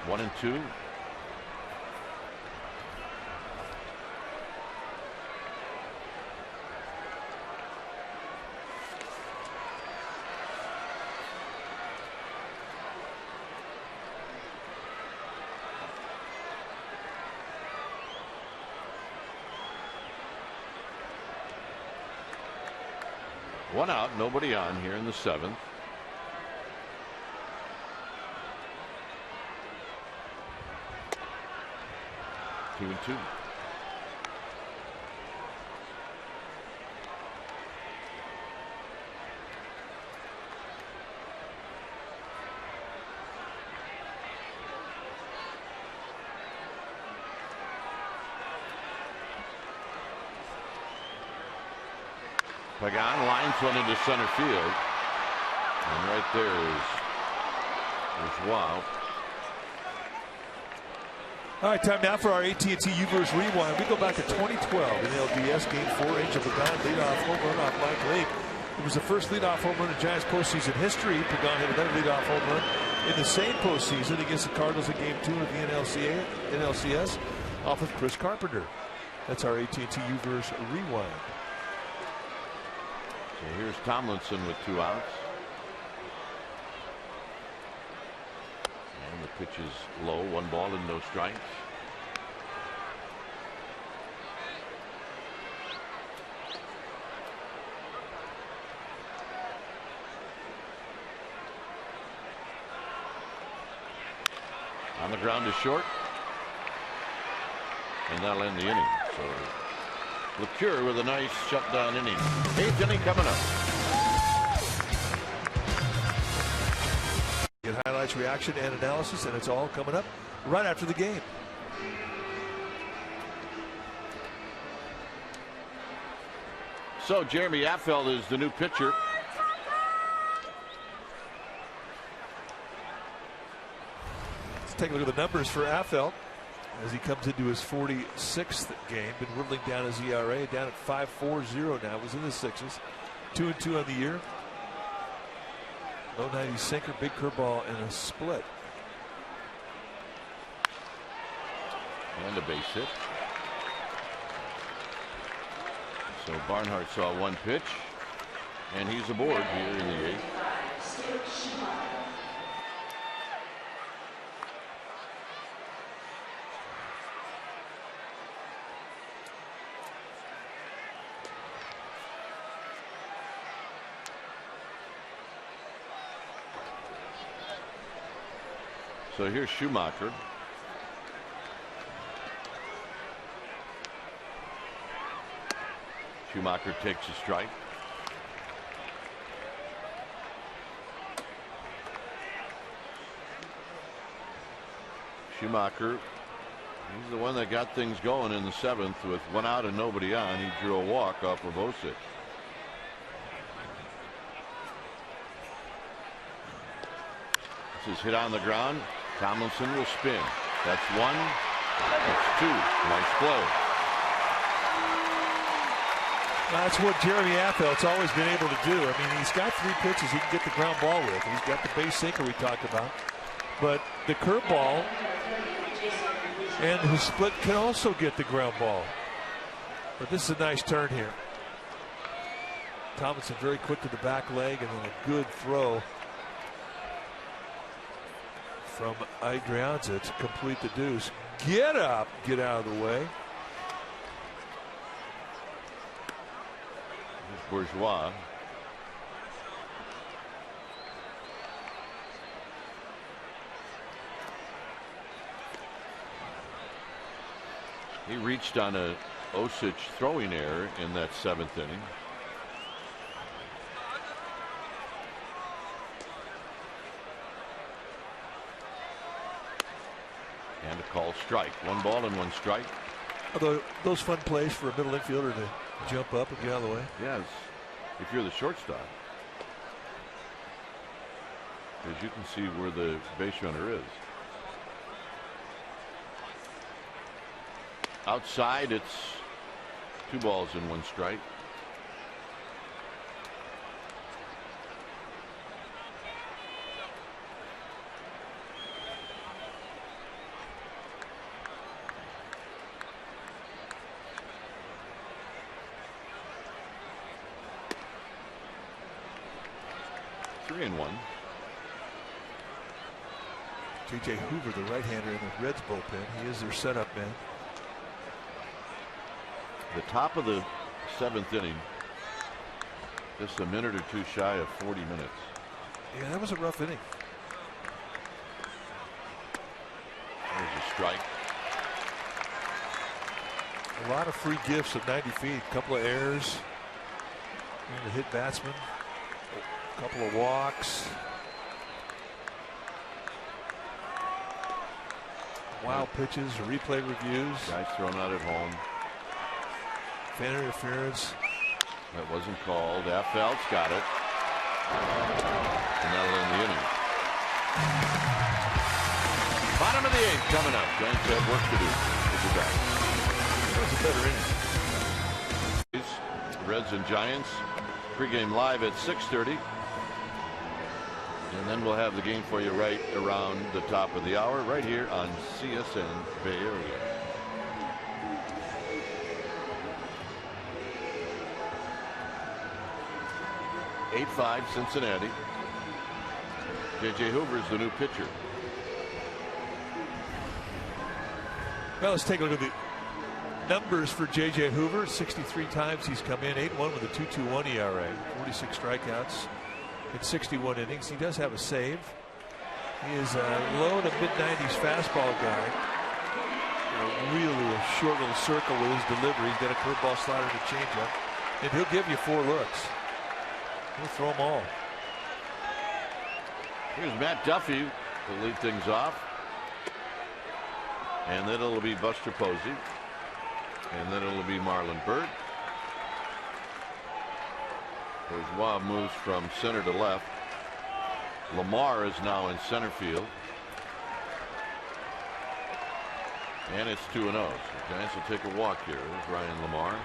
1-2. One out, nobody on here in the 7th. Two and 2. Pagan lines one into center field, and right there is wow. All right, time now for our AT&T U-verse Rewind. We go back to 2012 in LDS Game 4. Angel Pagan leadoff home run off Mike Lake. It was the first leadoff home run in Giants postseason history. Pagan hit another leadoff home run in the same postseason against the Cardinals in Game 2 of the NLCS off of Chris Carpenter. That's our AT&T U-verse Rewind. So here's Tomlinson with 2 outs. And the pitch is low, 1 ball and no strikes. On the ground to short. And that'll end the inning. So LeCure with a nice shutdown inning. 8th inning coming up. Get highlights, reaction, and analysis, and it's all coming up right after the game. So Jeremy Affeldt is the new pitcher. Let's take a look at the numbers for Affeldt as he comes into his 46th game. Been whittling down his ERA, down at 5.40 now. Was in the 6s. 2-2 on the year. Low 90 sinker, big curveball, and a split. And a base hit. So Barnhart saw 1 pitch, and he's aboard here in the 8th. So here's Schumacher. Schumacher takes a strike. Schumacher, he's the one that got things going in the 7th with 1 out and nobody on. He drew a walk off of Osich. This is hit on the ground. Tomlinson will spin. That's 1. That's 2. Nice play. That's what Jeremy Affeldt's always been able to do. I mean, he's got 3 pitches he can get the ground ball with. He's got the base sinker we talked about. But the curveball and his split can also get the ground ball. But this is a nice turn here. Tomlinson very quick to the back leg, and then a good throw from Adrianza to complete the deuce. Get up, get out of the way. Bourgeois. He reached on a Osich throwing error in that 7th inning. Strike. 1 ball and 1 strike. Although those fun plays for a middle infielder to jump up and get out of the way. Yes, if you're the shortstop, because you can see where the base runner is. Outside, it's 2 balls and 1 strike. Three and 1. J.J. Hoover, the right-hander in the Reds bullpen. He is their setup man. The top of the 7th inning. Just a minute or 2 shy of 40 minutes. Yeah, that was a rough inning. There's a strike. A lot of free gifts at 90 feet. A couple of errors. And a hit batsman. A couple of walks. Wild pitches, replay reviews. Guys thrown out at home. Fan interference. That wasn't called. Phelps got it. And that'll end the inning. Bottom of the 8th coming up. Giants have work to do. We'll be back. That was a better inning. Reds and Giants. Pregame live at 6:30. And then we'll have the game for you right around the top of the hour, right here on CSN Bay Area. (8-5) Cincinnati. J.J. Hoover is the new pitcher. Well, let's take a look at the numbers for J.J. Hoover. 63 times he's come in. 8-1 with a 2.21 ERA. 46 strikeouts in 61 innings. He does have a save. He is a low to mid-90s fastball guy. Really a short little circle with his delivery. He's got a curveball, slider, and a changeup. And he'll give you 4 looks. He'll throw them all. Here's Matt Duffy to lead things off. And then it'll be Buster Posey. And then it'll be Marlon Byrd. Bourgeois moves from center to left. Lamar is now in center field. And it's 2-0. So the Giants will take a walk here. There's Ryan Lamar.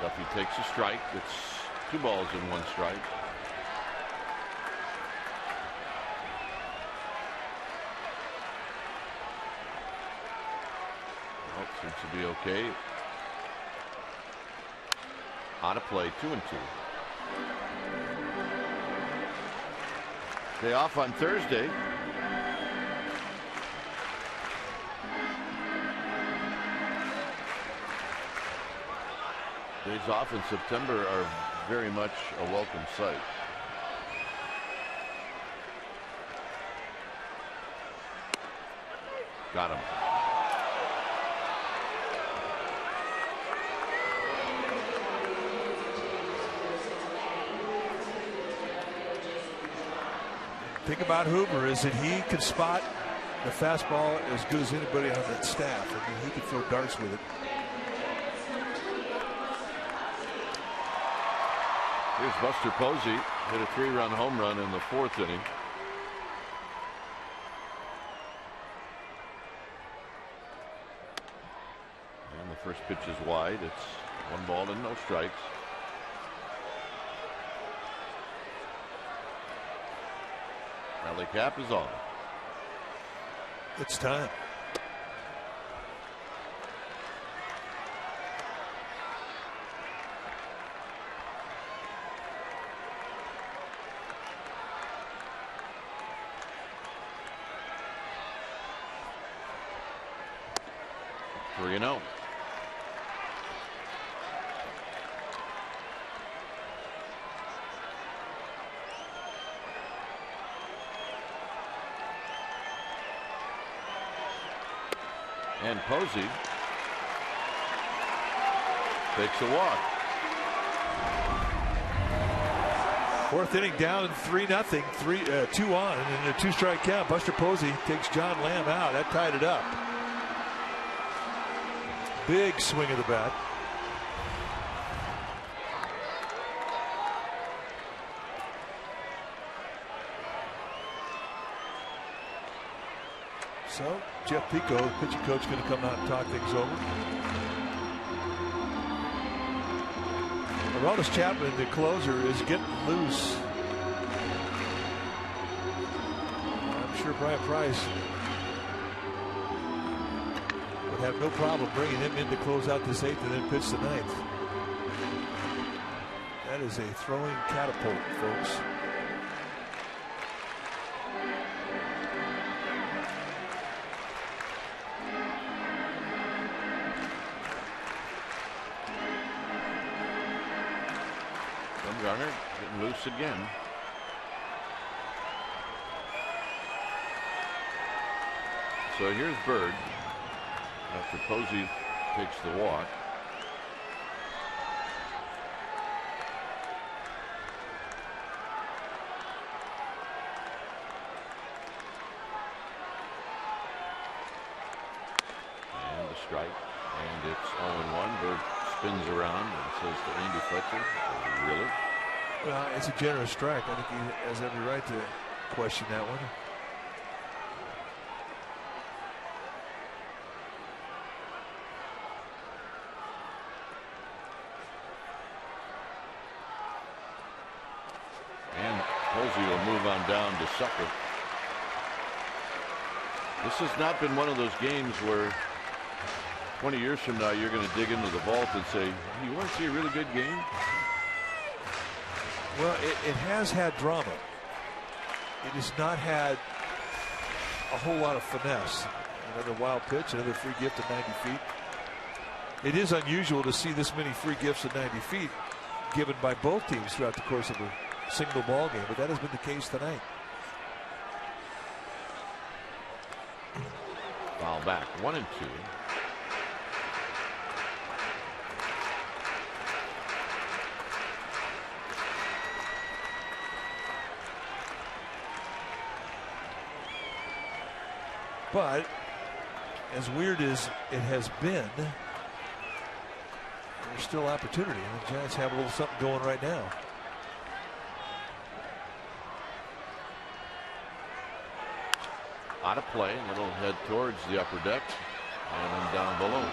Duffy takes a strike. It's 2 balls and 1 strike. Well, seems to be okay. On a play, 2-2. Day off on Thursday. Days off in September are very much a welcome sight. Got him. Thing about Hoover is that he can spot the fastball as good as anybody on that staff. I mean, he can throw darts with it. Here's Buster Posey, hit a 3-run home run in the 4th inning. And the first pitch is wide. It's 1 ball and no strikes. Rally cap is on. It's time. You know. And Posey takes a walk. Fourth inning down 3-0, 2 on, and a 2-strike count. Buster Posey takes John Lamb out. That tied it up. Big swing of the bat. So Jeff Pico, the pitching coach, going to come out and talk things over. Aroldis Chapman, the closer, is getting loose. I'm sure Brian Price would have no problem bringing him in to close out this 8th and then pitch the 9th. That is a throwing catapult, folks. Garner getting loose again. So here's Bird after Posey takes the walk. And the strike, and it's 0-1. Bird spins around and says to Andy Fletcher, "Really?" Well, it's a generous strike. I think he has every right to question that one. And Posey will move on down to second. This has not been one of those games where 20 years from now you're going to dig into the vault and say, "You want to see a really good game?" Well, it has had drama. It has not had a whole lot of finesse. Another wild pitch, another free gift at 90 feet. It is unusual to see this many free gifts at 90 feet given by both teams throughout the course of a single ball game, but that has been the case tonight. Foul back, 1-2. But as weird as it has been, there's still opportunity. And the Giants have a little something going right now. Out of play, and it'll head towards the upper deck and then down below.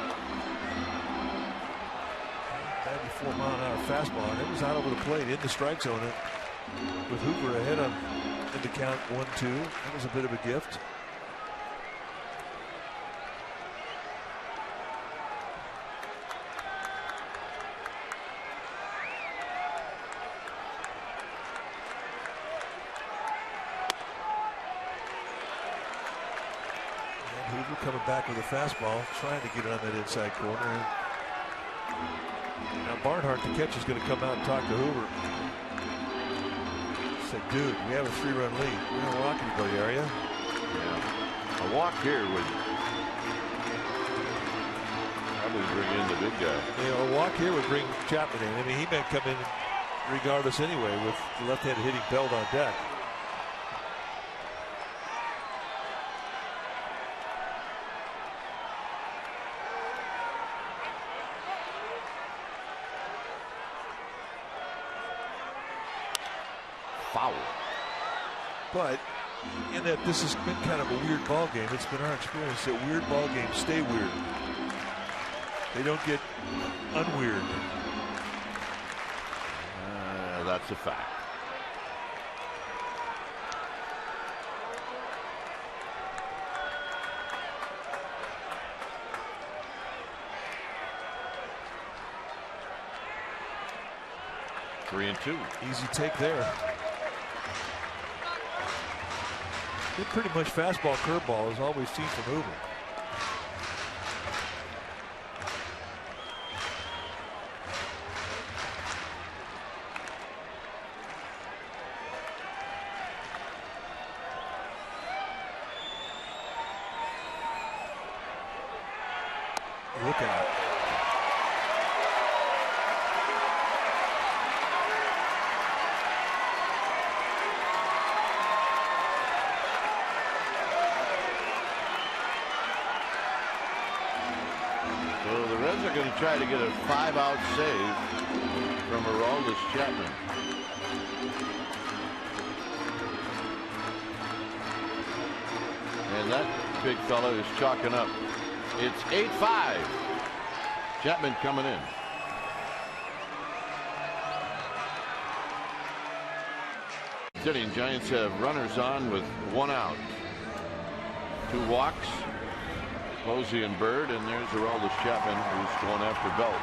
94-mile-an-hour fastball, and it was out over the plate in the strike zone with Hoover ahead on in the count 1-2. That was a bit of a gift. Coming back with a fastball, trying to get it on that inside corner. Now Barnhart, the catcher, is going to come out and talk to Hoover. Said, "Dude, we have a 3-run lead. We're not walking anybody, are you?" Yeah. A walk here would probably bring in the big guy. You know, a walk here would bring Chapman in. I mean, he may come in regardless anyway with the left-handed hitting Belt on deck. Foul. But in that this has been kind of a weird ball game, it's been our experience that weird ball games stay weird. They don't get unweird. That's a fact. Three and 2. Easy take there. They're pretty much fastball, curveball is all we've seen from Hoover. Look out. going to try to get a 5-out save from Chapman. And that big fella is chalking up. It's 8-5. Chapman coming in. Sitting Giants have runners on with 1 out. 2 walks. Posey and Bird, and there's Chapman who's going after Belt.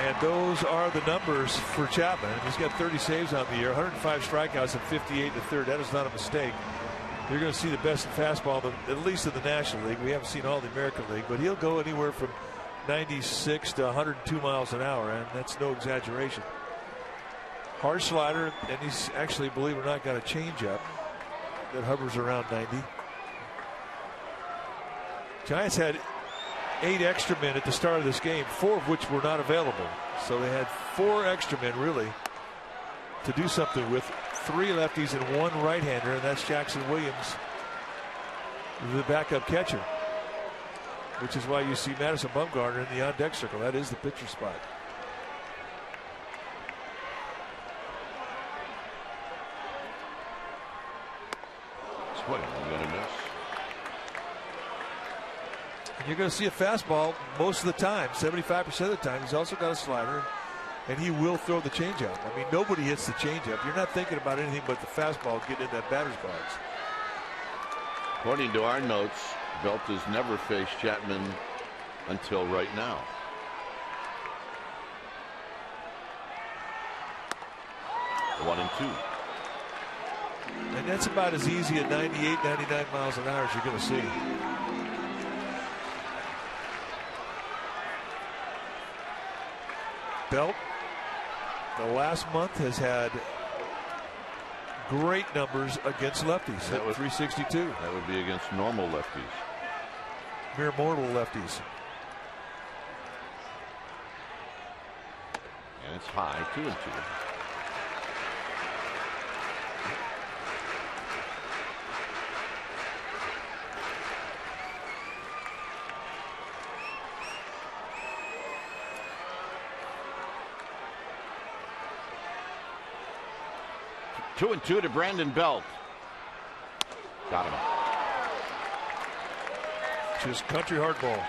And those are the numbers for Chapman. He's got 30 saves on the year, 105 strikeouts and 58 in the third. That is not a mistake. You're going to see the best in fastball, at least in the National League. We haven't seen all the American League, but he'll go anywhere from 96 to 102 miles an hour, and that's no exaggeration. Hard slider, and he's actually, believe it or not, got a changeup that hovers around 90. Giants had 8 extra men at the start of this game, 4 of which were not available. So they had 4 extra men really to do something with. 3 lefties and 1 right-hander, and that's Jackson Williams, the backup catcher, which is why you see Madison Bumgarner in the on-deck circle. That is the pitcher spot. Swing, going to miss. And you're going to see a fastball most of the time, 75% of the time. He's also got a slider, and he will throw the changeup. I mean, nobody hits the changeup. You're not thinking about anything but the fastball getting in that batter's box. According to our notes, Belt has never faced Chapman until right now. One and 2. And that's about as easy at 98, 99 miles an hour as you're going to see. Belt, the last month, has had great numbers against lefties. That was 362. That would be against normal lefties. Mere mortal lefties. And it's high, 2 and 2. Two and 2 to Brandon Belt. Got him. Just country hardball.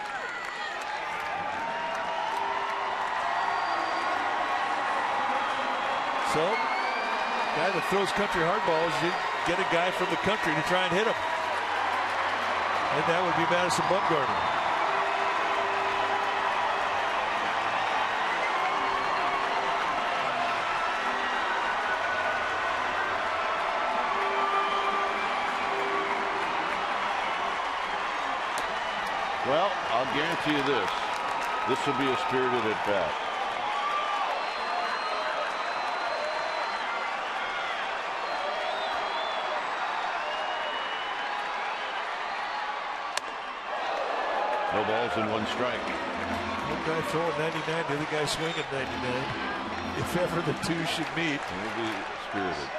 So, guy that throws country hardballs, you get a guy from the country to try and hit him. And that would be Madison Bumgarner. Well, I'll guarantee you this. This will be a spirited at bat. No balls and 1 strike. One guy throwing 99, the other guy swinging 99. If ever the 2 should meet. It will be spirited.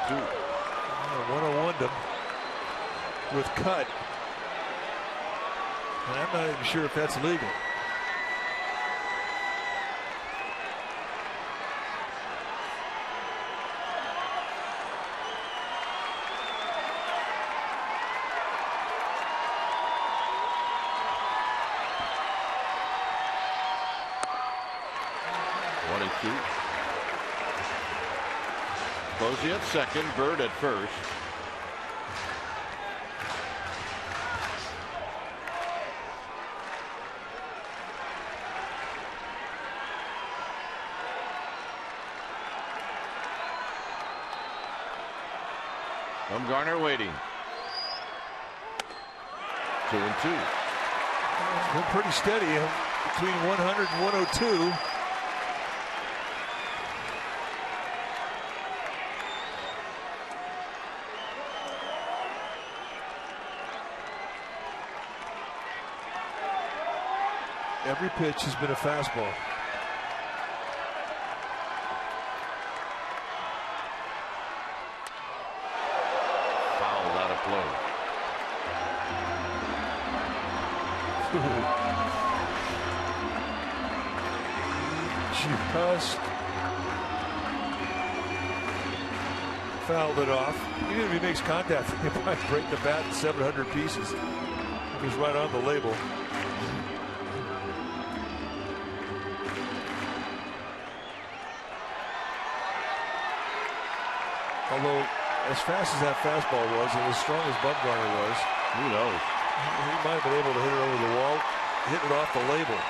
Two. 101 to with cut, and I'm not even sure if that's legal. Posey at second, Bird at first. Bumgarner waiting. 2 and 2. It's been pretty steady between 100 and 102. Every pitch has been a fastball. play. Just fouled it off. Even if he makes contact, he might break the bat in 700 pieces. He was right on the label. Although, as fast as that fastball was, and as strong as Bumgarner was, who knows? He might have been able to hit it over the wall, hit it off the label.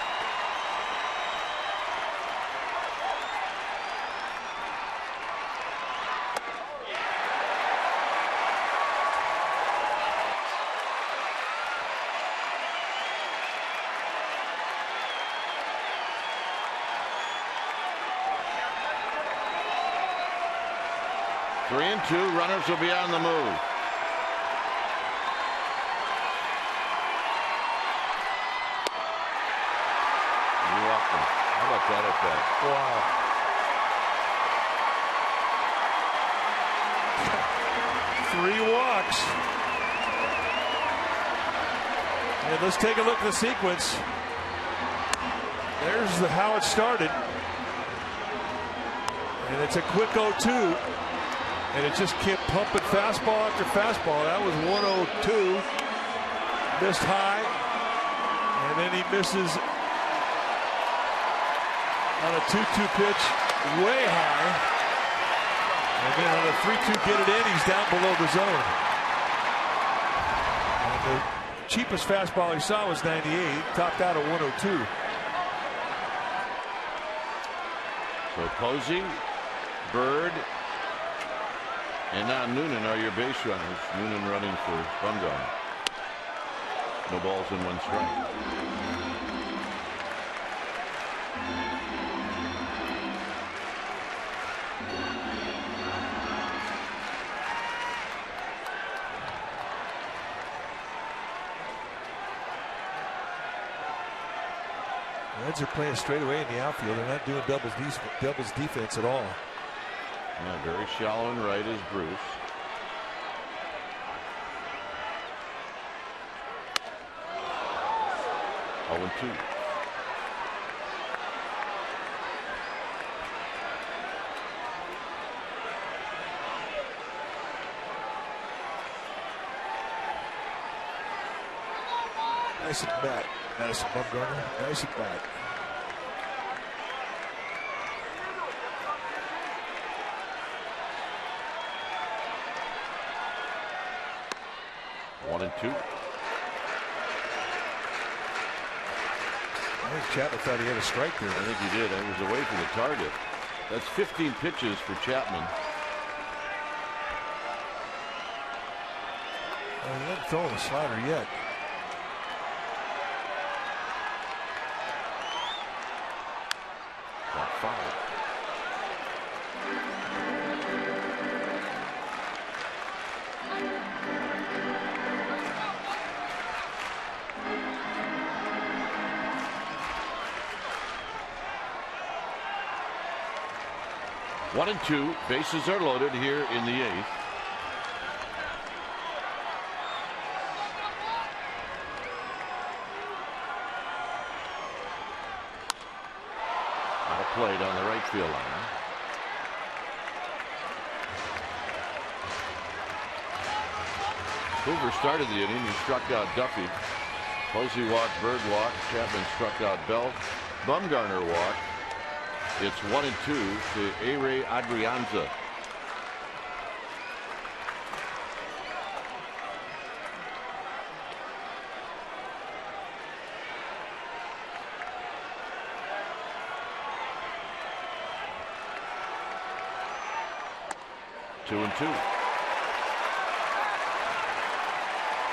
Three and two, runners will be on the move. You're welcome. How about that at bat? Wow. 3 walks. And let's take a look at the sequence. There's how it started. And it's a quick 0-2. And it just kept pumping fastball after fastball. That was 102. Missed high. And then he misses on a 2-2 pitch way high. And then on a 3-2 get it in, he's down below the zone. And the cheapest fastball he saw was 98. Topped out at 102. So Posey, Bird, and now Noonan are your base runners. Noonan running for Bumgarner. No balls and 1 strike. The Reds are playing straight away in the outfield. They're not doing doubles defense at all. Yeah, very shallow and right is Bruce. Oh, and 2. Nice at bat. Madison Bumgarner. Nice at bat. One and 2. I think Chapman thought he had a strike there. I think he did. He was away from the target. That's 15 pitches for Chapman. Well, he hasn't thrown a slider yet. Got 5. One and 2, bases are loaded here in the 8th. Out of play down the right field line. Hoover started the inning. He struck out Duffy. Posey walked, Bird walked, Chapman struck out Bell. Bumgarner walked. It's 1 and 2 to A-Ray Adrianza. Two and 2.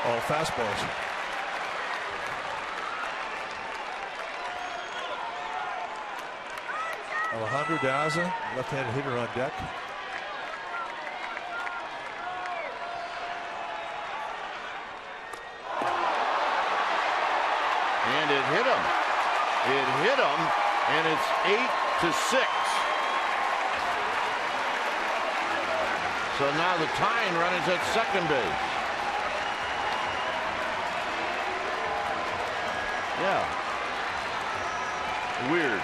All fastballs. Alejandro Diaz, left-handed hitter on deck. And it hit him. It hit him, and it's 8-6. So now the tying run is at second base. Yeah. Weird.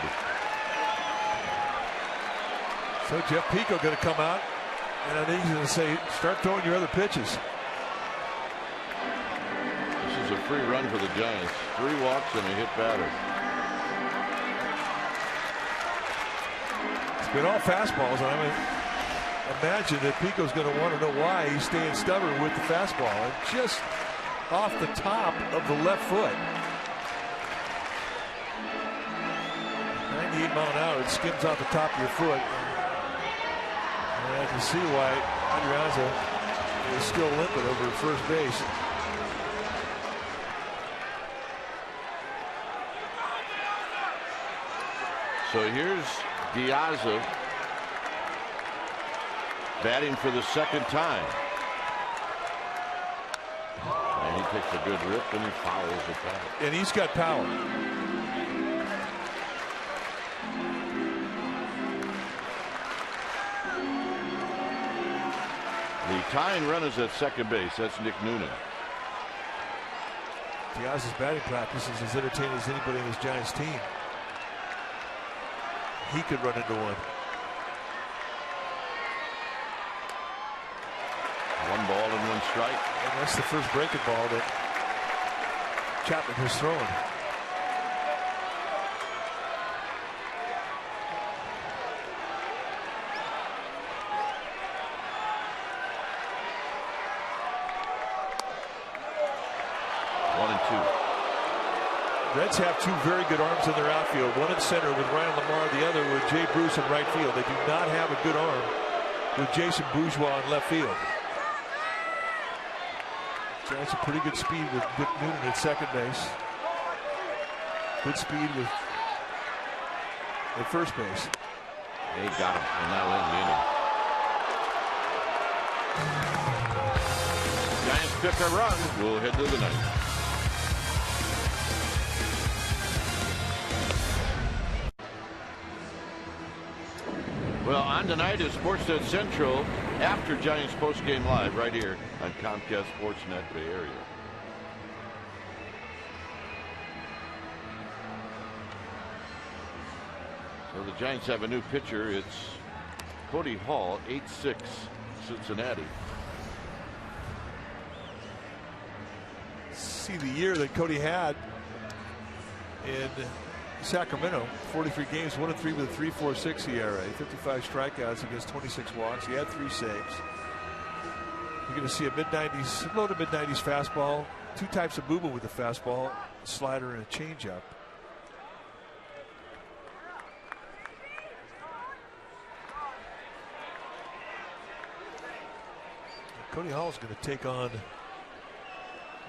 So Jeff Pico going to come out, and I think he's going to say, start throwing your other pitches. This is a free run for the Giants. 3 walks and a hit batter. It's been all fastballs. I mean, imagine that Pico's going to want to know why he's staying stubborn with the fastball. And just off the top of the left foot. 98 mile an hour. It skims off the top of your foot. And I can see why Adrianza is still limping over at first base. So here's Diaz batting for the second time. And he takes a good rip and he fouls it back. And he's got power. The tying run is at second base. That's Nick Noonan. Diaz's batting practice is as entertaining as anybody in his Giants team. He could run into one. 1 ball and 1 strike. And that's the first breaking ball that Chapman has thrown. Reds have 2 very good arms in their outfield. One in center with Ryan Lamar, the other with Jay Bruce in right field. They do not have a good arm with Jason Bourgeois in left field. Giants have pretty good speed with Nick Noonan at second base. Good speed at first base. They got him, and now in the inning. Giants pick a run. We'll head to the 9th. Well, on tonight is Sportsnet Central after Giants postgame live right here on Comcast Sportsnet Bay Area. So the Giants have a new pitcher. It's Cody Hall, 8'6", Cincinnati. See the year that Cody had in Sacramento, 43 games, 1-3 with a 3.46 ERA, 55 strikeouts against 26 walks. He had 3 saves. You're going to see a mid-90s, low to mid-90s fastball, 2 types of movement with the fastball, a slider and a changeup. Cody Hall is going to take on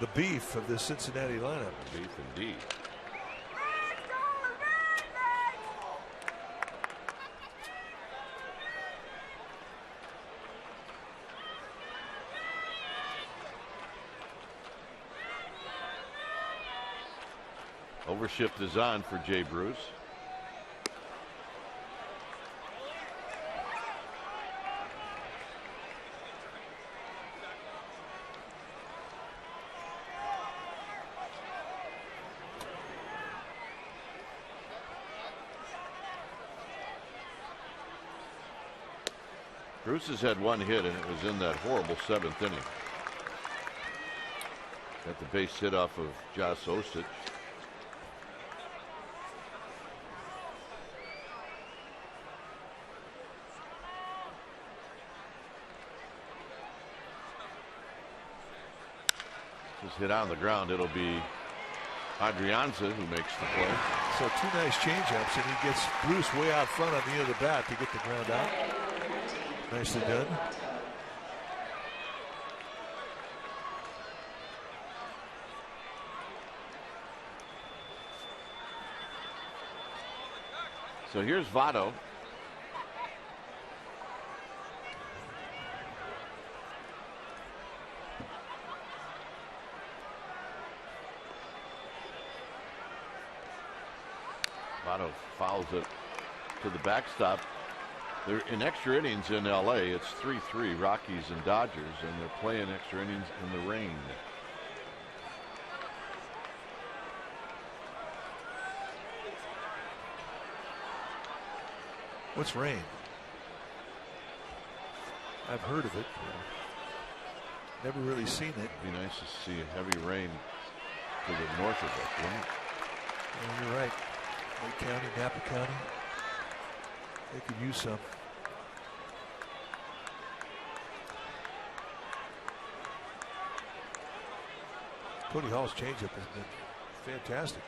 the beef of this Cincinnati lineup. Beef indeed. Overshift is on for Jay Bruce. Bruce has had 1 hit, and it was in that horrible 7th inning. Got the base hit off of Josh Osich. Just hit on the ground. It'll be Adrianza who makes the play. So 2 nice changeups, and he gets Bruce way out front on the end of the bat to get the ground out. Nicely done. So here's Votto. Votto fouls it to the backstop. They're in extra innings in LA. It's 3-3 Rockies and Dodgers, and they're playing extra innings in the rain. What's rain? I've heard of it. Never really seen it. It'd be nice to see heavy rain to the north of it, wouldn't it? Yeah, you're right. Lake County, Napa County. They could use some. Cody Hall's changeup has been fantastic.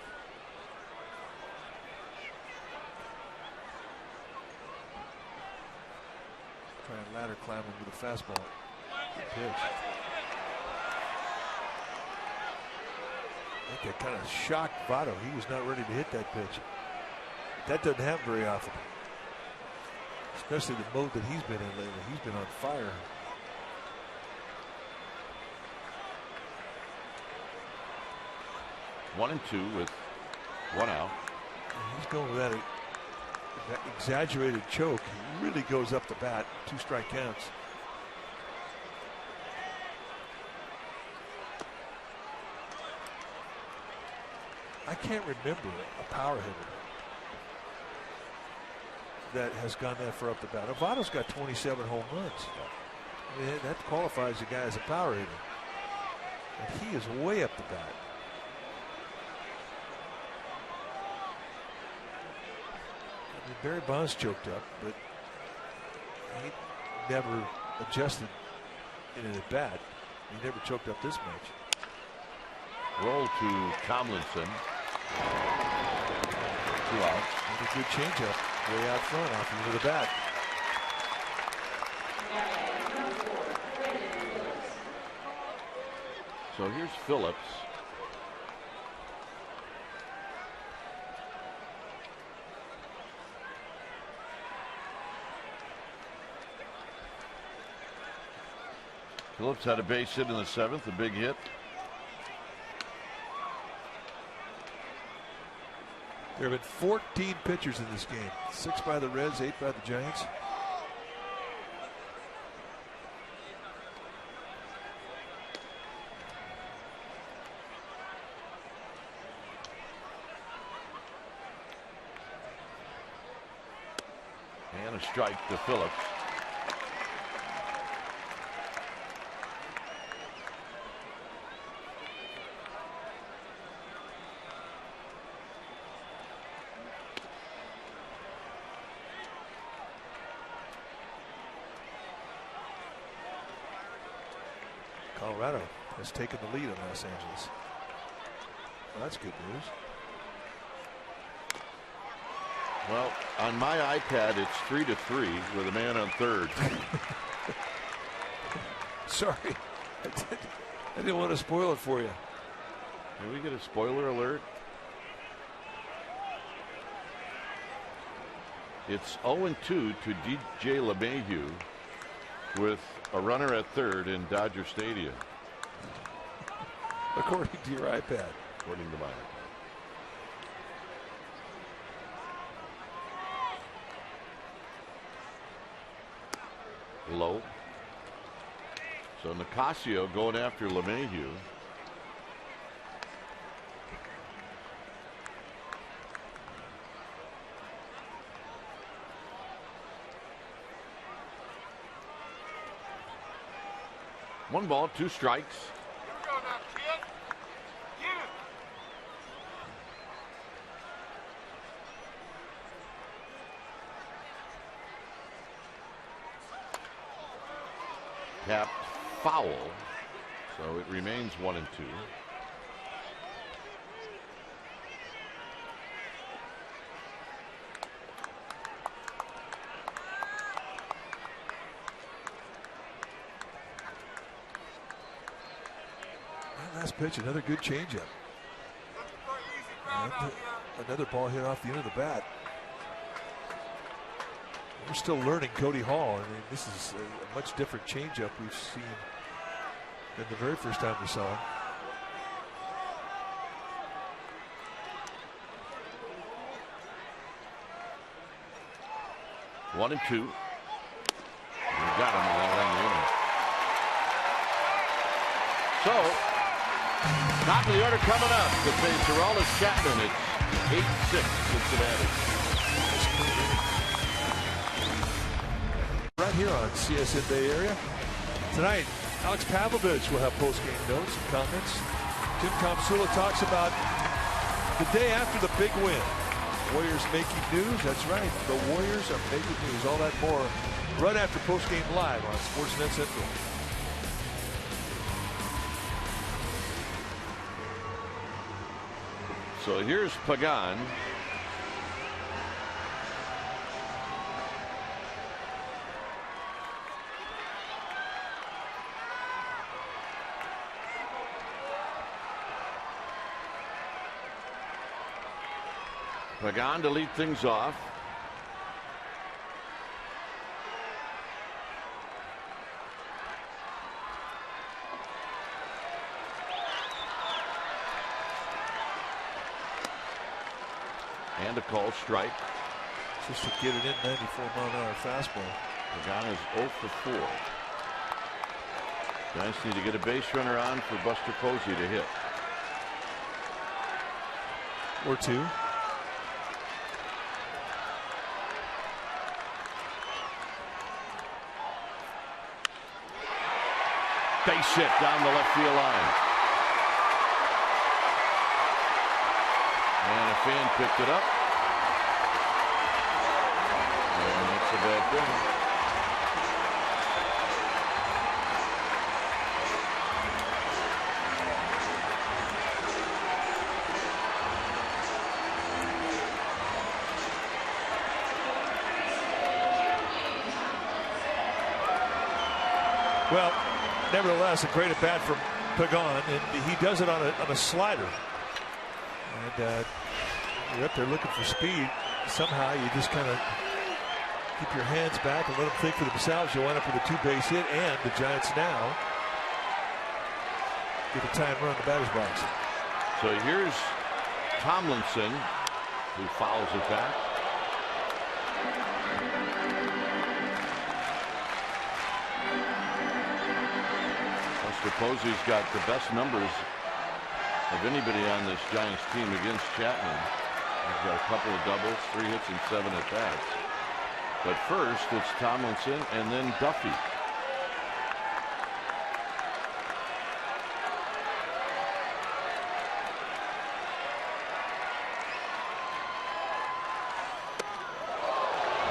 Try and ladder climb him with a fastball. Good pitch. I think that kind of shocked Votto. He was not ready to hit that pitch. That doesn't happen very often. Especially the mode that he's been in lately. He's been on fire. One and two with one out. And he's going with that exaggerated choke. He really goes up the bat. 2 strike counts. I can't remember a power hitter that has gone that far up the bat. Votto's got 27 home runs. I mean, that qualifies the guy as a power hitter. And he is way up the bat. I mean, Barry Bonds choked up, but he never adjusted in an at bat. He never choked up this much. Roll to Tomlinson. 2 outs. And a good changeup way out front off the end of the bat. So here's Phillips. Phillips had a base hit in the 7th, a big hit. There have been 14 pitchers in this game. 6 by the Reds, 8 by the Giants. And a strike to Phillips. Colorado has taken the lead in Los Angeles. Well, that's good news. Well, on my iPad, it's 3-3 with a man on third. Sorry, I didn't want to spoil it for you. Can we get a spoiler alert? It's 0-2 to DJ LeMahieu with a runner at third in Dodger Stadium. According to your iPad. According to mine. Low. So Nicasio going after LeMahieu. One ball, 2 strikes. Tapped foul, so it remains 1-2. Last pitch, another good changeup. Another ball hit off the end of the bat. We're still learning Cody Hall. I mean, this is a much different changeup we've seen than the very first time we saw him. One and 2. You got him. So, top of the order coming up. The face Chapman. It's 8-6 Cincinnati. right here on CSN Bay Area. Tonight, Alex Pavlovich will have post-game notes and comments. Jim Tomsula talks about the day after the big win. Warriors making news. That's right. The Warriors are making news. All that more right after post-game live on Sportsnet Central. So here's Pagan. Pagan to lead things off. And a called strike. Just to get it in, 94-mile-an-hour fastball. Pagan is 0 for 4. Giants need to get a base runner on for Buster Posey to hit. Or two. Base hit down the left field line. And a fan picked it up. And that's a bad thing. Well, nevertheless, a great at bat from Pagan, and he does it on a slider. And you're up there looking for speed. Somehow you just kind of keep your hands back and let them think for themselves. You wind up with a two-base hit, and the Giants now get a time run in the batter's box. So here's Tomlinson, who fouls it back. Buster Posey's got the best numbers of anybody on this Giants team against Chapman. He's got a couple of doubles, 3 hits, and 7 at bats. But first, it's Tomlinson and then Duffy.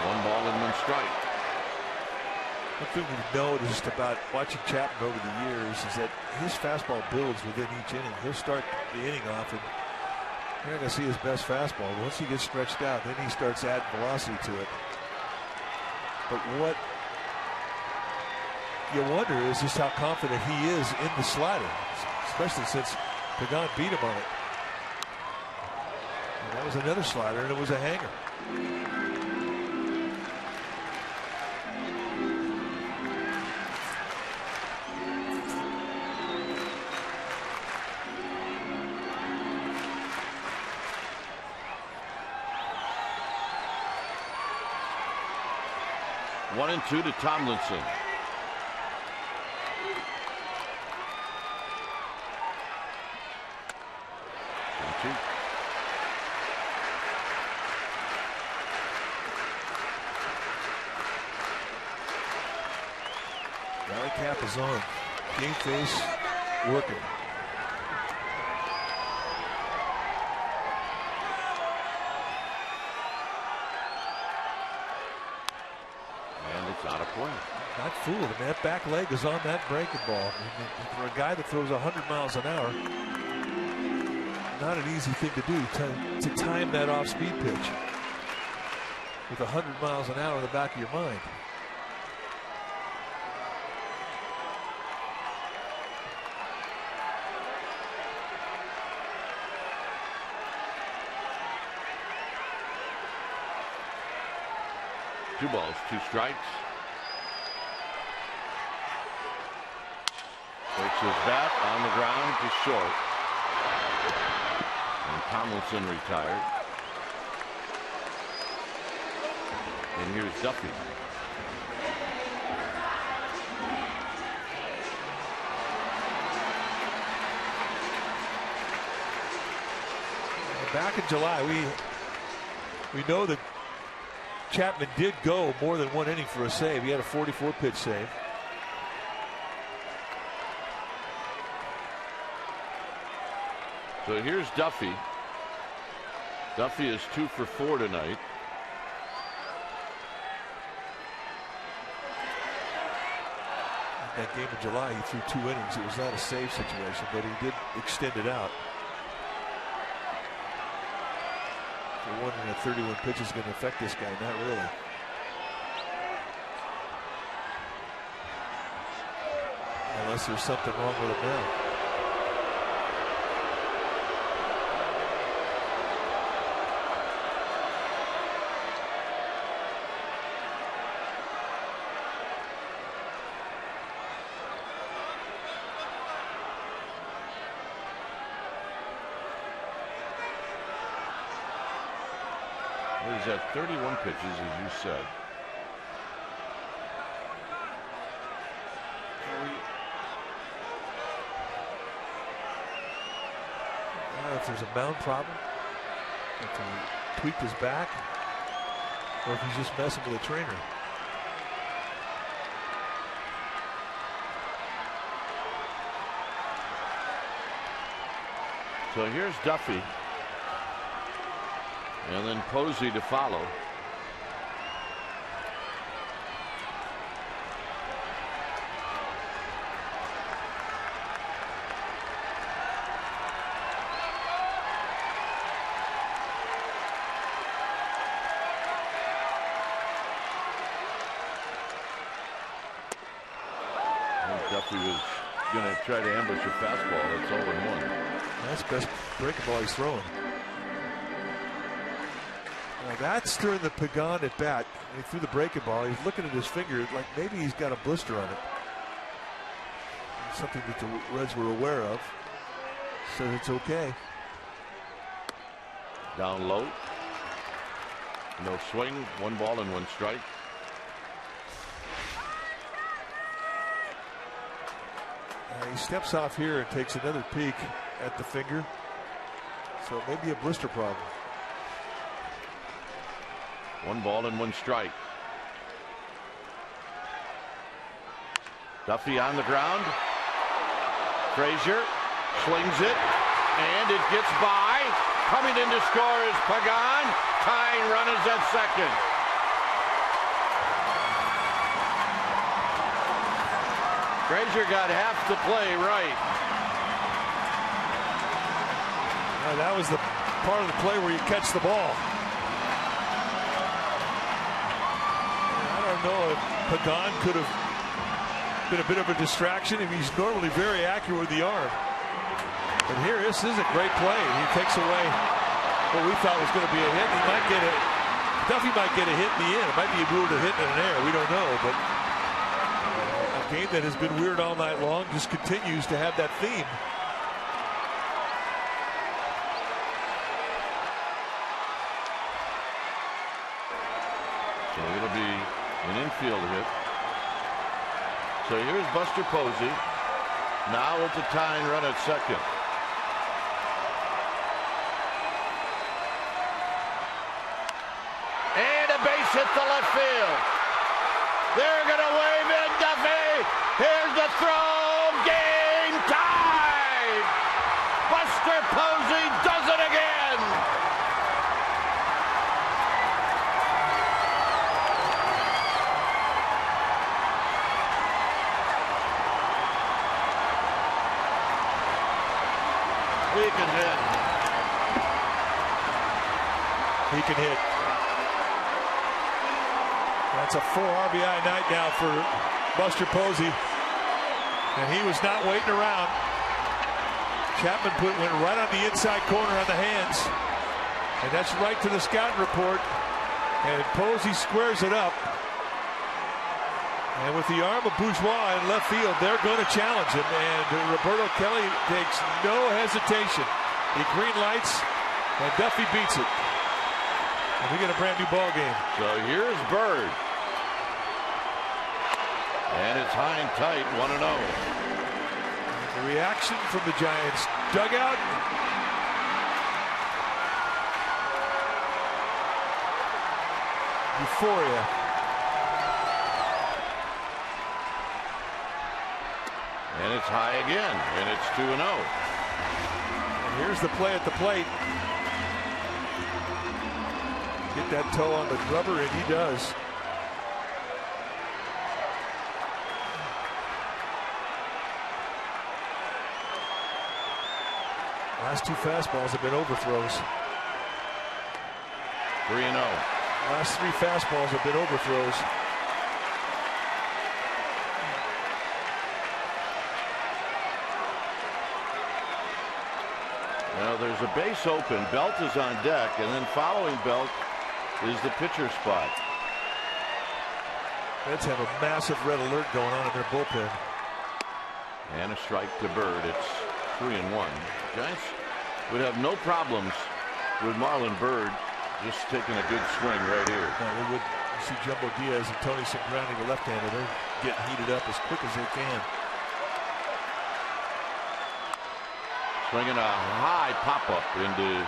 One ball and one strike. One thing we've noticed about watching Chapman over the years is that his fastball builds within each inning. He'll start the inning off, and you're not going to see his best fastball. Once he gets stretched out, then he starts adding velocity to it. But what you wonder is just how confident he is in the slider, especially since Pagan beat him on it. And that was another slider, and it was a hanger. One and two to Tomlinson. And two. Rally cap is on. Game face working. Not a play. Not fooled. I mean, that back leg is on that breaking ball. I mean, for a guy that throws 100 miles an hour, not an easy thing to do to time that off-speed pitch with 100 miles an hour in the back of your mind. Two balls, two strikes. Takes his bat on the ground to short. And Tomlinson retired. And here's Duffy. Back in July, we know that Chapman did go more than one inning for a save. He had a 44-pitch save. So here's Duffy. Duffy is 2 for 4 tonight. In that game in July, he threw 2 innings. It was not a save situation, but he did extend it out. So 1 in 31 pitches is going to affect this guy, not really. Unless there's something wrong with him now. He's at 31 pitches, as you said. If there's a mound problem, if he tweaked his back, or if he's just messing with a trainer. So here's Duffy. And then Posey to follow. Duffy was going to try to ambush a fastball. It's 0-1. That's the best breaking ball he's throwing. Now that's during the Pagan at bat. When he threw the breaking ball, he's looking at his finger like maybe he's got a blister on it. Something that the Reds were aware of. So it's okay. Down low. No swing. 1 ball and 1 strike. He steps off here and takes another peek at the finger. So it may be a blister problem. 1 ball and 1 strike. Duffy on the ground. Frazier swings it, and it gets by. Coming in to score is Pagan. Tying run is at second. Frazier got half the play right. That was the part of the play where you catch the ball. I don't know if Pagan could have been a bit of a distraction. He's normally very accurate with the arm. But here, this is a great play. He takes away what we thought was going to be a hit. He might get it. Duffy might get a hit in the end. It might be ruled a hit in an air. We don't know. But a game that has been weird all night long just continues to have that theme. So it'll be an infield hit. So here's Buster Posey. Now with the tying run at second. And a base hit to left field. They're going to wave in Duffy. Here's the throw. Game tied. Buster Posey does it again. He can hit. He can hit. That's a 4 RBI night now for Buster Posey. And he was not waiting around. Chapman went right on the inside corner on the hands. And that's right to the scouting report. And Posey squares it up. And with the arm of Bourgeois in left field, they're going to challenge him. And Roberto Kelly takes no hesitation. He green lights, and Duffy beats it. And we get a brand new ball game. So here's Bird. And it's high and tight, 1-0. The reaction from the Giants dugout. Euphoria. And it's high again, and it's 2-0. And here's the play at the plate. Get that toe on the rubber, and he does. Last two fastballs have been overthrows. 3-0. Last three fastballs have been overthrows. Now there's a base open. Belt is on deck, and then following Belt is the pitcher spot. Reds have a massive red alert going on in their bullpen. And a strike to Bird. It's 3-1. Giants would have no problems with Marlon Bird just taking a good swing right here. No, we would see Jumbo Diaz and Tony grounding the left-hander. They're getting heated up as quick as they can. Swinging a high pop-up into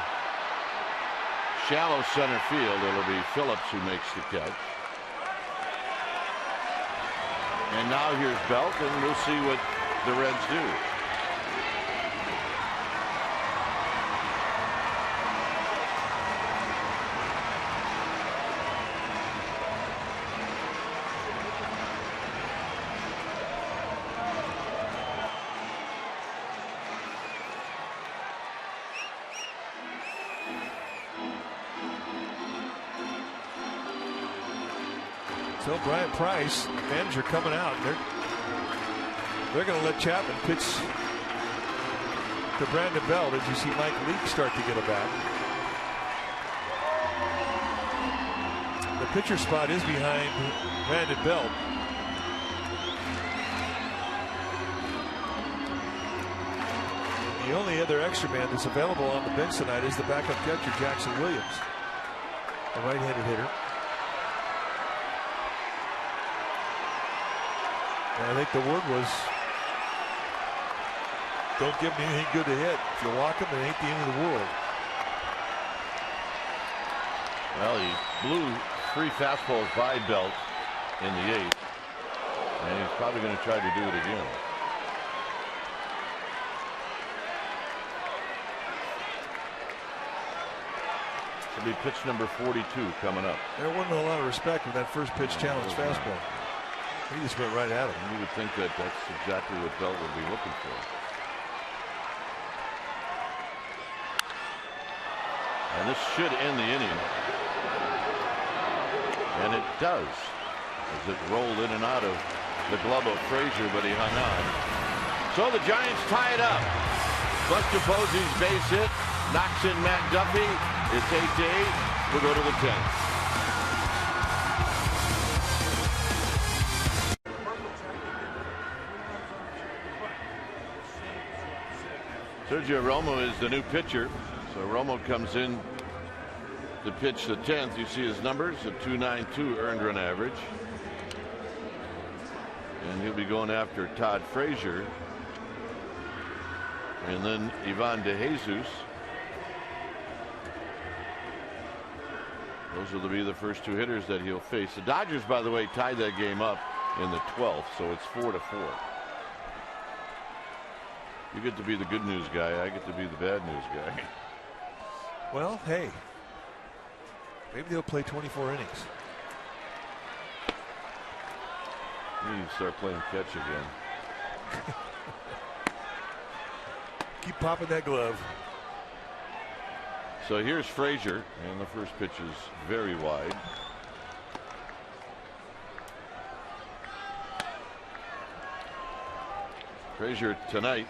shallow center field. It'll be Phillips who makes the catch. And now here's Belt, and we'll see what the Reds do. So Brian Price, manager, coming out. They're going to let Chapman pitch to Brandon Belt as you see Mike Leake start to get a bat. The pitcher spot is behind Brandon Belt. The only other extra man that's available on the bench tonight is the backup catcher, Jackson Williams, a right-handed hitter. I think the word was, don't give me anything good to hit. If you walk him, it ain't the end of the world. Well, he blew 3 fastballs by Belt in the 8th, and he's probably going to try to do it again. It'll be pitch number 42 coming up. There wasn't a lot of respect with that first pitch challenge fastball. He just went right at him. You would think that that's exactly what Belt would be looking for. And this should end the inning. And it does. As it rolled in and out of the glove of Frazier, but he hung on. So the Giants tie it up. Buster Posey's base hit knocks in Matt Duffy. It's 8-8. We'll go to the 10th. Sergio Romo is the new pitcher. So Romo comes in to pitch the 10th. You see his numbers, a .292 earned run average. And he'll be going after Todd Frazier. And then Ivan DeJesus. Those will be the first 2 hitters that he'll face. The Dodgers, by the way, tied that game up in the 12th, so it's 4-4. You get to be the good news guy. I get to be the bad news guy. Well, hey, maybe they'll play 24 innings. You need to start playing catch again. Keep popping that glove. So here's Frazier, and the first pitch is very wide. Frazier tonight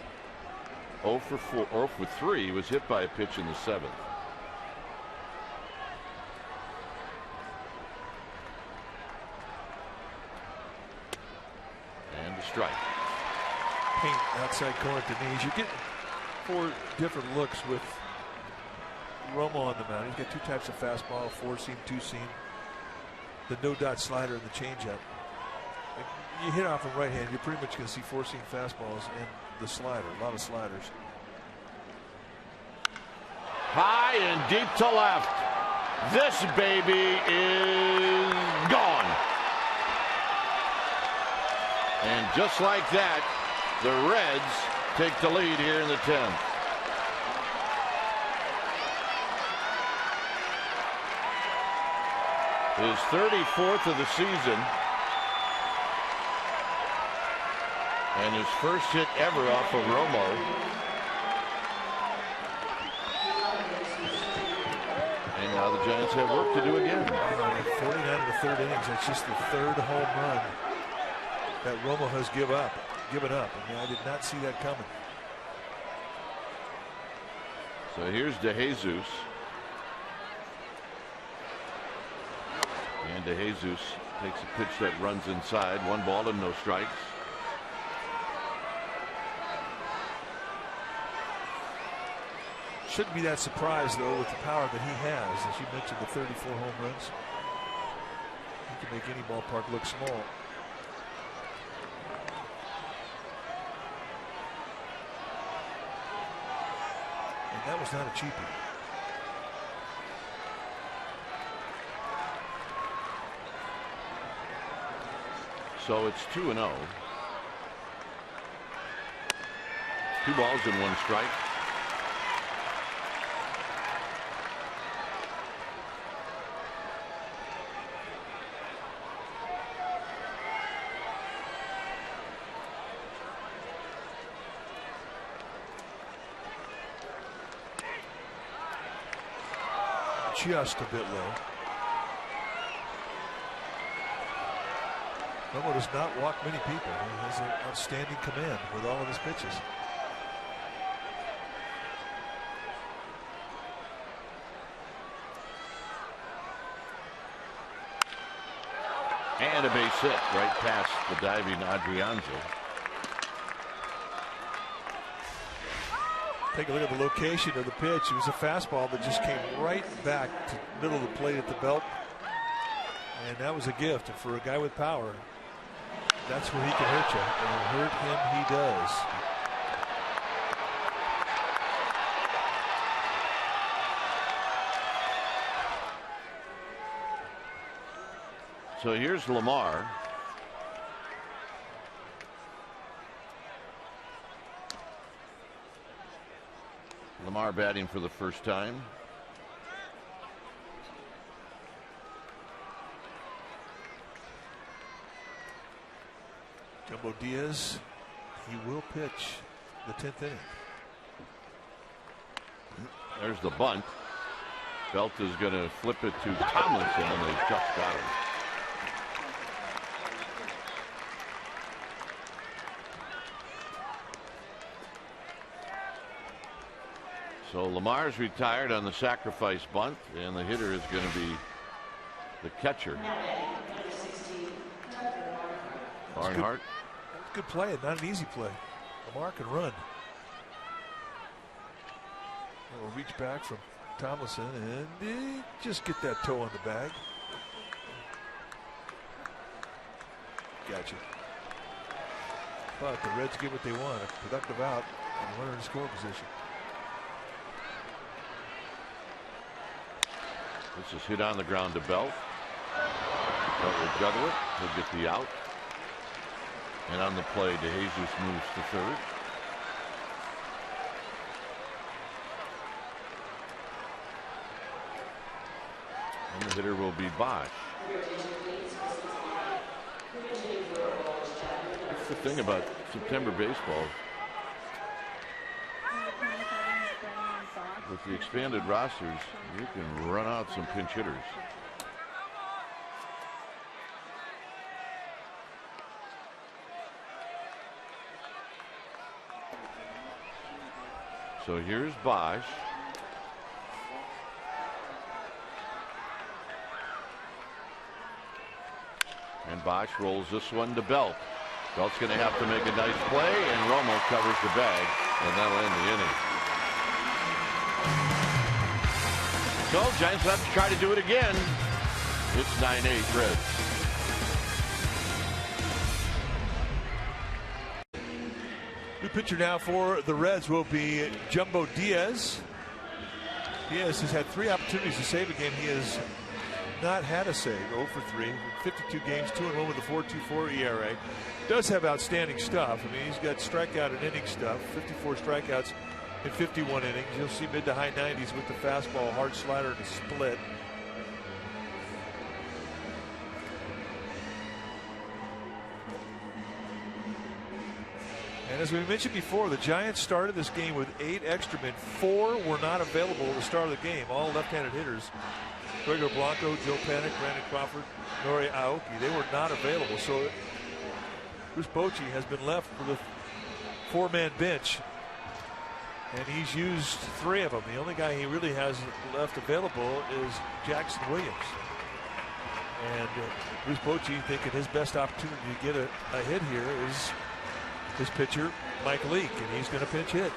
0 for 3. He was hit by a pitch in the 7th. And a strike. Paint outside corner to knees. You get 4 different looks with Romo on the mound. He's got 2 types of fastball, 4-seam, 2-seam, the no-dot slider and the changeup. You hit off from right hand, you're pretty much going to see 4-seam fastballs and the slider, a lot of sliders. High and deep to left. This baby is gone. And just like that, the Reds take the lead here in the 10th. His 34th of the season. And his first hit ever off of Romo. And now the Giants have work to do again. 49 in the third innings. That's just the third home run that Romo has given up. I mean, I did not see that coming. So here's DeJesus. And DeJesus takes a pitch that runs inside. 1 ball and no strikes. Shouldn't be that surprised, though, with the power that he has. As you mentioned, the 34 home runs. He can make any ballpark look small. And that was not a cheapie. So it's 2-0. 2 balls and 1 strike. Just a bit low. Romo does not walk many people. He has an outstanding command with all of his pitches. And a base hit right past the diving Adrianza. Take a look at the location of the pitch. It was a fastball that just came right back to the middle of the plate at the belt. And that was a gift. And for a guy with power, that's where he can hurt you. And hurt him he does. So here's Lamar. Lamar batting for the first time. Jumbo Diaz, he will pitch the 10th inning. There's the bunt. Belt is going to flip it to Tomlinson, and they just got him. So Lamar's retired on the sacrifice bunt, and the hitter is going to be the catcher, Barnhart. Good play, not an easy play. Lamar can run. We'll reach back from Tomlinson and just get that toe on the bag. Gotcha. But the Reds get what they want, a productive out and runner in score position. This is hit on the ground to Belt. Belt will juggle it. He'll get the out. And on the play, DeJesus moves to third. And the hitter will be Bosch. That's the thing about September baseball. With the expanded rosters, you can run out some pinch hitters. So here's Bosch. And Bosch rolls this one to Belt. Belt's going to have to make a nice play, and Romo covers the bag, and that'll end the inning. So Giants have to try to do it again. It's 9-8 Reds. New pitcher now for the Reds will be Jumbo Diaz. Diaz has had 3 opportunities to save a game. He has not had a save. 0 for 3. 52 games, 2-1 with a 4.24 ERA. Does have outstanding stuff. I mean, he's got strikeout and inning stuff. 54 strikeouts in 51 innings. You'll see mid to high 90s with the fastball, hard slider, and a split. And as we mentioned before, the Giants started this game with 8 extra men. 4 were not available at the start of the game, all left-handed hitters. Gregor Blanco, Joe Panik, Brandon Crawford, Nori Aoki. They were not available. So Bruce Bochy has been left for the 4-man bench. And he's used 3 of them. The only guy he really has left available is Jackson Williams. And Bruce Bochy thinking his best opportunity to get a hit here is his pitcher, Mike Leake, and he's going to pinch hit.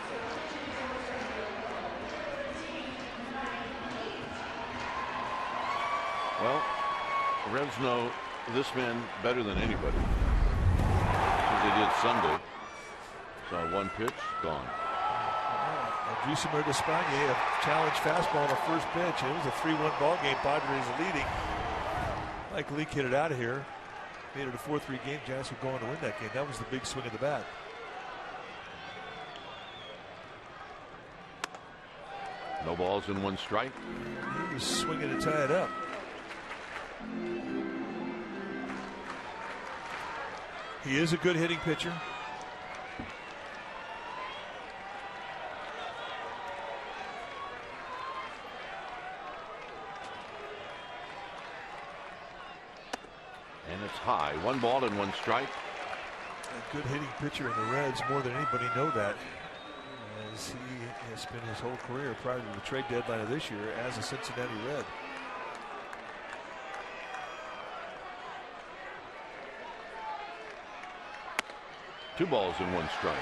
Well, the Reds know this man better than anybody. As they did Sunday. Saw 1 pitch, gone. Juicemer Despaigne, a challenge fastball on the first pitch. It was a 3-1 ball game. Padres leading. Mike Leake hit it out of here. Made it a 4-3 game. Giants were going to win that game. That was the big swing of the bat. No balls and 1 strike. He was swinging to tie it up. He is a good hitting pitcher. And it's high. 1 ball and 1 strike. A good hitting pitcher in the Reds, more than anybody know that, as he has spent his whole career prior to the trade deadline of this year as a Cincinnati Red. Two balls and 1 strike.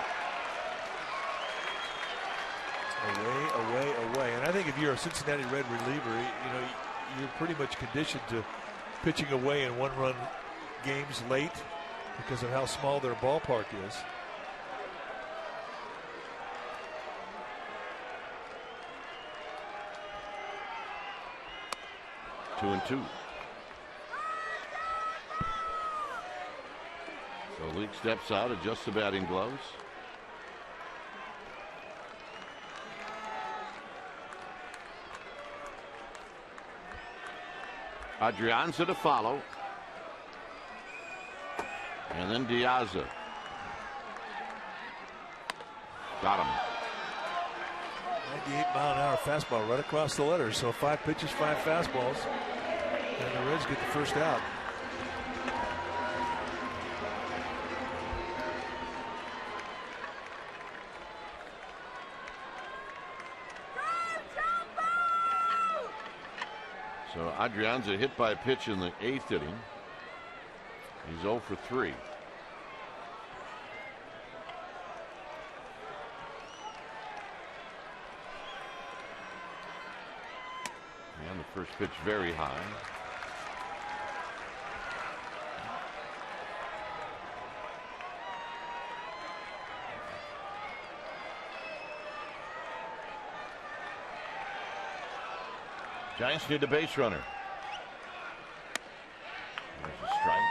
Away. And I think if you're a Cincinnati Red reliever, you're pretty much conditioned to pitching away in 1-run games late because of how small their ballpark is. Two and 2. So Leake steps out, adjusts the batting gloves. Adrianza to follow. And then Diaz. Got him. 98-mile-an-hour fastball right across the letters. So 5 pitches, 5 fastballs. And the Reds get the first out. So Adrianza hit by a pitch in the 8th inning. He's 0 for 3. And the first pitch very high. Giants need a base runner. There's a strike.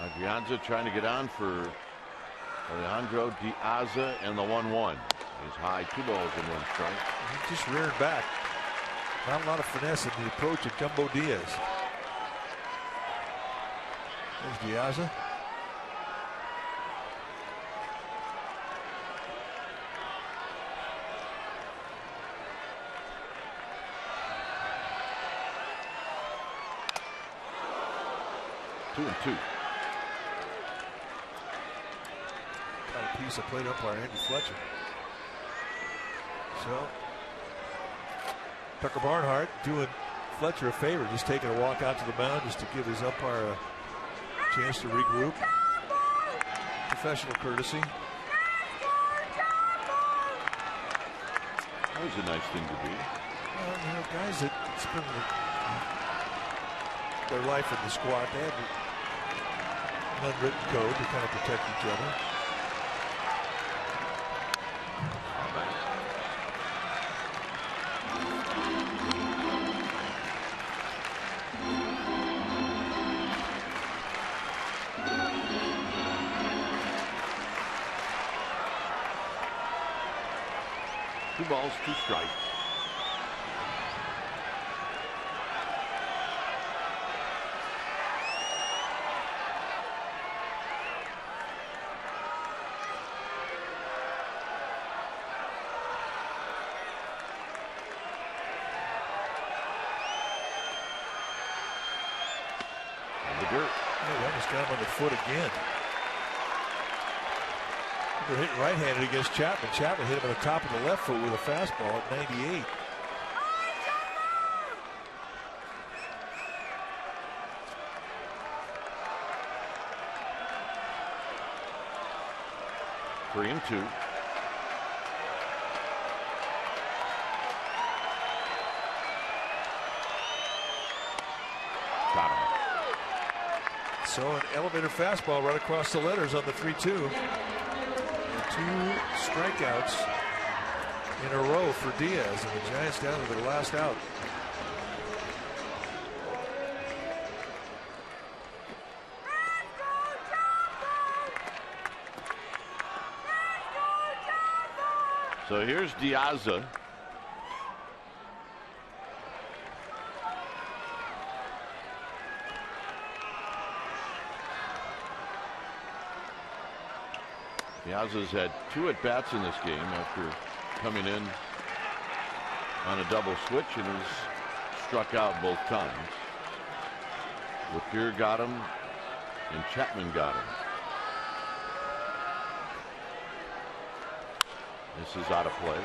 Adrianza trying to get on for Alejandro Diaz and the 1-1. He's high, 2 balls and 1 strike. He just reared back. Not a lot of finesse in the approach of Jumbo Diaz. There's Diaz. Two and 2. Got a piece of plate umpire Andy Fletcher. So Tucker Barnhart doing Fletcher a favor, just taking a walk out to the mound just to give his umpire a chance to regroup. Professional courtesy. That was a nice thing to do. Well, guys that spend their life in the squad. They have an unwritten code to kind of protect each other. Two balls, two strikes. The dirt. Yeah, that was got him on the foot again. They're hitting right-handed against Chapman. Chapman hit him on the top of the left foot with a fastball at 98. Three and two. Got him. So an elevator fastball right across the letters on the 3-2. Two strikeouts in a row for Diaz, and the Giants down to their last out. So here's Diaz. Diaz has had 2 at-bats in this game after coming in on a double switch and has struck out both times. Lapeer got him and Chapman got him. This is out of play.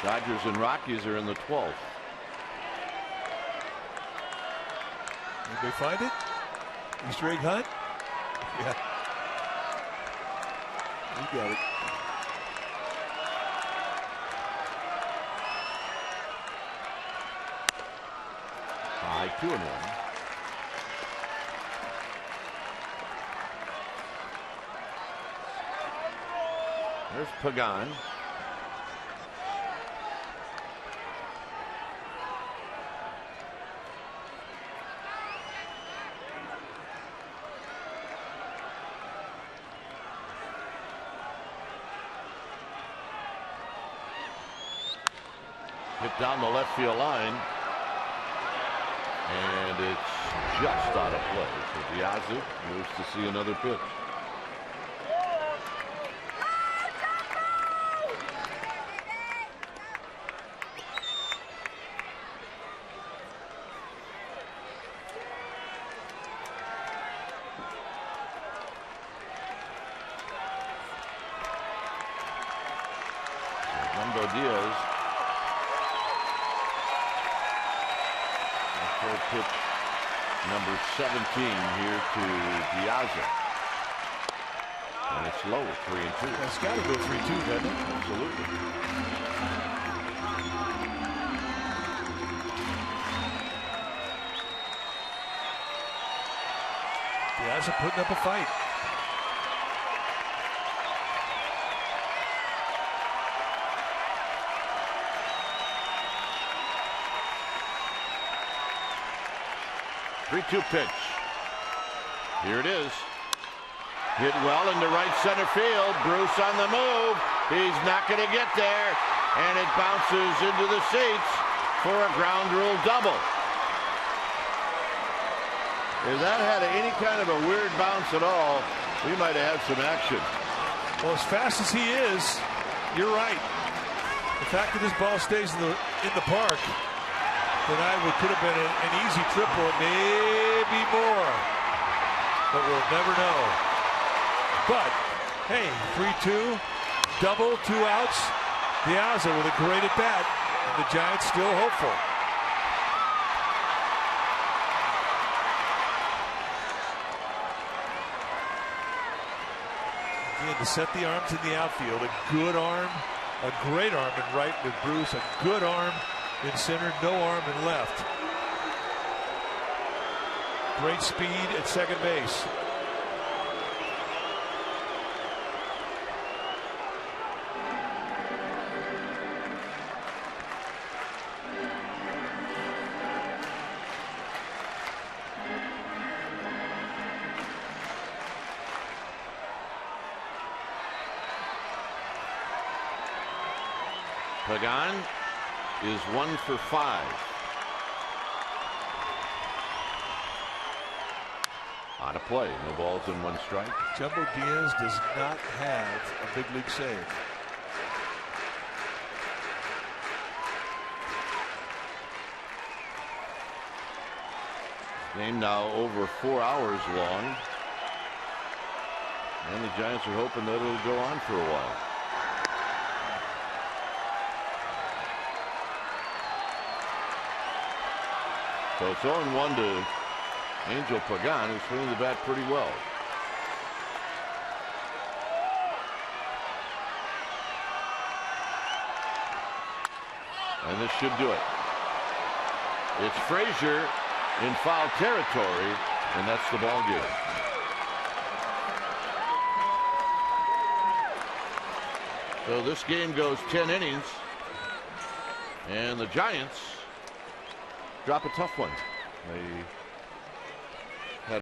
Dodgers and Rockies are in the 12th. Did they find it? Easter egg hunt? Yeah. You got it. High 2-1. There's Pagan. Hit down the left field line. And it's just out of play. So Diaz moves to see another pitch. Diaz. Full pitch number 17 here to Diaz. And it's low, 3-2. That's got to go 3-2, doesn't it? Absolutely. Diaz putting up a fight. Three-two pitch. Here it is. Hit well into right center field. Bruce on the move. He's not going to get there. And it bounces into the seats for a ground rule double. If that had any kind of a weird bounce at all, we might have had some action. Well, as fast as he is, you're right. The fact that this ball stays in the park tonight could have been an easy triple, maybe more. But we'll never know. But, hey, 3-2, double, 2 outs. Diaz with a great at-bat. The Giants still hopeful. Again, to set the arms in the outfield, a good arm A great arm in right with Bruce. A good arm in center. No arm in left. Great speed at second base. Pagan is 1 for 5. On a play, no balls and 1 strike. Jumbo Diaz does not have a big league save. Game now over 4 hours long. And the Giants are hoping that it'll go on for a while. So it's 0-1 to Angel Pagan, who's swinging the bat pretty well. And this should do it. It's Frazier in foul territory, and that's the ball game. So this game goes 10 innings, and the Giants drop a tough one. They